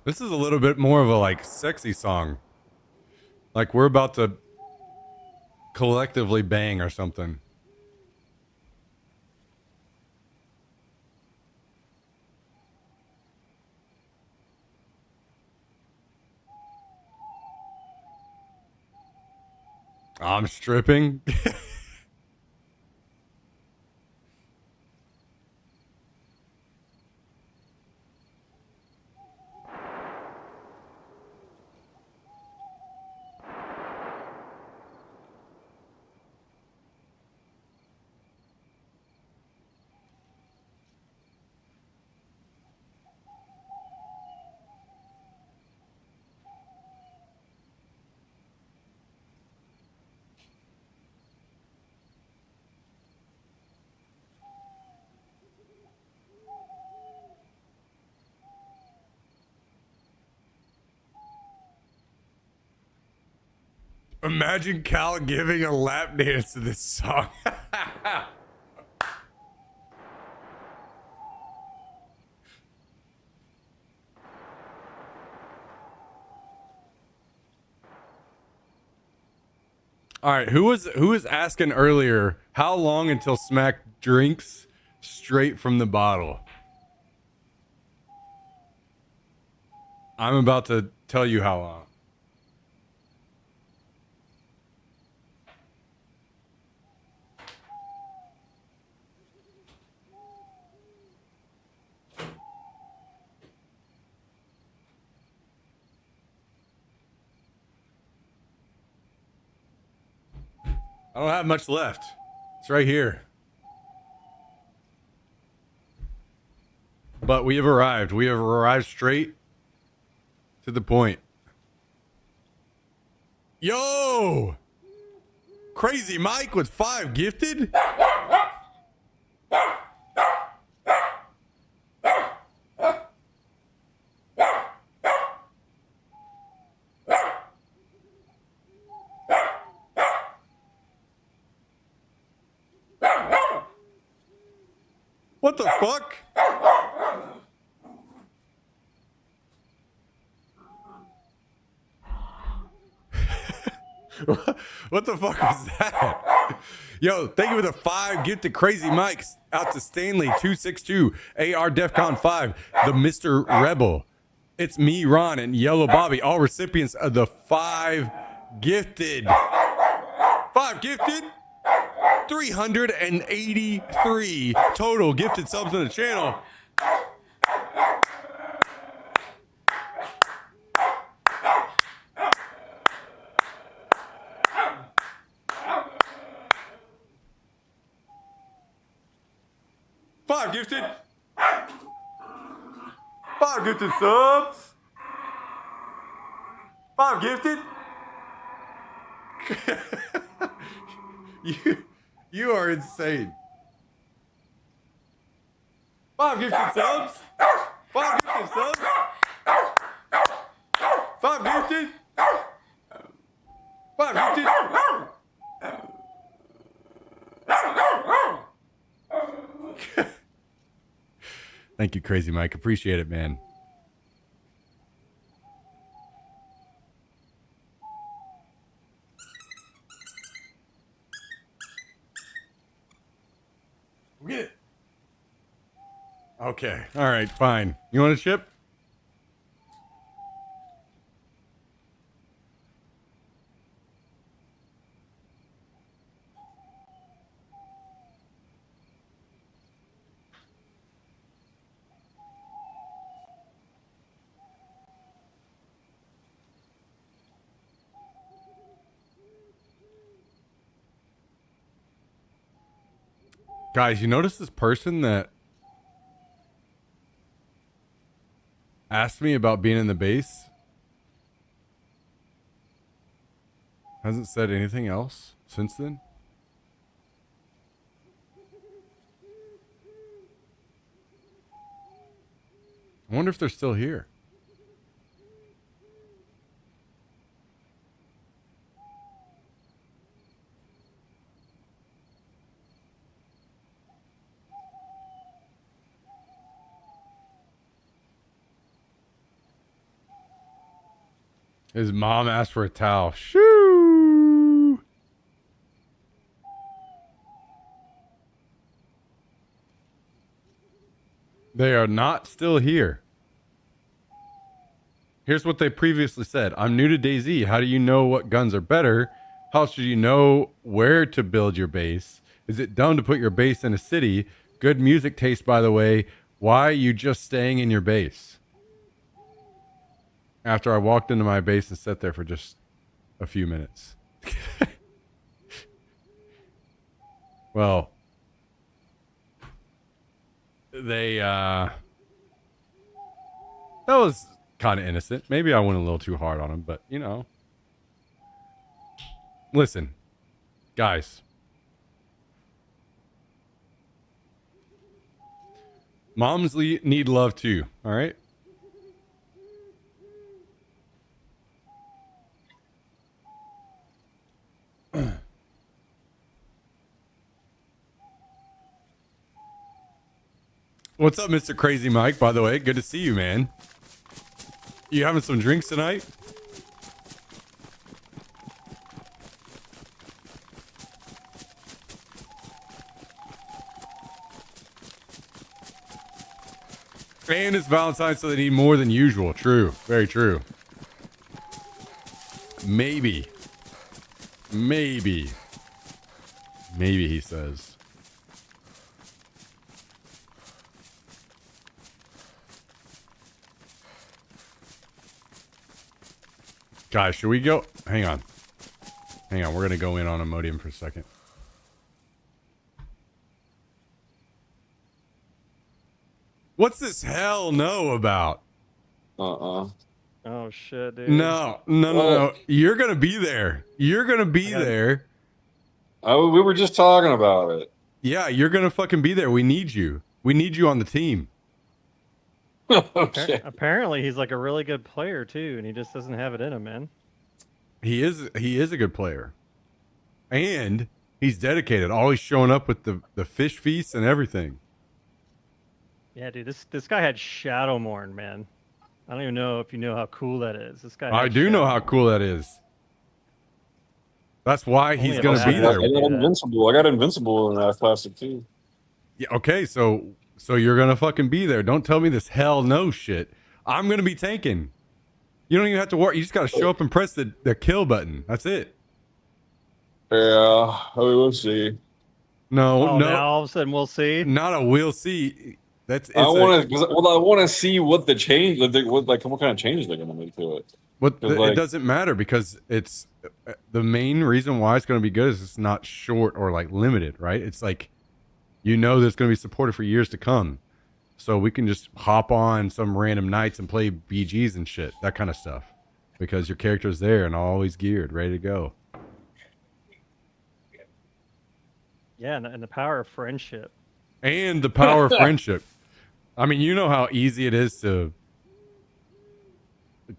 This is a little bit more of a like sexy song. Like we're about to collectively bang or something. I'm stripping. Imagine Cal giving a lap dance to this song. All right, who was asking earlier how long until Smack drinks straight from the bottle? I'm about to tell you how long. I don't have much left. It's right here. But we have arrived. We have arrived straight to the point. Yo! Crazy Mike with 5 gifted? What the fuck? What the fuck was that? Yo, thank you for the 5 gifted Crazy Mics out to Stanley 262, AR Defcon 5, the Mr. Rebel. It's me, Ron, and Yellow Bobby, all recipients of the 5 gifted. 5 gifted. 383 total gifted subs on the channel. gifted. 5 gifted subs. 5 gifted. you are insane. 5 gifted subs. 5 gifted subs. 5 gifted. 5 gifted. Thank you, Crazy Mike. Appreciate it, man. Get it. Okay. All right. Fine. You want a chip? Guys, you notice this person that asked me about being in the base hasn't said anything else since then? I wonder if they're still here. His mom asked for a towel. Shoo! They are not still here. Here's what they previously said. I'm new to DayZ. How do you know what guns are better? How should you know where to build your base? Is it dumb to put your base in a city? Good music taste, by the way. Why are you just staying in your base? After I walked into my base and sat there for just a few minutes. Well, that was kind of innocent. Maybe I went a little too hard on him, but you know. Listen, guys. Moms need love too, all right? What's up, Mr. Crazy Mike, by the way? Good to see you, man. You having some drinks tonight? And it's Valentine, so they need more than usual. True. Very true. Maybe. Maybe, he says. Guys, should we go? Hang on. We're going to go in on Imodium for a second. What's this hell no about? Oh shit, dude. No. You're going to be there. There. Oh, we were just talking about it. Yeah, you're going to fucking be there. We need you. We need you on the team. Okay. Apparently, he's like a really good player too, and he just doesn't have it in him, man. He is a good player. And he's dedicated. Always showing up with the fish feasts and everything. Yeah, dude, this guy had Shadowmourne, man. I don't even know if you know how cool that is. This guy. I do know how cool that is. That's why he's going to be there. I got Invincible in that classic too. Yeah, okay, so you're going to fucking be there. Don't tell me this hell no shit. I'm going to be tanking. You don't even have to worry. You just got to show up and press the kill button. That's it. Yeah, we'll see. No. Now all of a sudden we'll see. Not a we'll see. I want to see what the change, what kind of changes they're going to make to it. It doesn't matter because it's the main reason why it's going to be good is it's not short or like limited, right? It's like you know that's going to be supported for years to come. So we can just hop on some random nights and play BGs and shit, that kind of stuff, because your character's there and always geared, ready to go. Yeah, and the power of friendship. And the power of friendship. I mean, you know how easy it is to.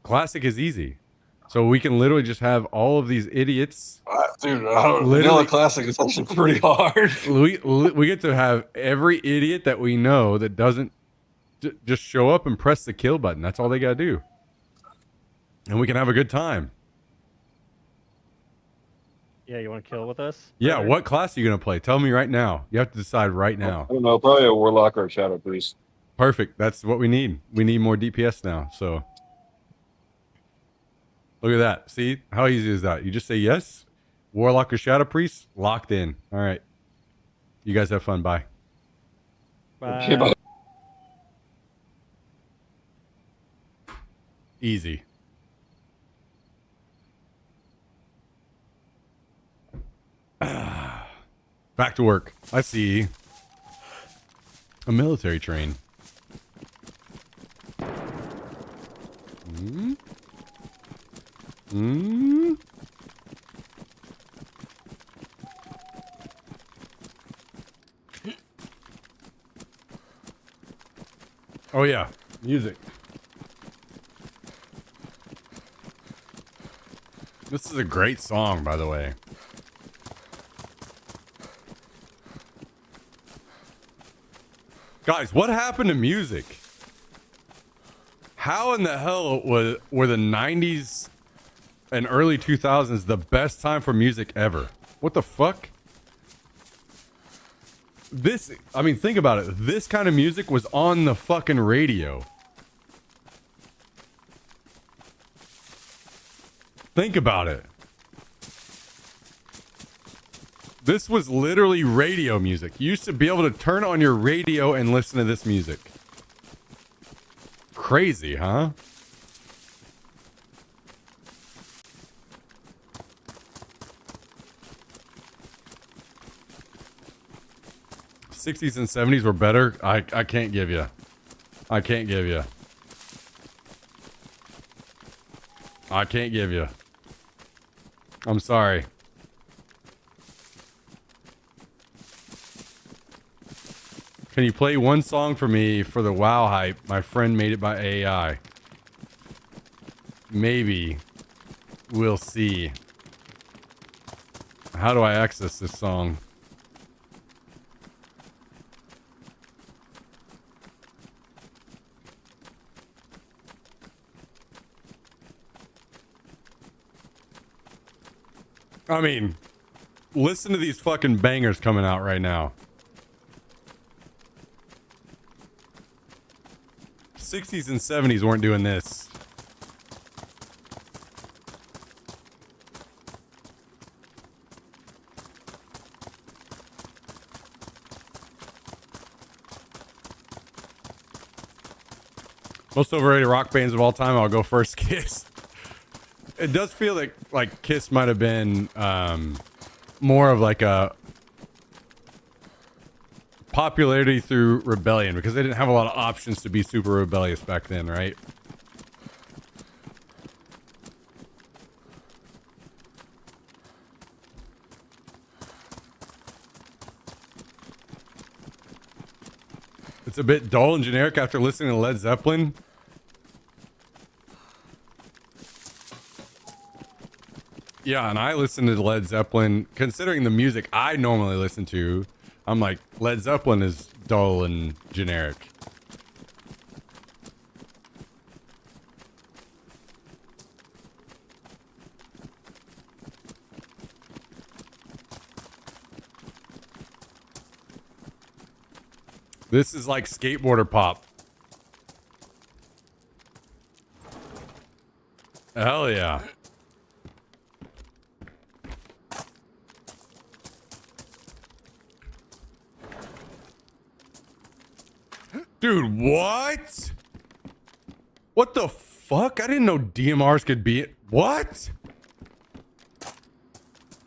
Classic is easy. So we can literally just have all of these idiots. Dude, Vanilla Classic is actually pretty hard. We get to have every idiot that we know that doesn't just show up and press the kill button. That's all they got to do. And we can have a good time. Yeah, you want to kill with us? Yeah, brother? what class are you going to play? Tell me right now. You have to decide right now. I don't know, probably a Warlock or a Shadow Priest. Perfect. That's what we need. We need more DPS now. So look at that. See how easy is that? You just say yes. Warlock or Shadow Priest, locked in. All right. You guys have fun. Bye. Bye. Okay, bye. Easy. Back to work. I see a military train. Oh yeah, music. This is a great song, by the way. Guys, what happened to music? How in the hell were the 90s and early 2000s the best time for music ever? What the fuck? This, I mean, think about it. This kind of music was on the fucking radio. Think about it. This was literally radio music. You used to be able to turn on your radio and listen to this music. Crazy, huh? '60s and '70s were better. I can't give you. I can't give you. I can't give you. I'm sorry. Can you play one song for me for the WoW hype? My friend made it by AI. Maybe. We'll see. How do I access this song? I mean, listen to these fucking bangers coming out right now. 60s and 70s weren't doing this. Most overrated rock bands of all time, I'll go first. Kiss. It does feel like Kiss might have been more of like a popularity through rebellion, because they didn't have a lot of options to be super rebellious back then, right? It's a bit dull and generic after listening to Led Zeppelin. Yeah, and I listen to Led Zeppelin, considering the music I normally listen to, I'm like, Led Zeppelin is dull and generic. This is like skateboarder pop. Hell yeah. Dude, what? What the fuck? I didn't know DMRs could be it. What?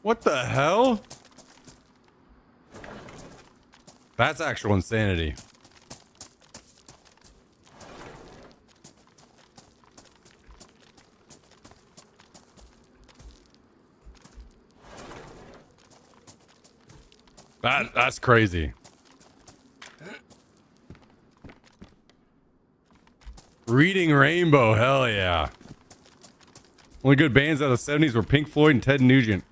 What the hell? That's actual insanity. That's crazy. Reading Rainbow, hell yeah. Only good bands out of the 70s were Pink Floyd and Ted Nugent.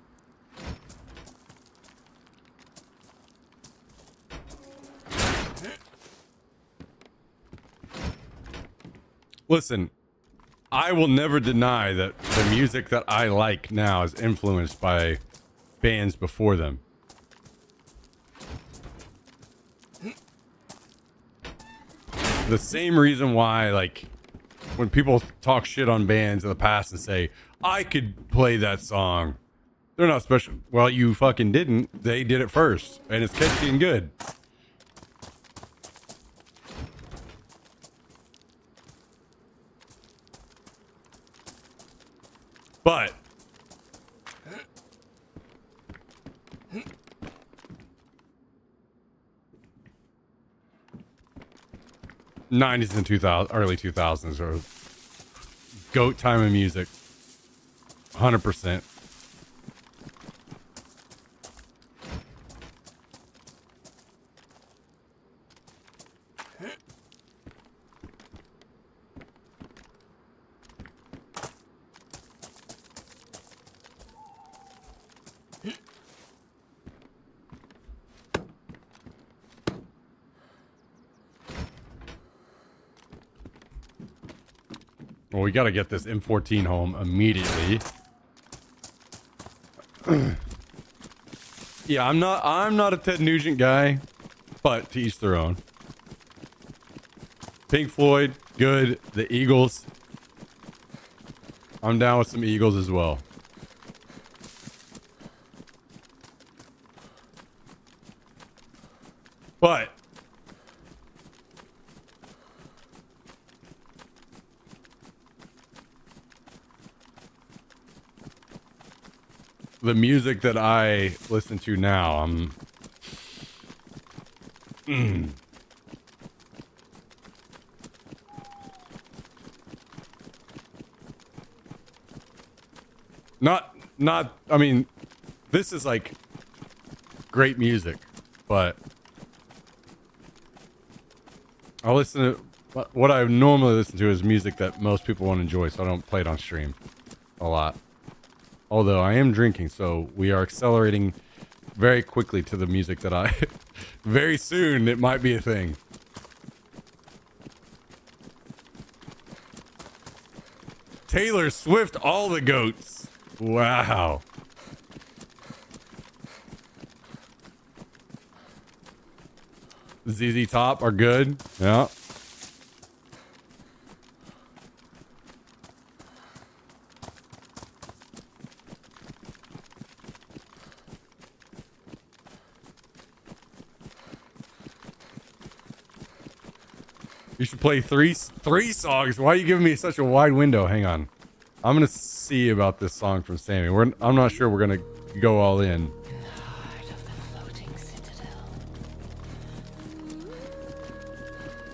Listen, I will never deny that the music that I like now is influenced by bands before them. The same reason why, like, when people talk shit on bands in the past and say, I could play that song, they're not special. Well, you fucking didn't. They did it first, and it's catchy and good. But '90s and 2000, early 2000s are goat time of music. 100%. Well, we got to get this M14 home immediately. Yeah, I'm not a Ted Nugent guy, but to each their own. Pink Floyd, good. The Eagles, I'm down with some Eagles as well. But the music that I listen to now, not, I mean, this is like great music, but I listen to, what I normally listen to is music that most people won't enjoy, so I don't play it on stream a lot. Although I am drinking, so we are accelerating very quickly to the music that I... very soon, it might be a thing. Taylor Swift, all the goats. Wow. ZZ Top are good. Yeah. You should play three songs. Why are you giving me such a wide window? Hang on. I'm going to see about this song from Sammy. I'm not sure we're going to go all in. In the heart of the floating citadel.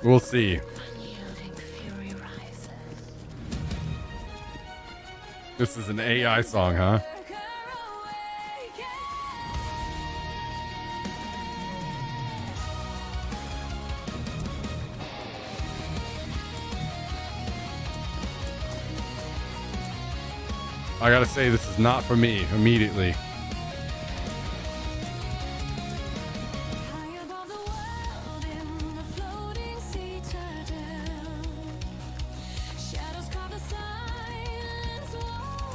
We'll see. Unyielding fury rises. This is an AI song, huh? I gotta say, this is not for me immediately.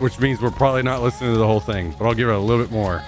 Which means we're probably not listening to the whole thing, but I'll give it a little bit more.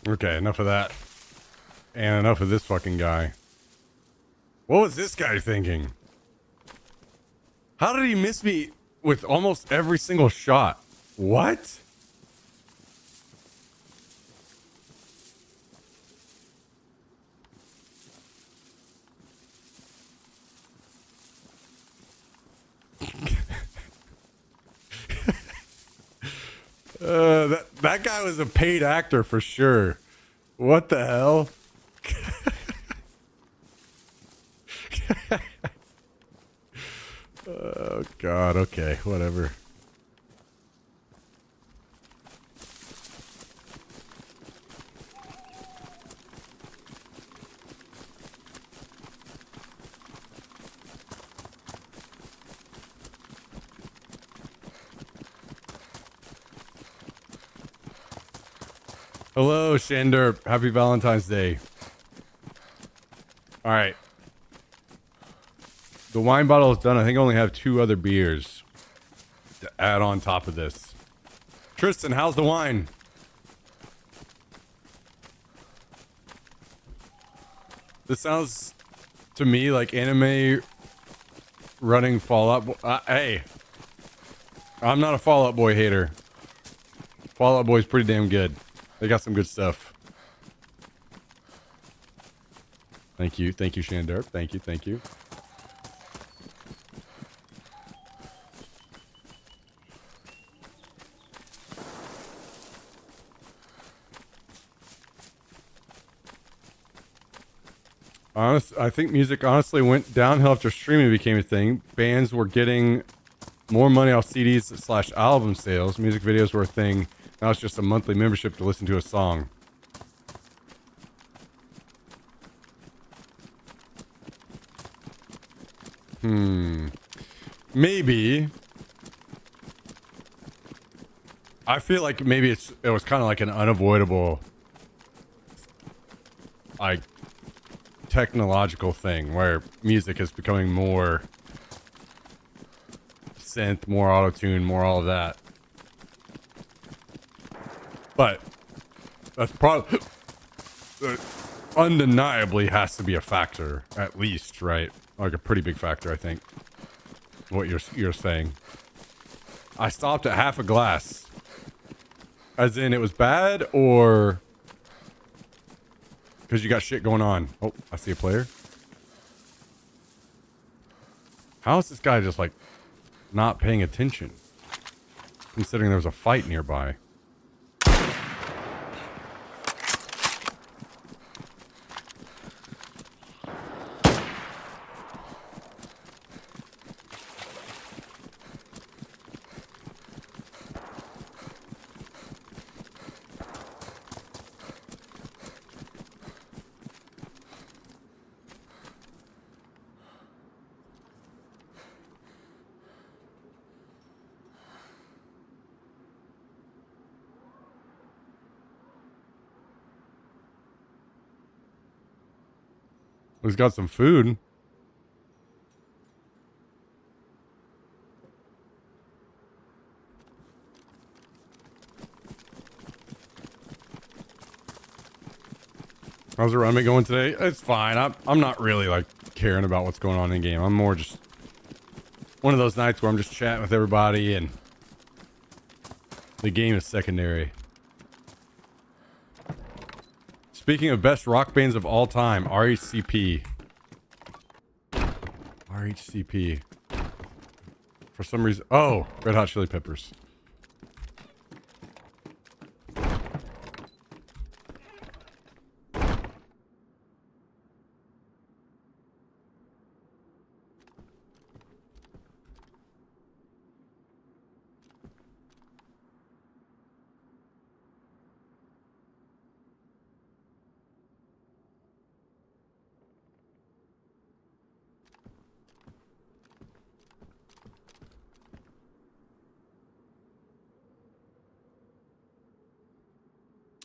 Okay, enough of that. And enough of this fucking guy. What was this guy thinking? How did he miss me with almost every single shot? What? That guy was a paid actor for sure. What the hell? Oh God. Okay. Whatever. Hello, Shander. Happy Valentine's Day. All right. The wine bottle is done. I think I only have 2 other beers to add on top of this. Tristan, how's the wine? This sounds to me like anime running Fallout. Hey, I'm not a Fallout Boy hater. Fallout Boy's pretty damn good. They got some good stuff. Thank you, Shandar. Thank you. I think music honestly went downhill after streaming became a thing. Bands were getting more money off CDs / album sales. Music videos were a thing. Now it's just a monthly membership to listen to a song. Maybe. I feel like maybe it was kind of like an unavoidable, like, technological thing where music is becoming more synth, more auto-tune, more all of that. But that's probably undeniably has to be a factor, at least, right? Like a pretty big factor, I think. What you're saying. I stopped at half a glass. As in, it was bad, or because you got shit going on? Oh, I see a player. How is this guy just like not paying attention? Considering there was a fight nearby. He's got some food. How's the run going today? It's fine. I'm not really like caring about what's going on in game. I'm more just one of those nights where I'm just chatting with everybody and the game is secondary. Speaking of best rock bands of all time, RHCP. RHCP. For some reason. Oh, Red Hot Chili Peppers.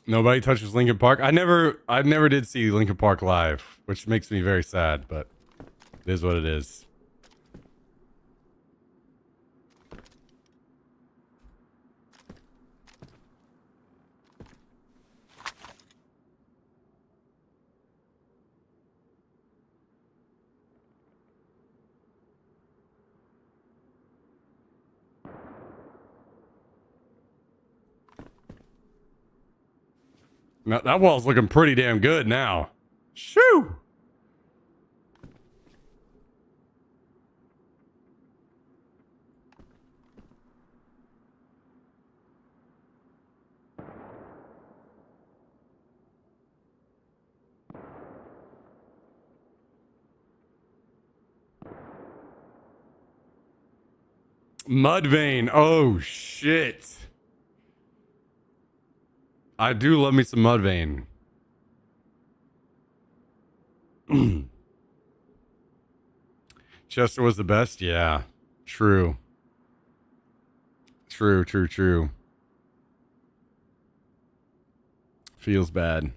Nobody touches Linkin Park. I never did see Linkin Park live, which makes me very sad, but it is what it is. Now, that wall's looking pretty damn good now. Shoo! Mudvayne. Oh, shit. I do love me some Mudvayne. Chester was the best? Yeah. True. True. Feels bad.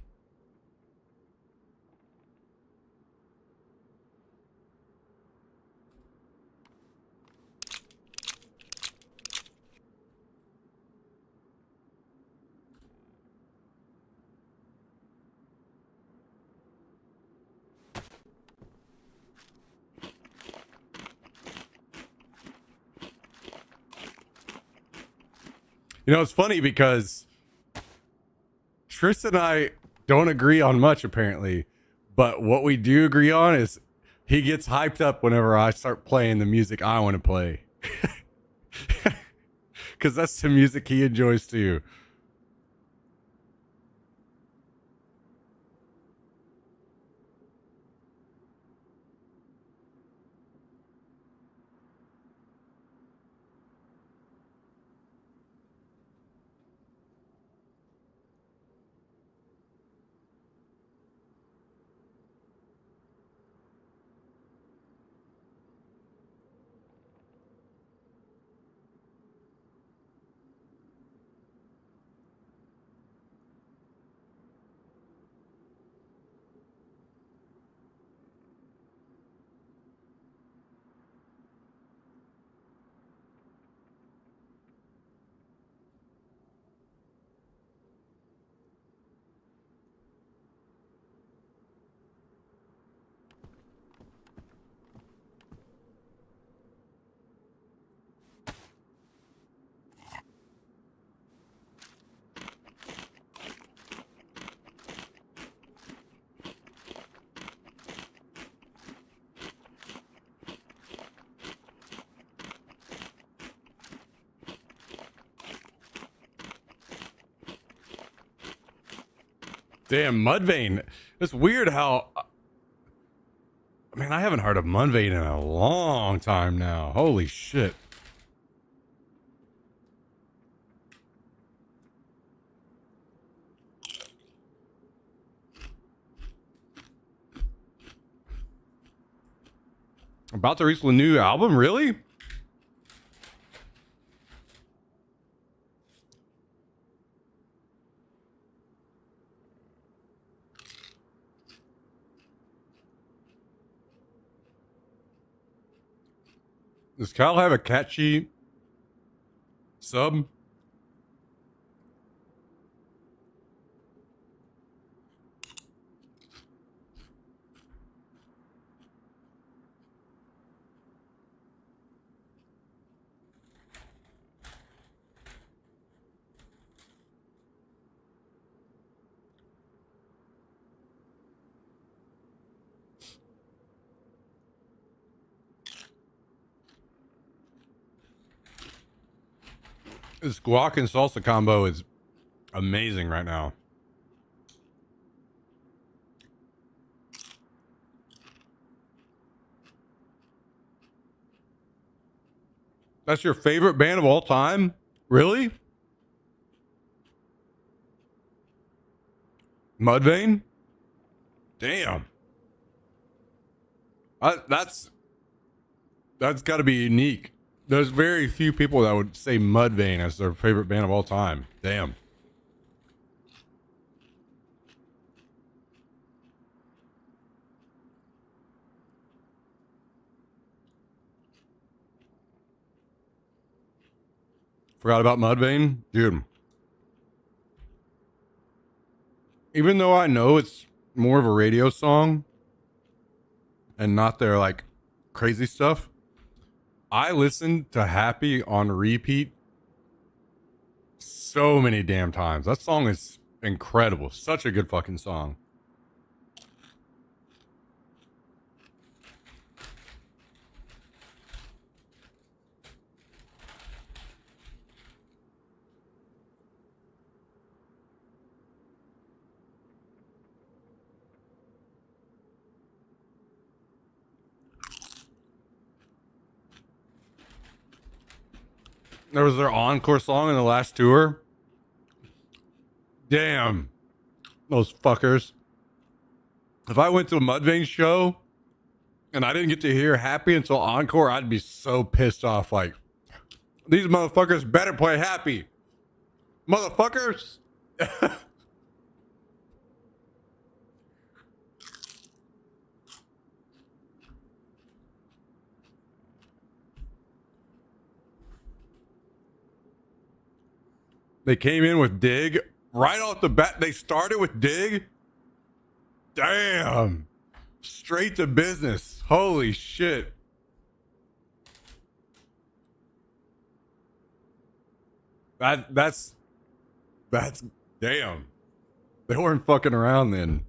You know, it's funny because Tristan and I don't agree on much, apparently. But what we do agree on is he gets hyped up whenever I start playing the music I want to play. Because that's the music he enjoys too. Damn, Mudvayne. It's weird how. I mean, I haven't heard of Mudvayne in a long time now. Holy shit. About to release a new album? Really? Does Kyle have a catchy sub? This guac and salsa combo is amazing right now. That's your favorite band of all time? Really? Mudvayne? Damn. That's got to be unique. There's very few people that would say Mudvayne as their favorite band of all time. Damn. Forgot about Mudvayne? Dude. Even though I know it's more of a radio song and not their like crazy stuff, I listened to Happy on repeat so many damn times. That song is incredible. Such a good fucking song. There was their encore song in the last tour. Damn. Those fuckers. If I went to a Mudvayne show and I didn't get to hear Happy until encore, I'd be so pissed off. Like, these motherfuckers better play Happy. Motherfuckers. They came in with Dig. Right off the bat, they started with Dig. Damn. Straight to business. Holy shit. That's damn. They weren't fucking around then.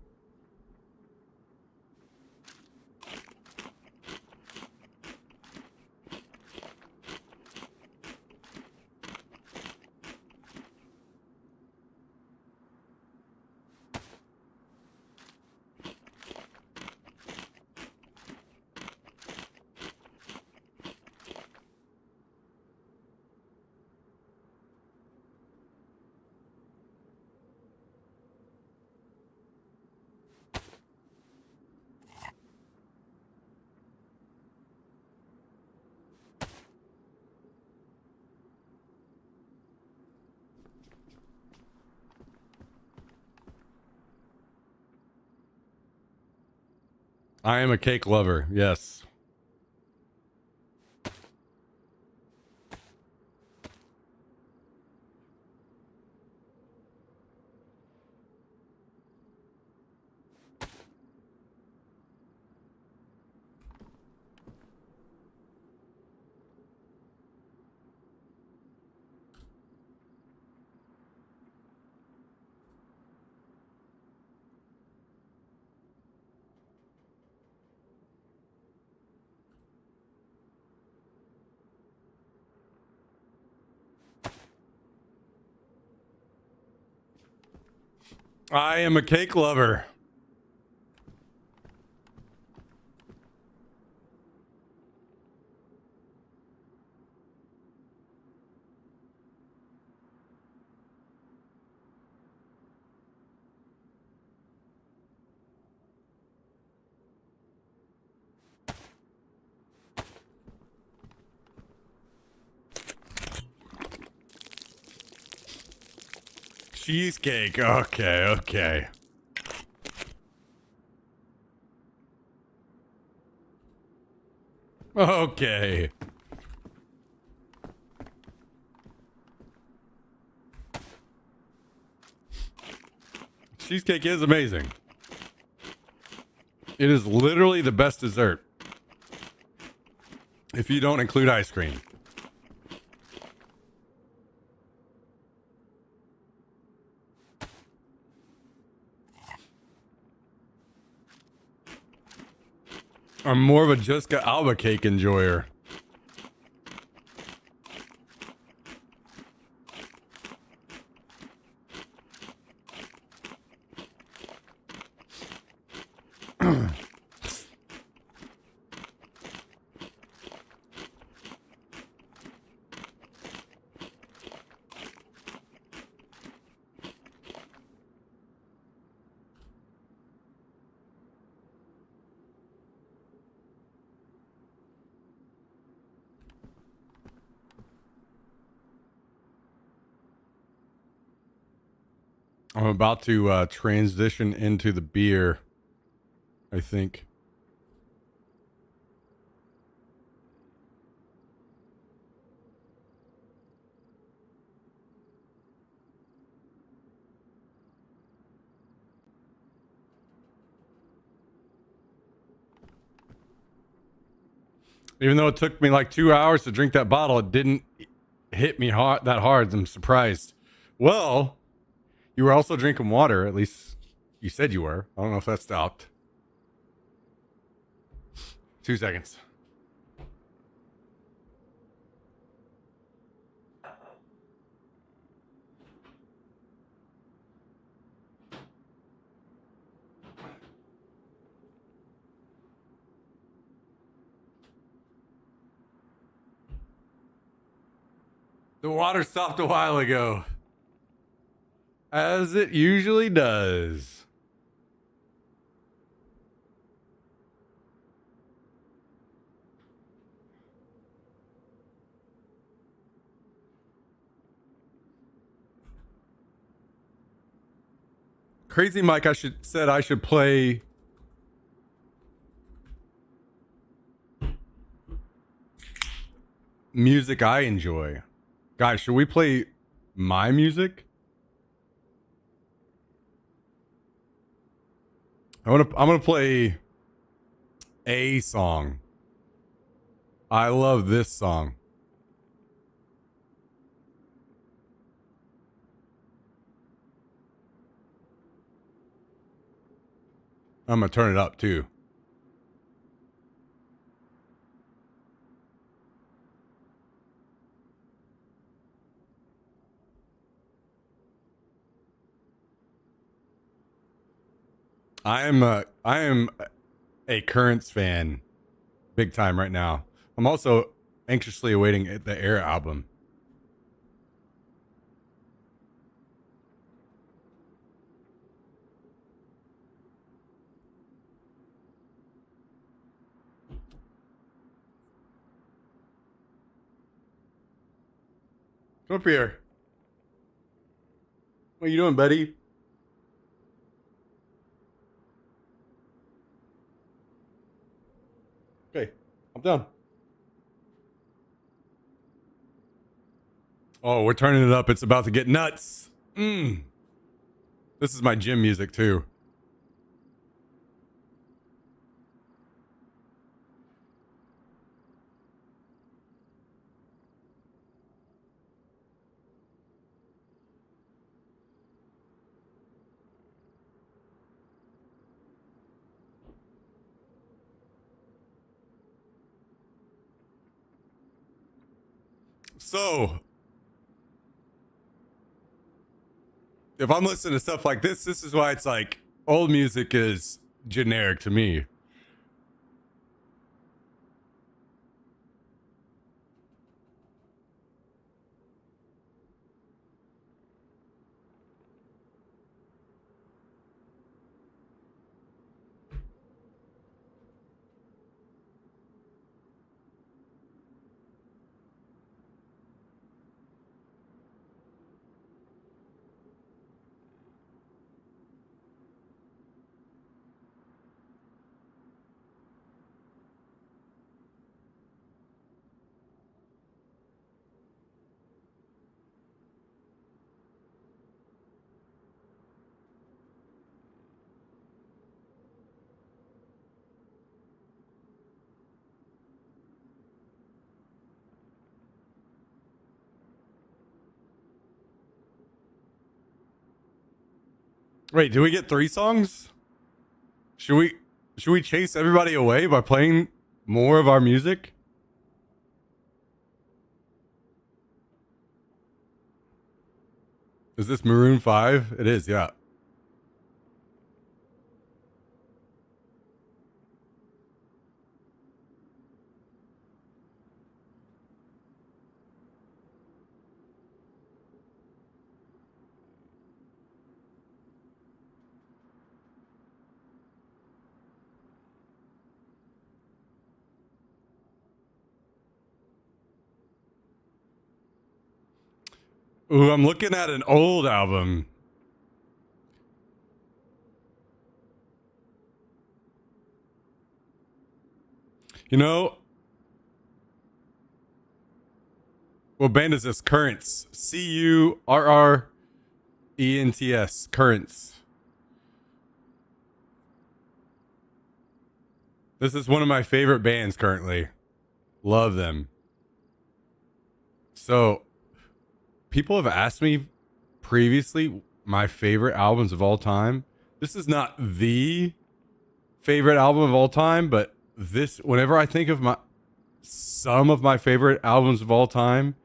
I am a cake lover. Yes. I am a cake lover. Cheesecake. Okay, okay. Okay. Cheesecake is amazing. It is literally the best dessert. If you don't include ice cream. I'm more of a Jessica Alba cake enjoyer. I'm about to transition into the beer, I think. Even though it took me like 2 hours to drink that bottle, it didn't hit me hard, that hard. I'm surprised. Well, You were also drinking water, at least you said you were. I don't know if that stopped. 2 seconds. The water stopped a while ago. As it usually does. Crazy Mike, said I should play music I enjoy. Guys, should we play my music? I'm gonna play a song. I love this song. I'm gonna turn it up too. I am a Currents fan, big time right now. I'm also anxiously awaiting the Air album. Come up here. What are you doing, buddy? Okay, I'm done. Oh, we're turning it up. It's about to get nuts. This is my gym music too. So, if I'm listening to stuff like this is why it's like old music is generic to me. Wait, do we get 3 songs? Should we chase everybody away by playing more of our music? Is this Maroon 5? It is, yeah. Ooh, I'm looking at an old album. You know, what band is this? Currents. Currents. Currents. This is one of my favorite bands currently. Love them. So, people have asked me previously, my favorite albums of all time. This is not the favorite album of all time, but this, whenever I think of some of my favorite albums of all time,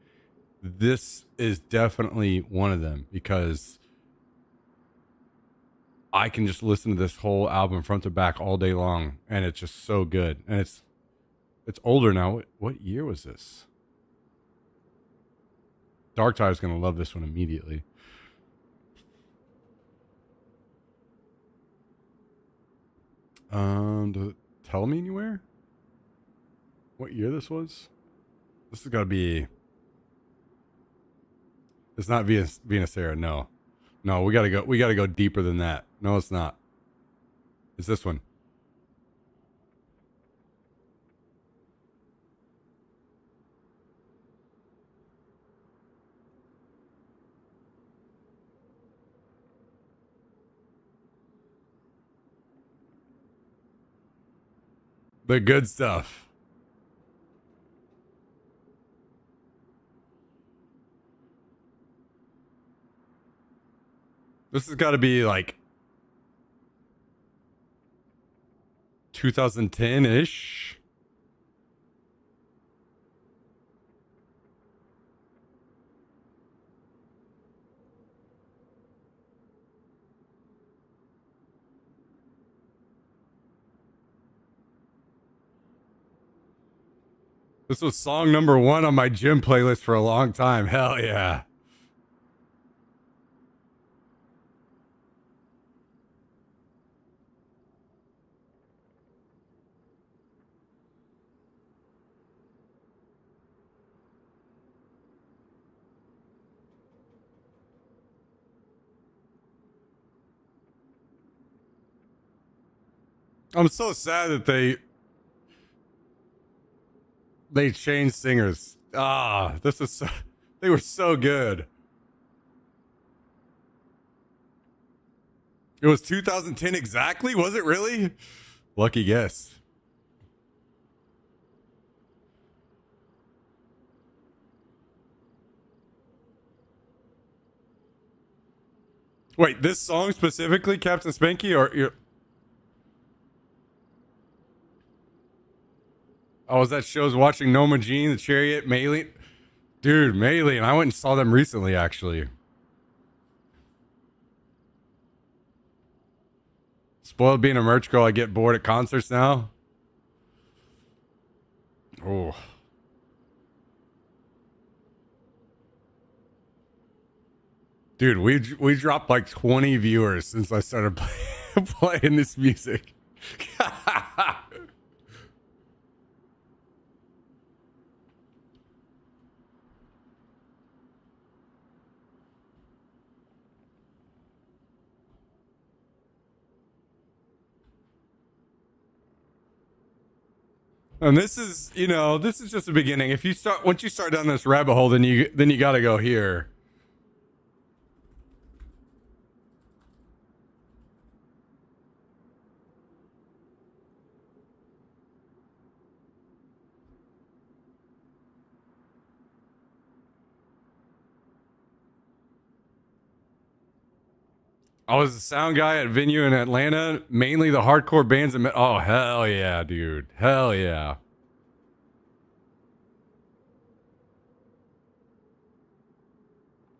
this is definitely one of them because I can just listen to this whole album front to back all day long, and it's just so good. And it's older now. What year was this? Dark Tide's gonna love this one immediately. Does it tell me anywhere what year this was? This has got to be. It's not Venus Era. No, we gotta go. We gotta go deeper than that. No, it's not. It's this one. The good stuff. This has got to be like 2010-ish. This was song number 1 on my gym playlist for a long time. Hell yeah. I'm so sad that they changed singers. This is so, they were so good. It was 2010 exactly, was it really? Lucky guess. Wait, this song specifically, Captain Spanky, or you're... Oh, was that shows watching Noma Jean, The Chariot, Maylene? Dude, Maylene, I went and saw them recently, actually. Spoiled being a merch girl, I get bored at concerts now. Oh. Dude, we dropped like 20 viewers since I started playing this music. And this is, this is just the beginning. Once you start down this rabbit hole, then you got to go here. I was a sound guy at venue in Atlanta, mainly the hardcore bands. Oh, hell yeah, dude. Hell yeah.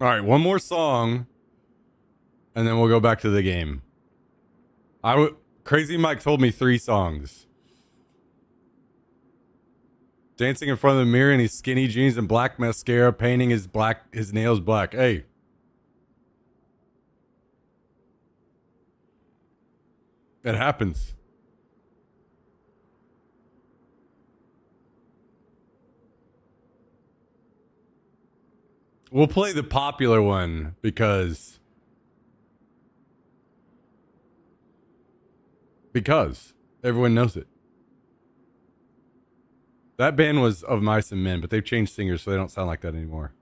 All right, one more song, and then we'll go back to the game. Crazy Mike told me 3 songs. Dancing in front of the mirror in his skinny jeans and black mascara, painting his nails black. Hey. It happens. We'll play the popular one because everyone knows it. That band was Of Mice and Men, but they've changed singers, so they don't sound like that anymore.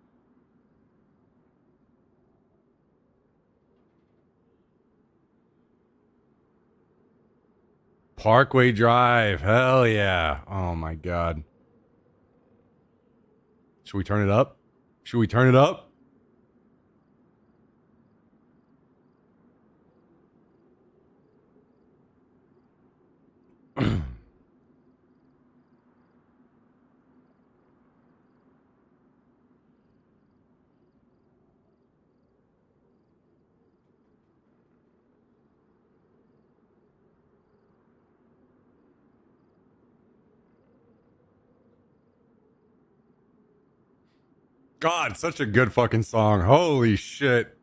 Parkway Drive. Hell yeah. Oh my God. Should we turn it up? Should we turn it up? God, such a good fucking song. Holy shit.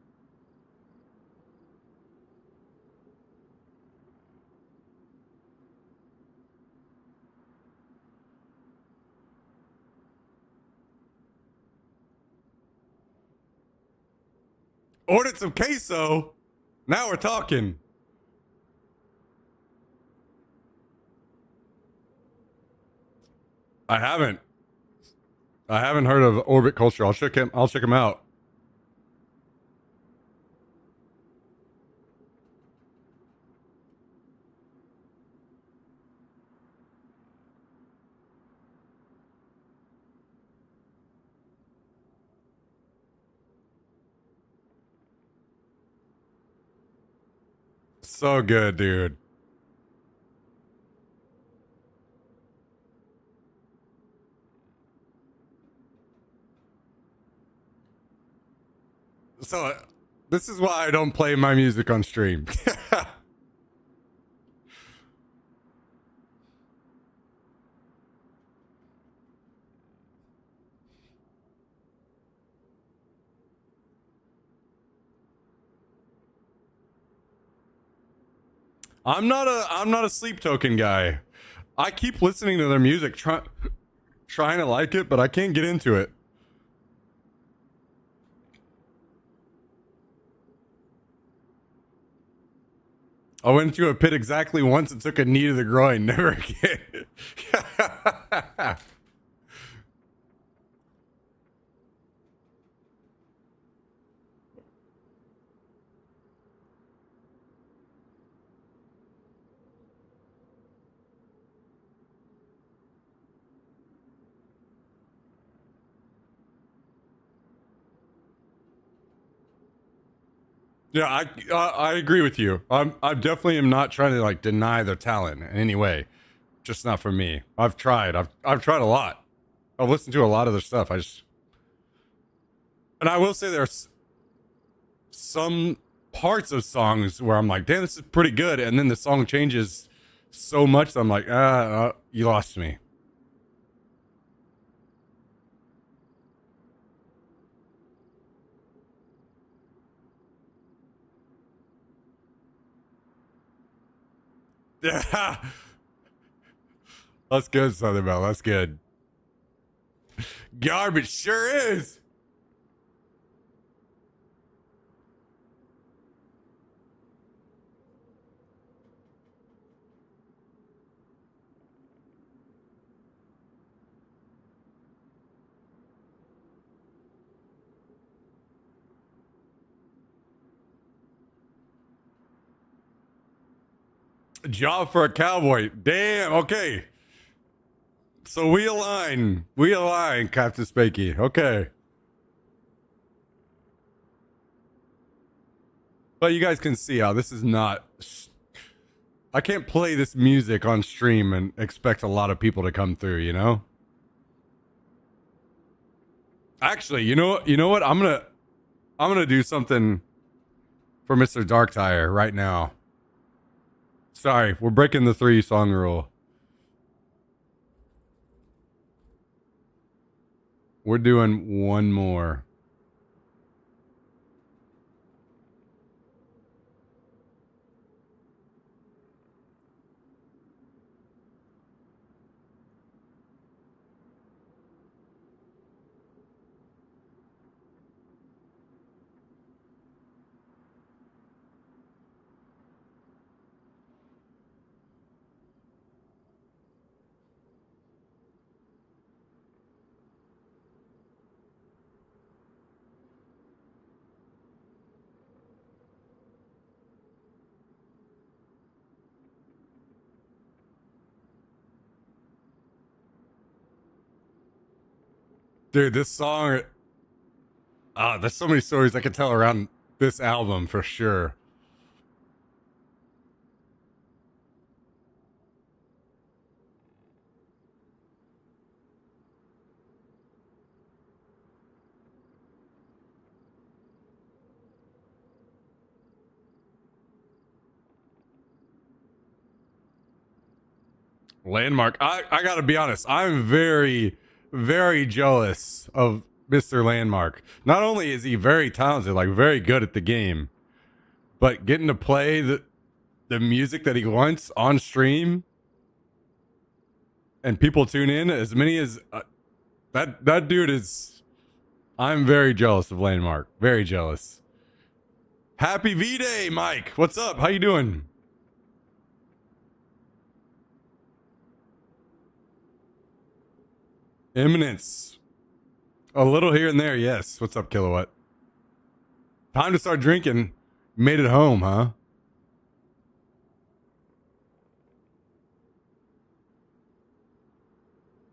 Ordered some queso. Now we're talking. I haven't. I haven't heard of Orbit Culture. I'll check him out. So good, dude. So this is why I don't play my music on stream. I'm not a sleep token guy. I keep listening to their music, trying to like it, but I can't get into it. I went into a pit exactly once and took a knee to the groin. Never again. Yeah, I agree with you. I definitely am not trying to like deny their talent in any way. Just not for me. I've tried. I've tried a lot. I've listened to a lot of their stuff. And I will say there's some parts of songs where I'm like, damn, this is pretty good, and then the song changes so much that I'm like, you lost me. Yeah. That's good, Southern Belle. That's good. Garbage sure is. Job for a cowboy. Damn. Okay. So we align. We align, Captain Spanky. Okay. But you guys can see how this is not. I can't play this music on stream and expect a lot of people to come through, you know? Actually, you know what? I'm gonna do something for Mr. Dark Tire right now. Sorry, we're breaking the 3-song rule. We're doing one more. Dude, this song. There's so many stories I could tell around this album for sure. Landmark. I gotta be honest. I'm very, very jealous of Mr. Landmark. Not only is he very talented, like very good at the game, but getting to play the music that he wants on stream and people tune in as many as that dude is. I'm very jealous of Landmark. Very jealous. Happy V-Day, Mike. What's up? How you doing? Eminence. A little here and there, yes. What's up, Kilowatt? Time to start drinking. Made it home, huh?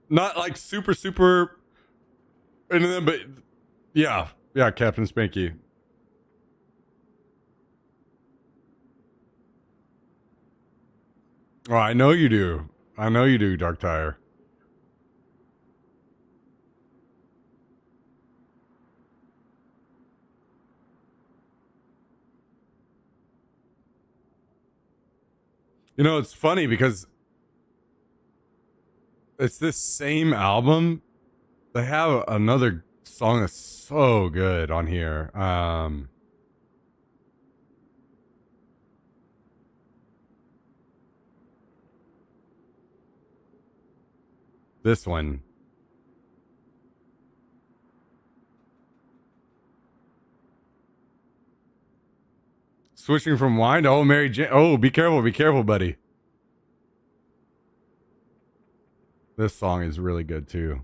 Not like super into them, but yeah, Captain Spanky. Oh, I know you do. I know you do, Dark Tire. You know, it's funny because it's this same album. They have another song that's so good on here. This one. Switching from wine to Oh Mary Jane. Oh, be careful, buddy. This song is really good too.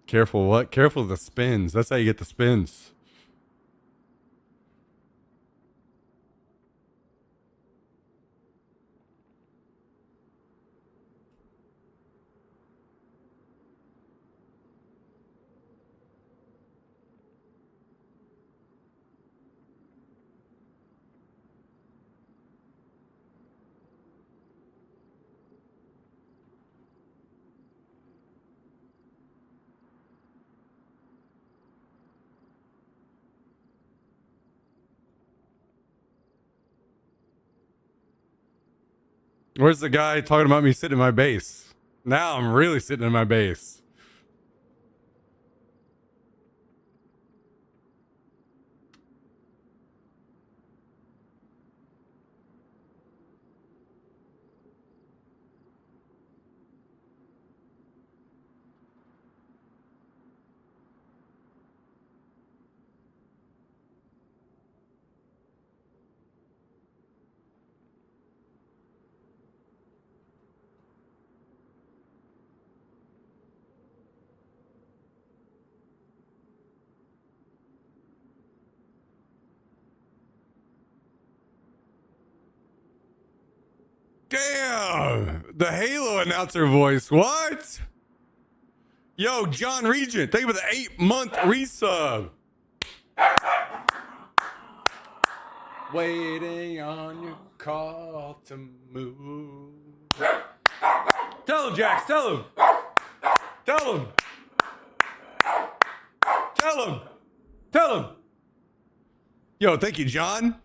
Careful what? Careful of the spins. That's how you get the spins. Where's the guy talking about me sitting in my base? Now I'm really sitting in my base. Damn! The Halo announcer voice. What? Yo, John Regent, thank you for the 8-month resub. Waiting on your call to move. Tell him, Jax, tell him. Tell him. Tell him. Tell him. Yo, thank you, John.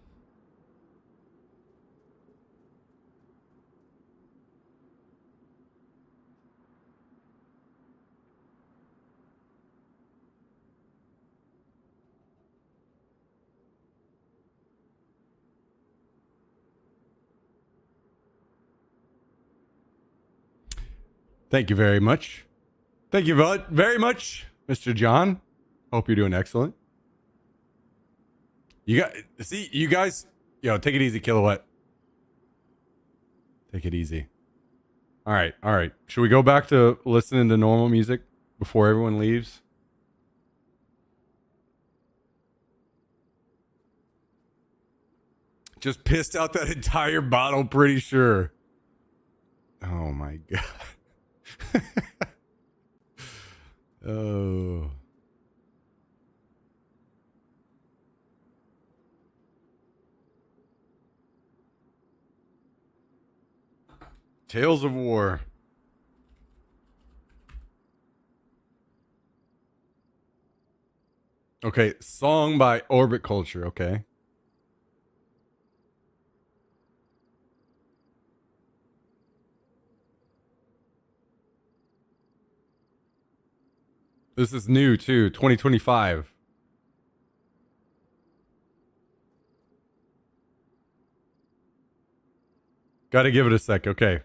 Thank you very much. Thank you very much, Mr. John. Hope you're doing excellent. You guys, yo, take it easy, Kilowatt. Take it easy. All right. Should we go back to listening to normal music before everyone leaves? Just pissed out that entire bottle, pretty sure. Oh my god. Oh. Tales of War. Okay, song by Orbit Culture. Okay. This is new too, 2025. Got to give it a sec. Okay.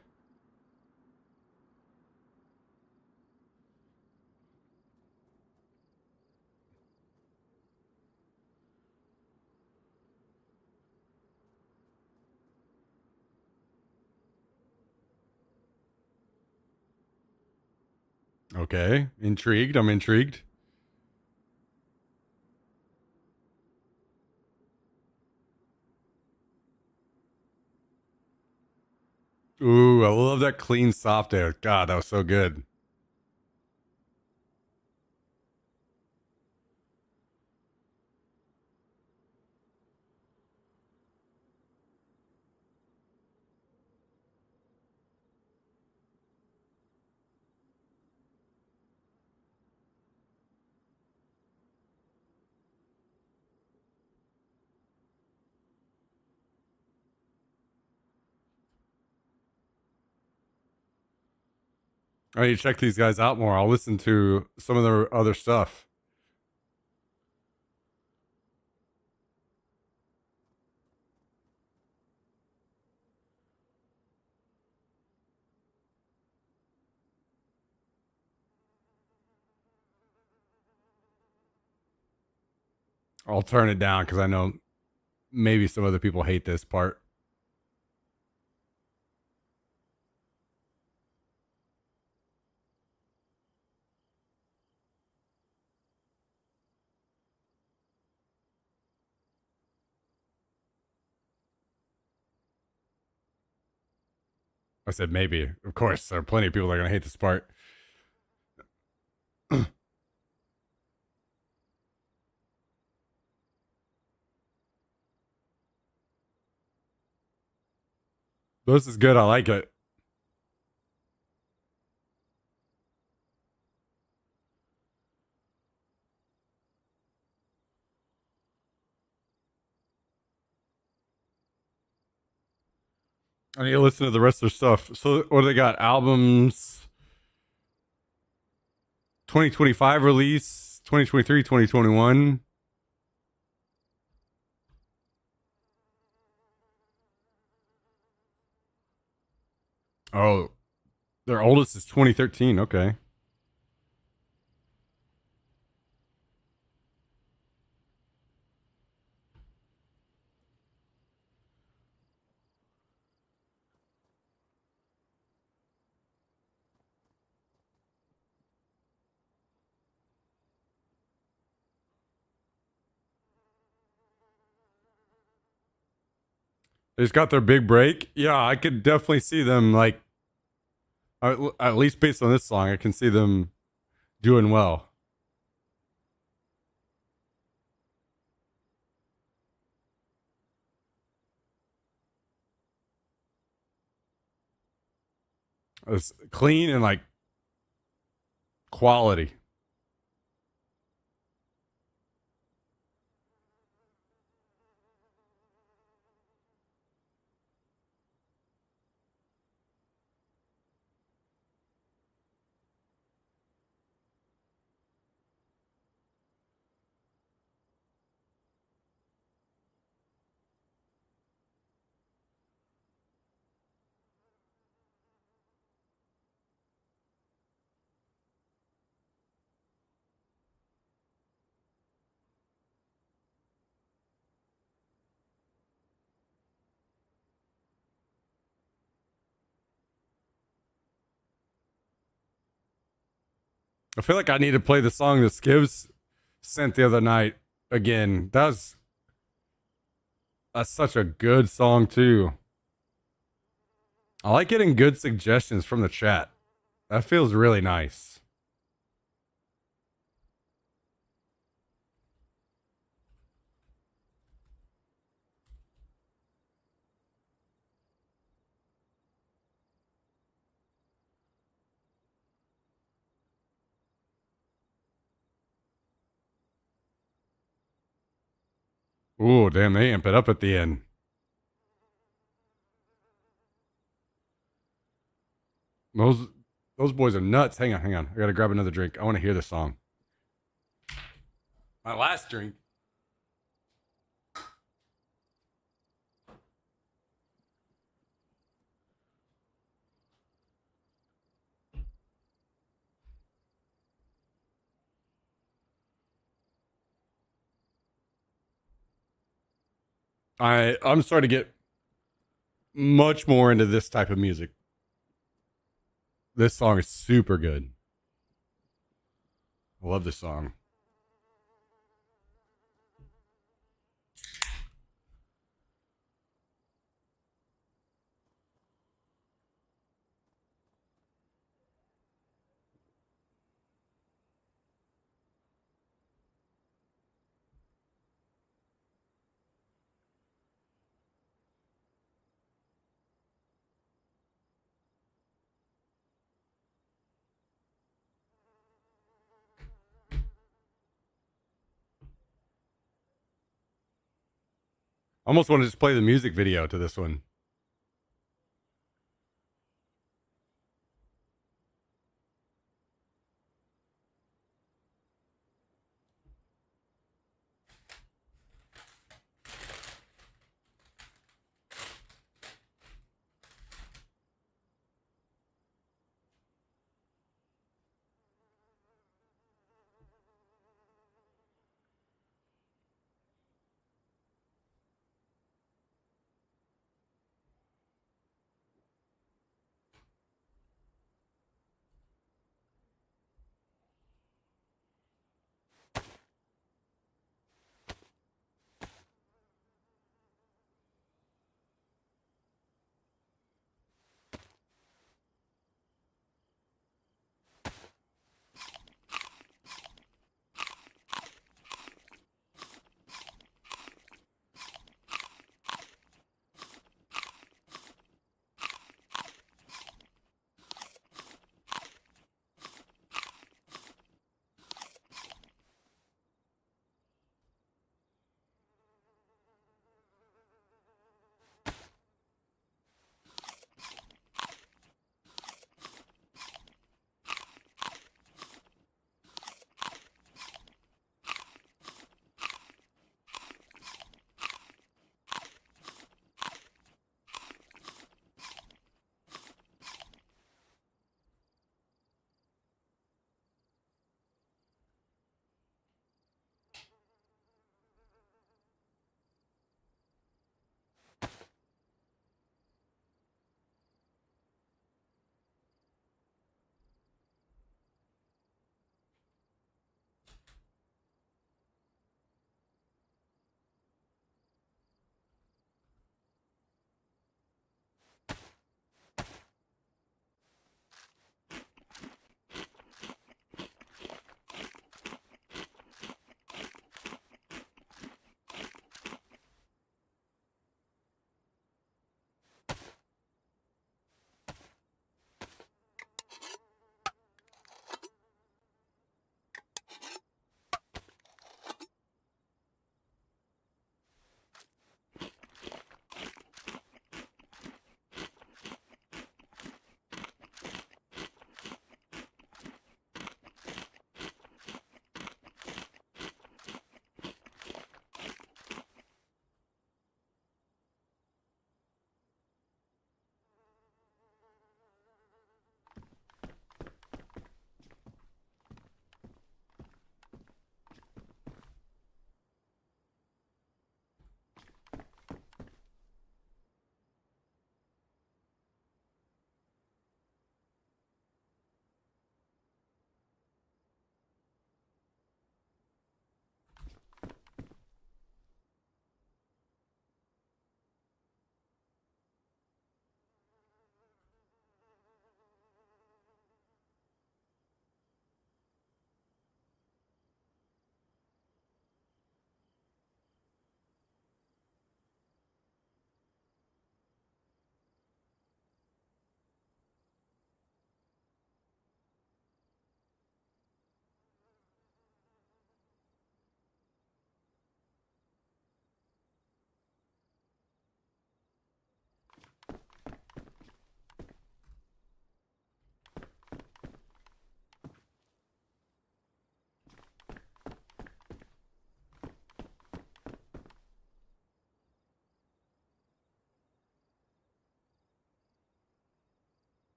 Okay. Intrigued. I'm intrigued. Ooh, I love that clean soft air. God, that was so good. I need to check these guys out more. I'll listen to some of their other stuff. I'll turn it down because I know maybe some other people hate this part. I said maybe. Of course, there are plenty of people that are going to hate this part. This is good. I like it. I need to listen to the rest of their stuff. So, what do they got? Albums 2025 release, 2023, 2021. Oh, their oldest is 2013. Okay. They just got their big break. Yeah, I could definitely see them like, at least based on this song, I can see them doing well. It's clean and like quality. I feel like I need to play the song that Skivs sent the other night again. That's such a good song too. I like getting good suggestions from the chat. That feels really nice. Ooh, damn, they amp it up at the end. Those boys are nuts. Hang on. I gotta grab another drink. I want to hear the song. My last drink. I'm starting to get much more into this type of music. This song is super good. I love this song. I almost want to just play the music video to this one.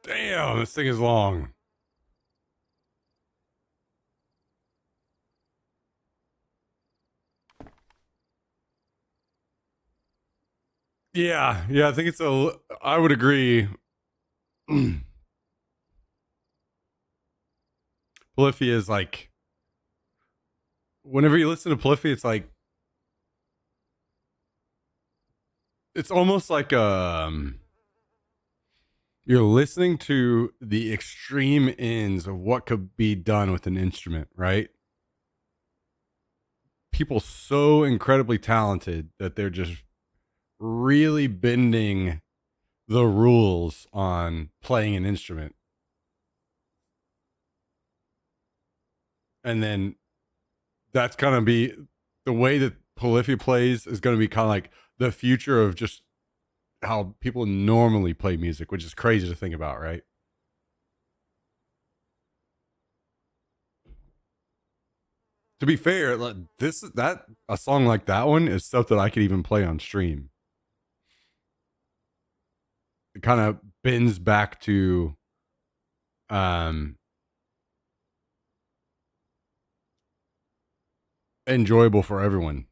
Damn, this thing is long. Yeah, I think it's I would agree. Polyphia is like, whenever you listen to Polyphia, it's like, it's almost like you're listening to the extreme ends of what could be done with an instrument, right? People so incredibly talented that they're just really bending the rules on playing an instrument. And then that's going to be the way that Polyphia plays is going to be kind of like the future of just how people normally play music, which is crazy to think about, right? To be fair, a song like that one is stuff that I could even play on stream. It kind of bends back to enjoyable for everyone.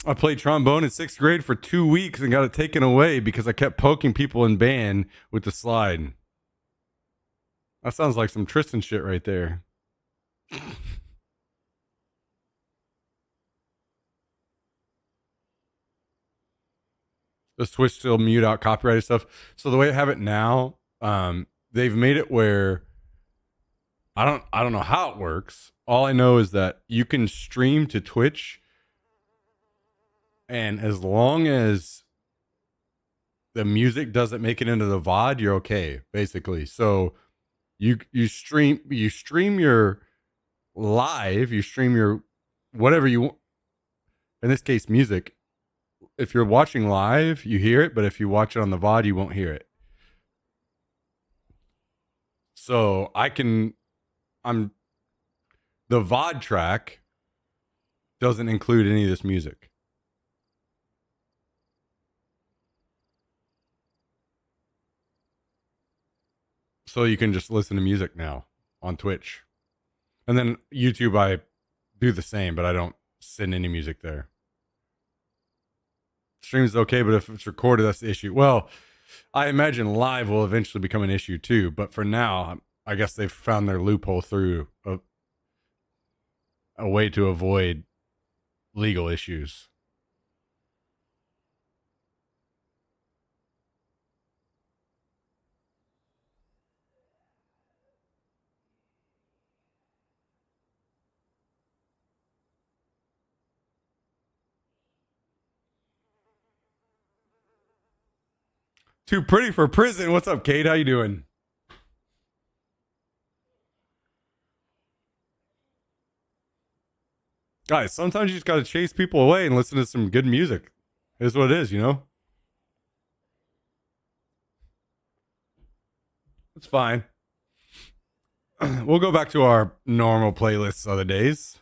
I played trombone in 6th grade for 2 weeks and got it taken away because I kept poking people in band with the slide. That sounds like some Tristan shit right there. The Switch still mute out copyrighted stuff. So the way I have it now, they've made it where I don't know how it works. All I know is that you can stream to Twitch, and as long as the music doesn't make it into the VOD, you're okay, basically. So you stream your live, you stream your whatever you want. In this case, music. If you're watching live, you hear it, but if you watch it on the VOD, you won't hear it. So the VOD track doesn't include any of this music. So you can just listen to music now on Twitch. And then YouTube, I do the same, but I don't send any music there. Stream's okay, but if it's recorded, that's the issue. Well, I imagine live will eventually become an issue too, but for now, I guess they've found their loophole through a way to avoid legal issues. Too pretty for prison. What's up, Kate? How you doing? Guys, sometimes you just got to chase people away and listen to some good music. It is what it is, you know? It's fine. We'll go back to our normal playlists other days.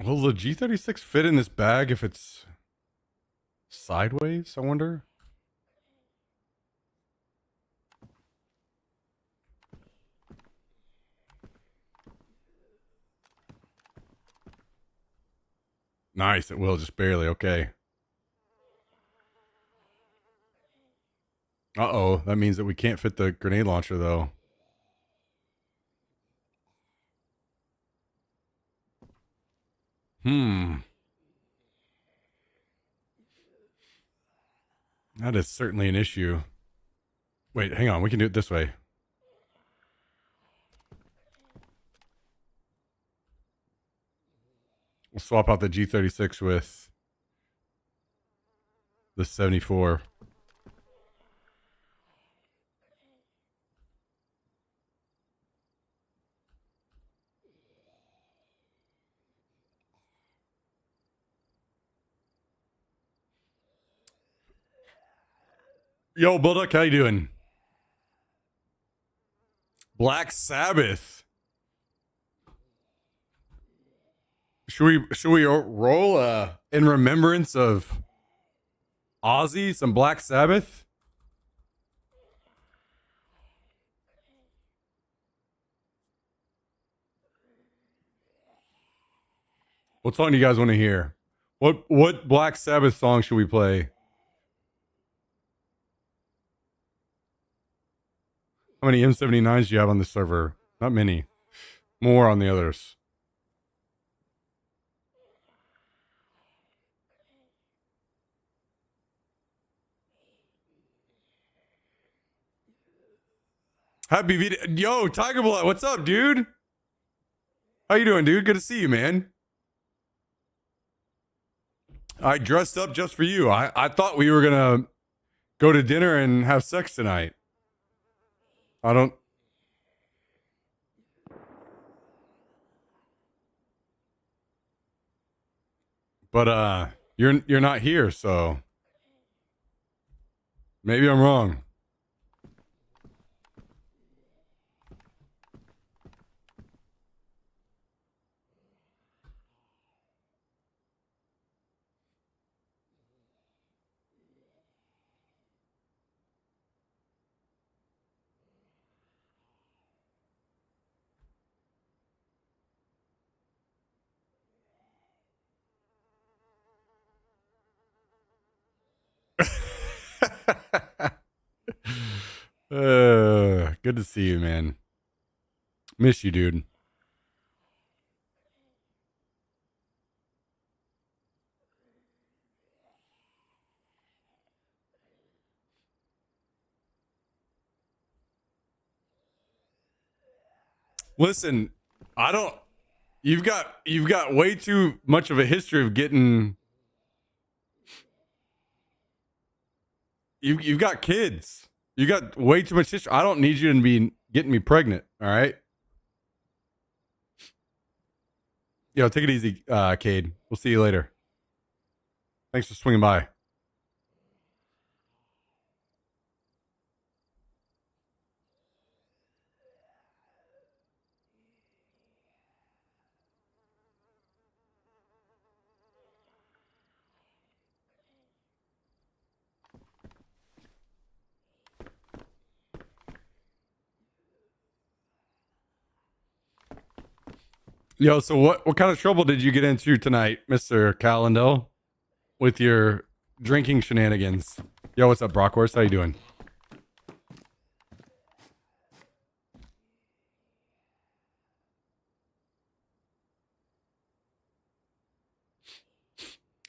Will the G36 fit in this bag if it's sideways, I wonder? Nice, it will, just barely. Okay. Uh-oh, that means that we can't fit the grenade launcher, though. That is certainly an issue. Wait, hang on. We can do it this way. We'll swap out the G36 with... The 74. Yo, Bulldog, how you doing? Black Sabbath. Should we roll in remembrance of Ozzy, some Black Sabbath? What song do you guys want to hear? What Black Sabbath song should we play? How many M79s do you have on the server? Not many. More on the others. Happy video. Yo, Tiger Blood, what's up, dude? How you doing, dude? Good to see you, man. I dressed up just for you. I thought we were gonna go to dinner and have sex tonight. I don't. But you're not here, so maybe I'm wrong. Good to see you, man. Miss you, dude. Listen, I don't. You've got way too much of a history of getting. You've got kids. You got way too much history. I don't need you to be getting me pregnant. All right. Yo, take it easy, Cade. We'll see you later. Thanks for swinging by. Yo, so what kind of trouble did you get into tonight, Mr. Calendel, with your drinking shenanigans? Yo, what's up, Brockhorst? How you doing?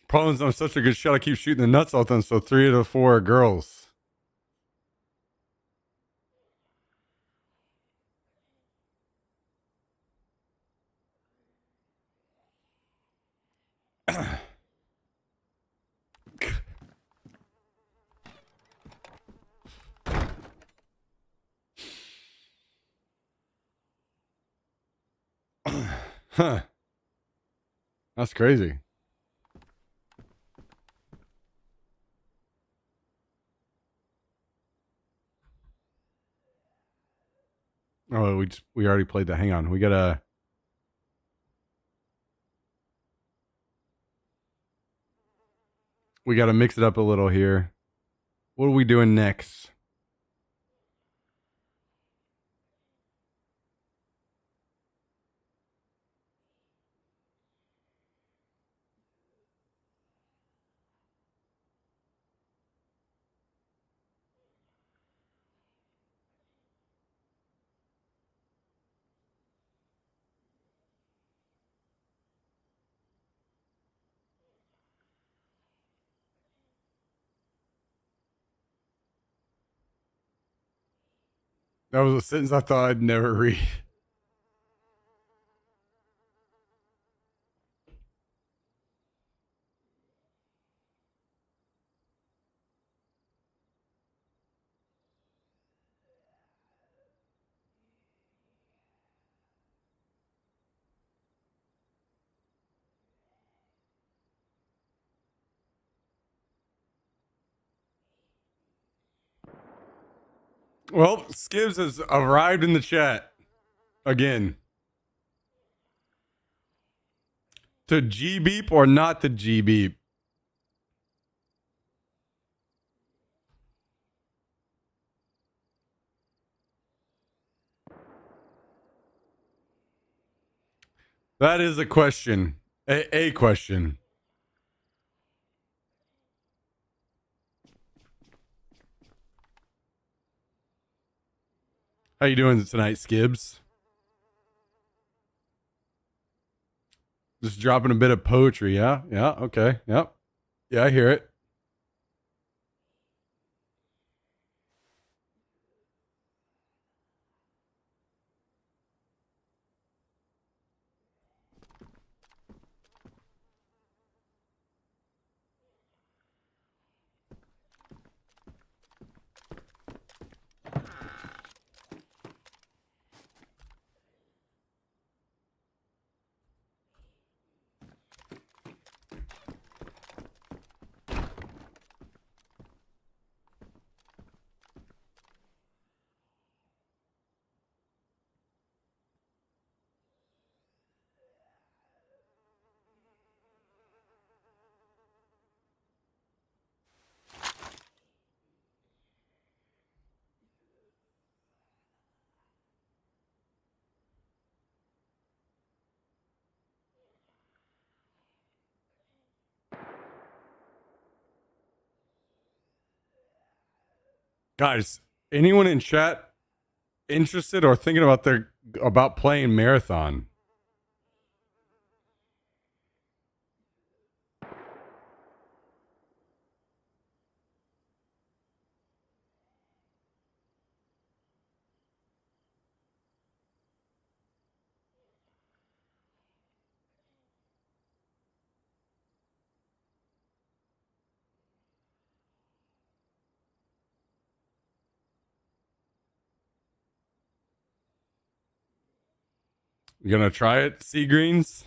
Problem is, I'm such a good shot. I keep shooting the nuts off them, so 3 of the 4 are girls. Huh. That's crazy. Oh, we already played that. Hang on. We gotta mix it up a little here. What are we doing next? That was a sentence I thought I'd never read. Well, Skibbs has arrived in the chat again. To G beep or not to G beep? That is a question. A question. How you doing tonight, Skibbs? Just dropping a bit of poetry, yeah? Yeah, okay. Yep. Yeah, I hear it. Guys, anyone in chat interested or thinking about playing Marathon? You gonna try it, Sea Greens?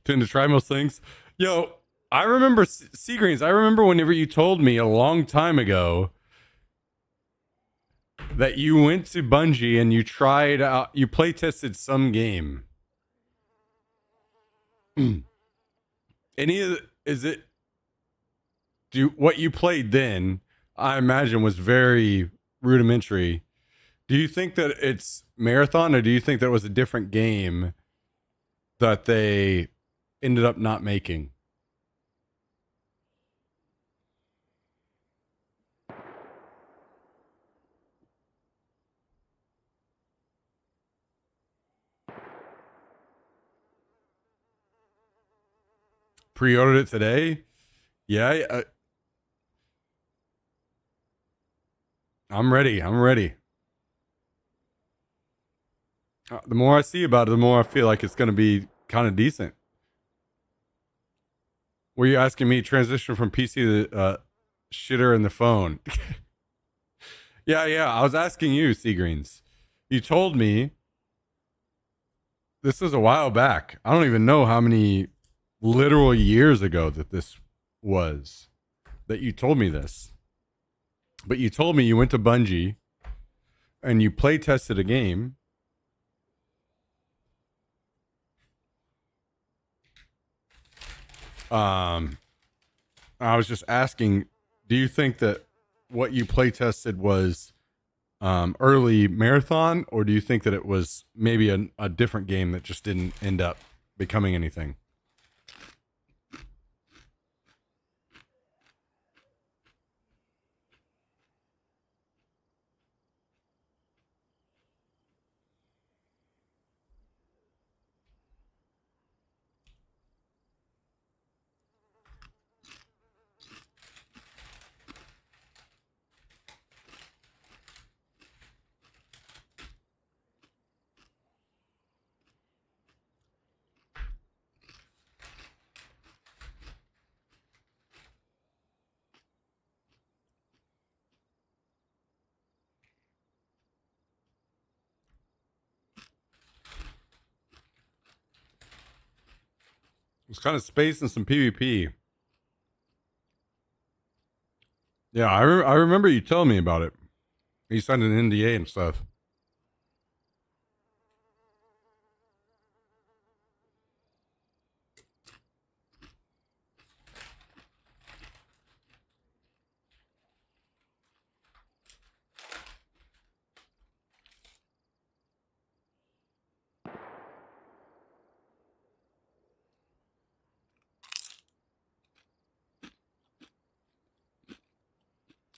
Tend to try most things. Yo, I remember Sea Greens. I remember whenever you told me a long time ago that you went to Bungie and you tried out, you play tested some game. Any of is it? Do what you played then? I imagine was very rudimentary. Do you think that it's Marathon, or do you think that was a different game that they ended up not making? Pre-ordered it today. Yeah, I'm ready. I'm ready. The more I see about it, the more I feel like it's going to be kind of decent. Were you asking me transition from PC to shitter in the phone? Yeah. I was asking you, Seagreens. You told me this was a while back. I don't even know how many literal years ago that this was that you told me this. But you told me you went to Bungie and you play tested a game. I was just asking, do you think that what you play tested was early Marathon, or do you think that it was maybe a different game that just didn't end up becoming anything? It's kind of space and some PvP. Yeah, I remember you telling me about it. You signed an NDA and stuff.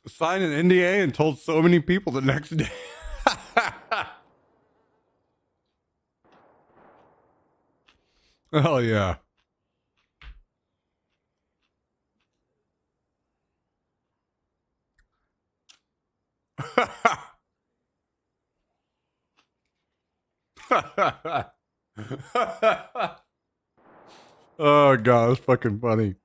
Signed an NDA and told so many people the next day. Oh yeah. Oh god, that's fucking funny.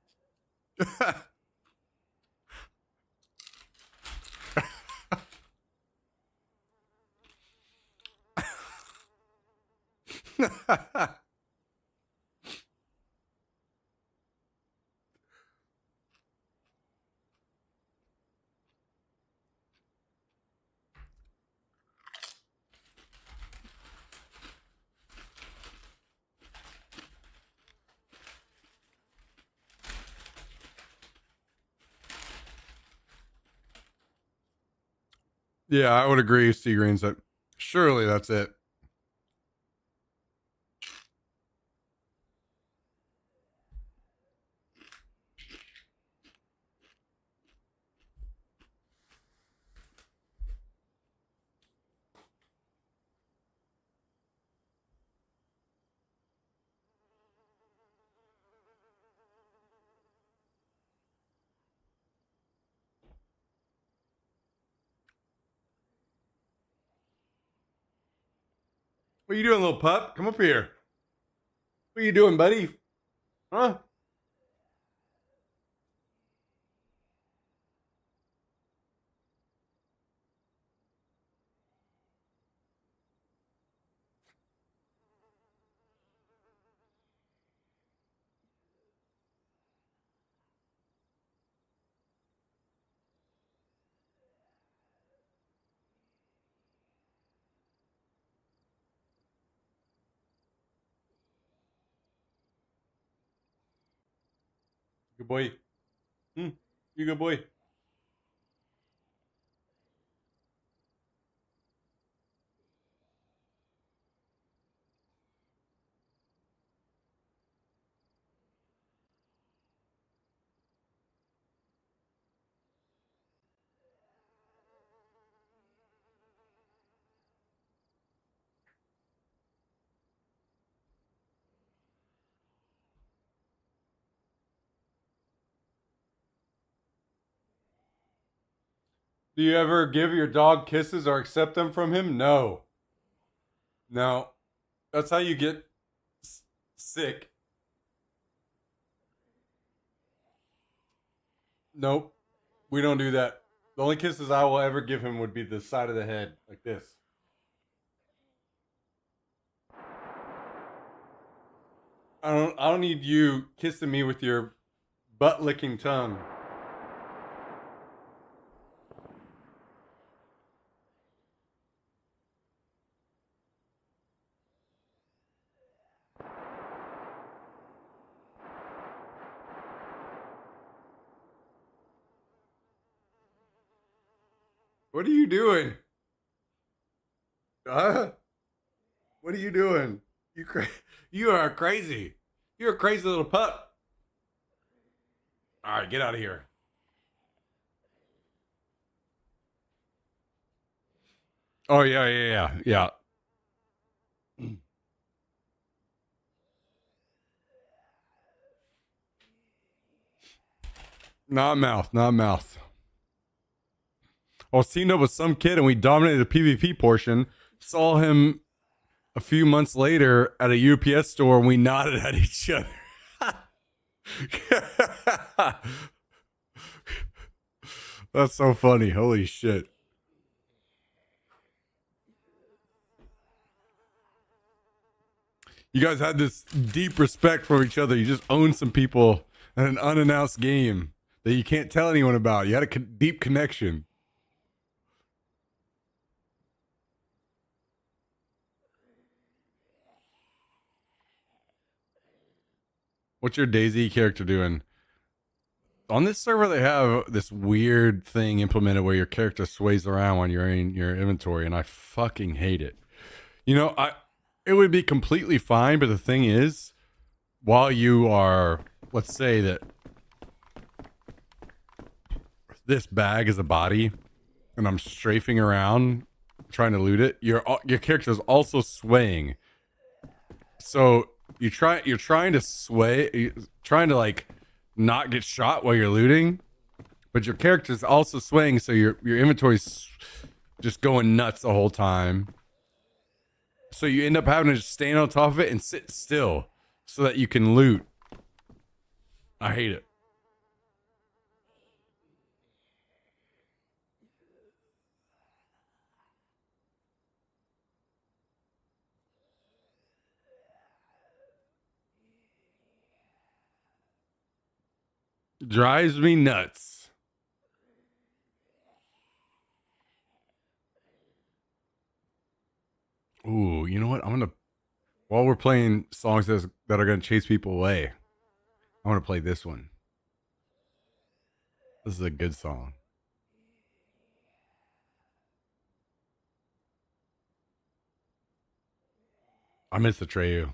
Yeah, I would agree, Seagreens, that surely that's it. What are you doing, little pup? Come up here. What are you doing, buddy? Huh? Good boy. You good boy. Do you ever give your dog kisses or accept them from him? No. No. That's how you get sick. Nope. We don't do that. The only kisses I will ever give him would be the side of the head, like this. I don't need you kissing me with your butt licking tongue. What are you doing? Huh? What are you doing? You are crazy. You're a crazy little pup. All right, get out of here. Oh yeah. Not mouth, not mouth. I was teamed up with some kid and we dominated the PvP portion. Saw him a few months later at a UPS store and we nodded at each other. That's so funny. Holy shit. You guys had this deep respect for each other. You just owned some people in an unannounced game that you can't tell anyone about. You had a deep connection. What's your Daisy character doing? On this server, they have this weird thing implemented where your character sways around when you're in your inventory, and I fucking hate it. You know, it would be completely fine, but the thing is, while you are, let's say that this bag is a body, and I'm strafing around trying to loot it, your character is also swaying. So you're trying to sway, you're trying to like not get shot while you're looting, but your character's also swaying, so your inventory's just going nuts the whole time. So you end up having to just stand on top of it and sit still so that you can loot. I hate it. Drives me nuts. Ooh, you know what? While we're playing songs that are gonna chase people away, I want to play this one. This is a good song. I miss Atreyu.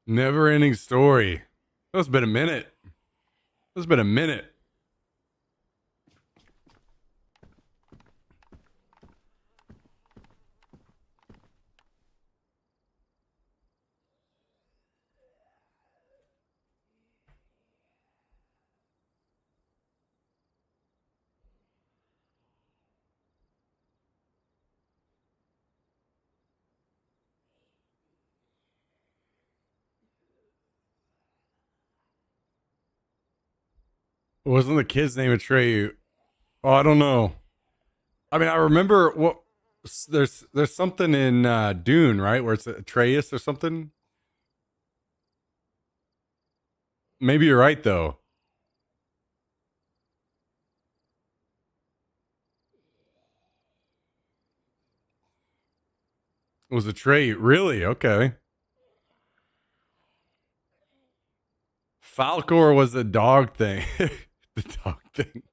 Never ending story. It's been a minute. It's been a minute. Wasn't the kid's name Atreyu? Oh, I don't know. I mean, I remember what there's something in Dune, right, where it's Atreus or something. Maybe you're right though. It was Atreyu. Really? Okay. Falcor was the dog thing. The dog thing.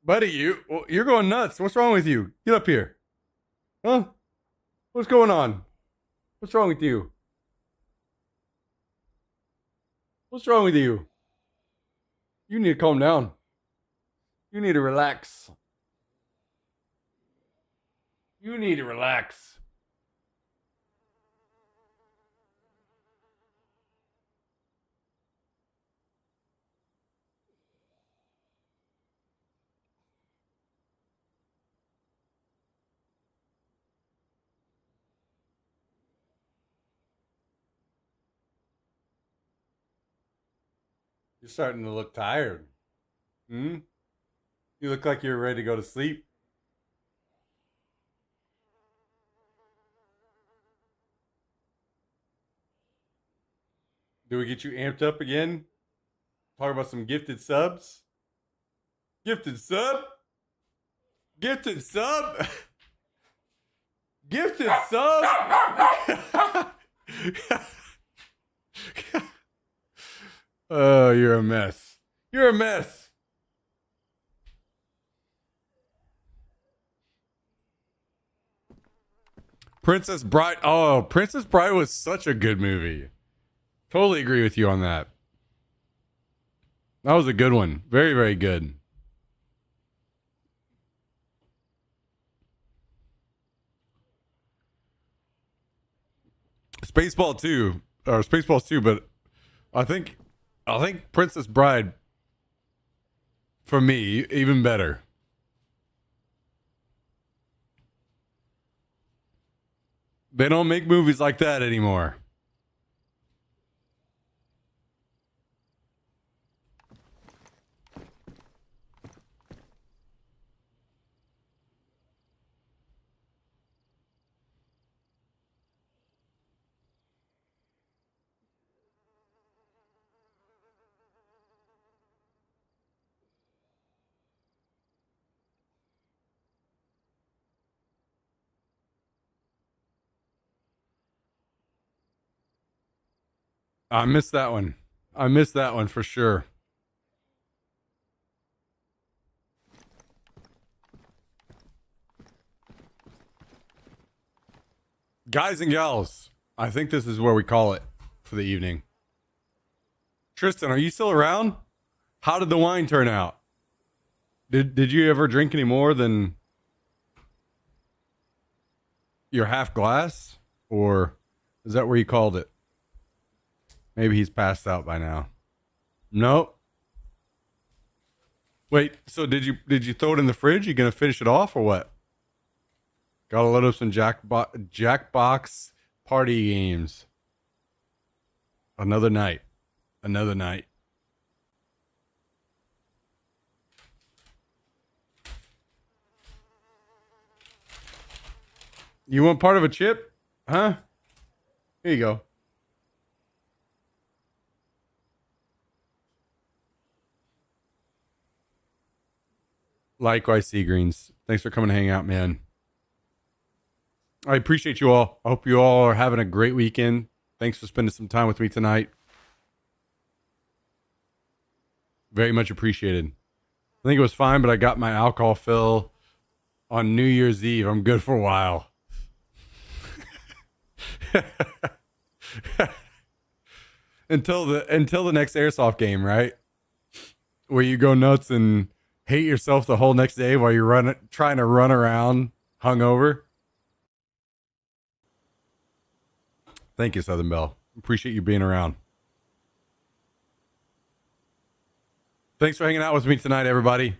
Buddy, you're going nuts. What's wrong with you? Get up here. Huh? What's going on? What's wrong with you? What's wrong with you? You need to calm down. You need to relax. You need to relax. You're starting to look tired. Hmm? You look like you're ready to go to sleep. Do we get you amped up again? Talk about some gifted subs? Gifted sub? Gifted sub? Gifted sub? Oh, you're a mess. You're a mess. Princess Bride. Oh, Princess Bride was such a good movie. Totally agree with you on that. That was a good one. Very, very good. Spaceball 2 or Spaceballs 2, but I think Princess Bride for me even better. They don't make movies like that anymore. I missed that one. I missed that one for sure. Guys and gals, I think this is where we call it for the evening. Tristan, are you still around? How did the wine turn out? Did you ever drink any more than your half glass? Or is that where you called it? Maybe he's passed out by now. Nope. Wait, so did you throw it in the fridge? You gonna finish it off or what? Gotta load up some Jackbox party games. Another night. Another night. You want part of a chip? Huh? Here you go. Likewise, Seagreens. Thanks for coming to hang out, man. I appreciate you all. I hope you all are having a great weekend. Thanks for spending some time with me tonight. Very much appreciated. I think it was fine, but I got my alcohol fill on New Year's Eve. I'm good for a while. until the next airsoft game, right? Where you go nuts and hate yourself the whole next day while you're trying to run around hungover. Thank you, Southern Belle. Appreciate you being around. Thanks for hanging out with me tonight, everybody.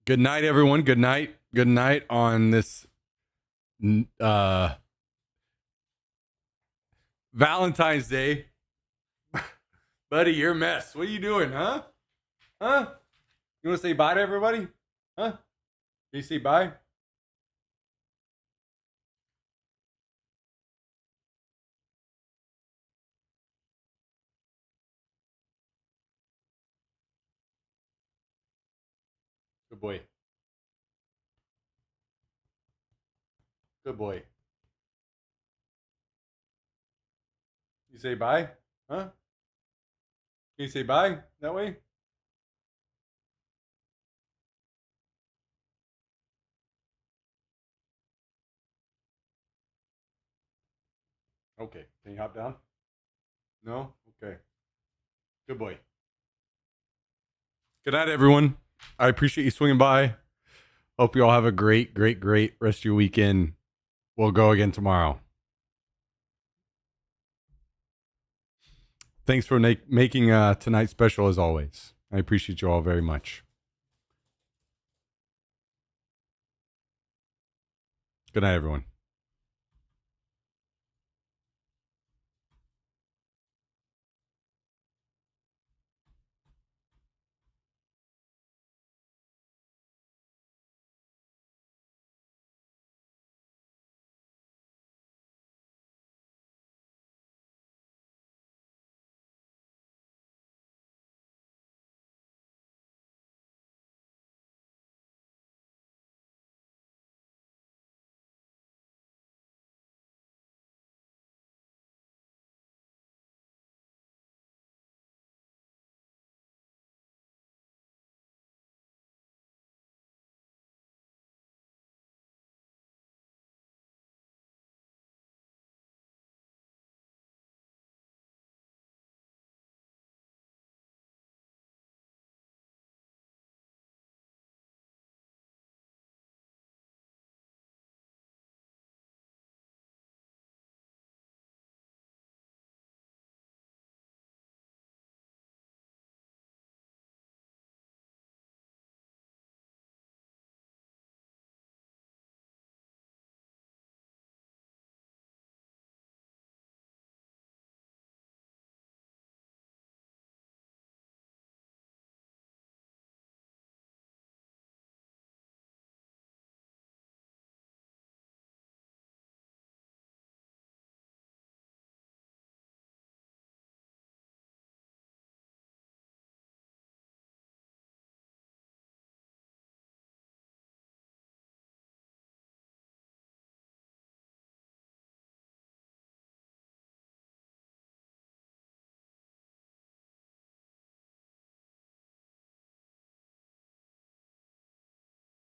Good night, everyone. Good night. Good night on this Valentine's Day. Buddy, you're a mess. What are you doing, huh? Huh? You want to say bye to everybody? Huh? Can you say bye? Good boy. Good boy. You say bye? Huh? Can you say bye that way? Okay. Can you hop down? No? Okay. Good boy. Good night, everyone. I appreciate you swinging by. Hope you all have a great, great, great rest of your weekend. We'll go again tomorrow. Thanks for making tonight special as always. I appreciate you all very much. Good night, everyone.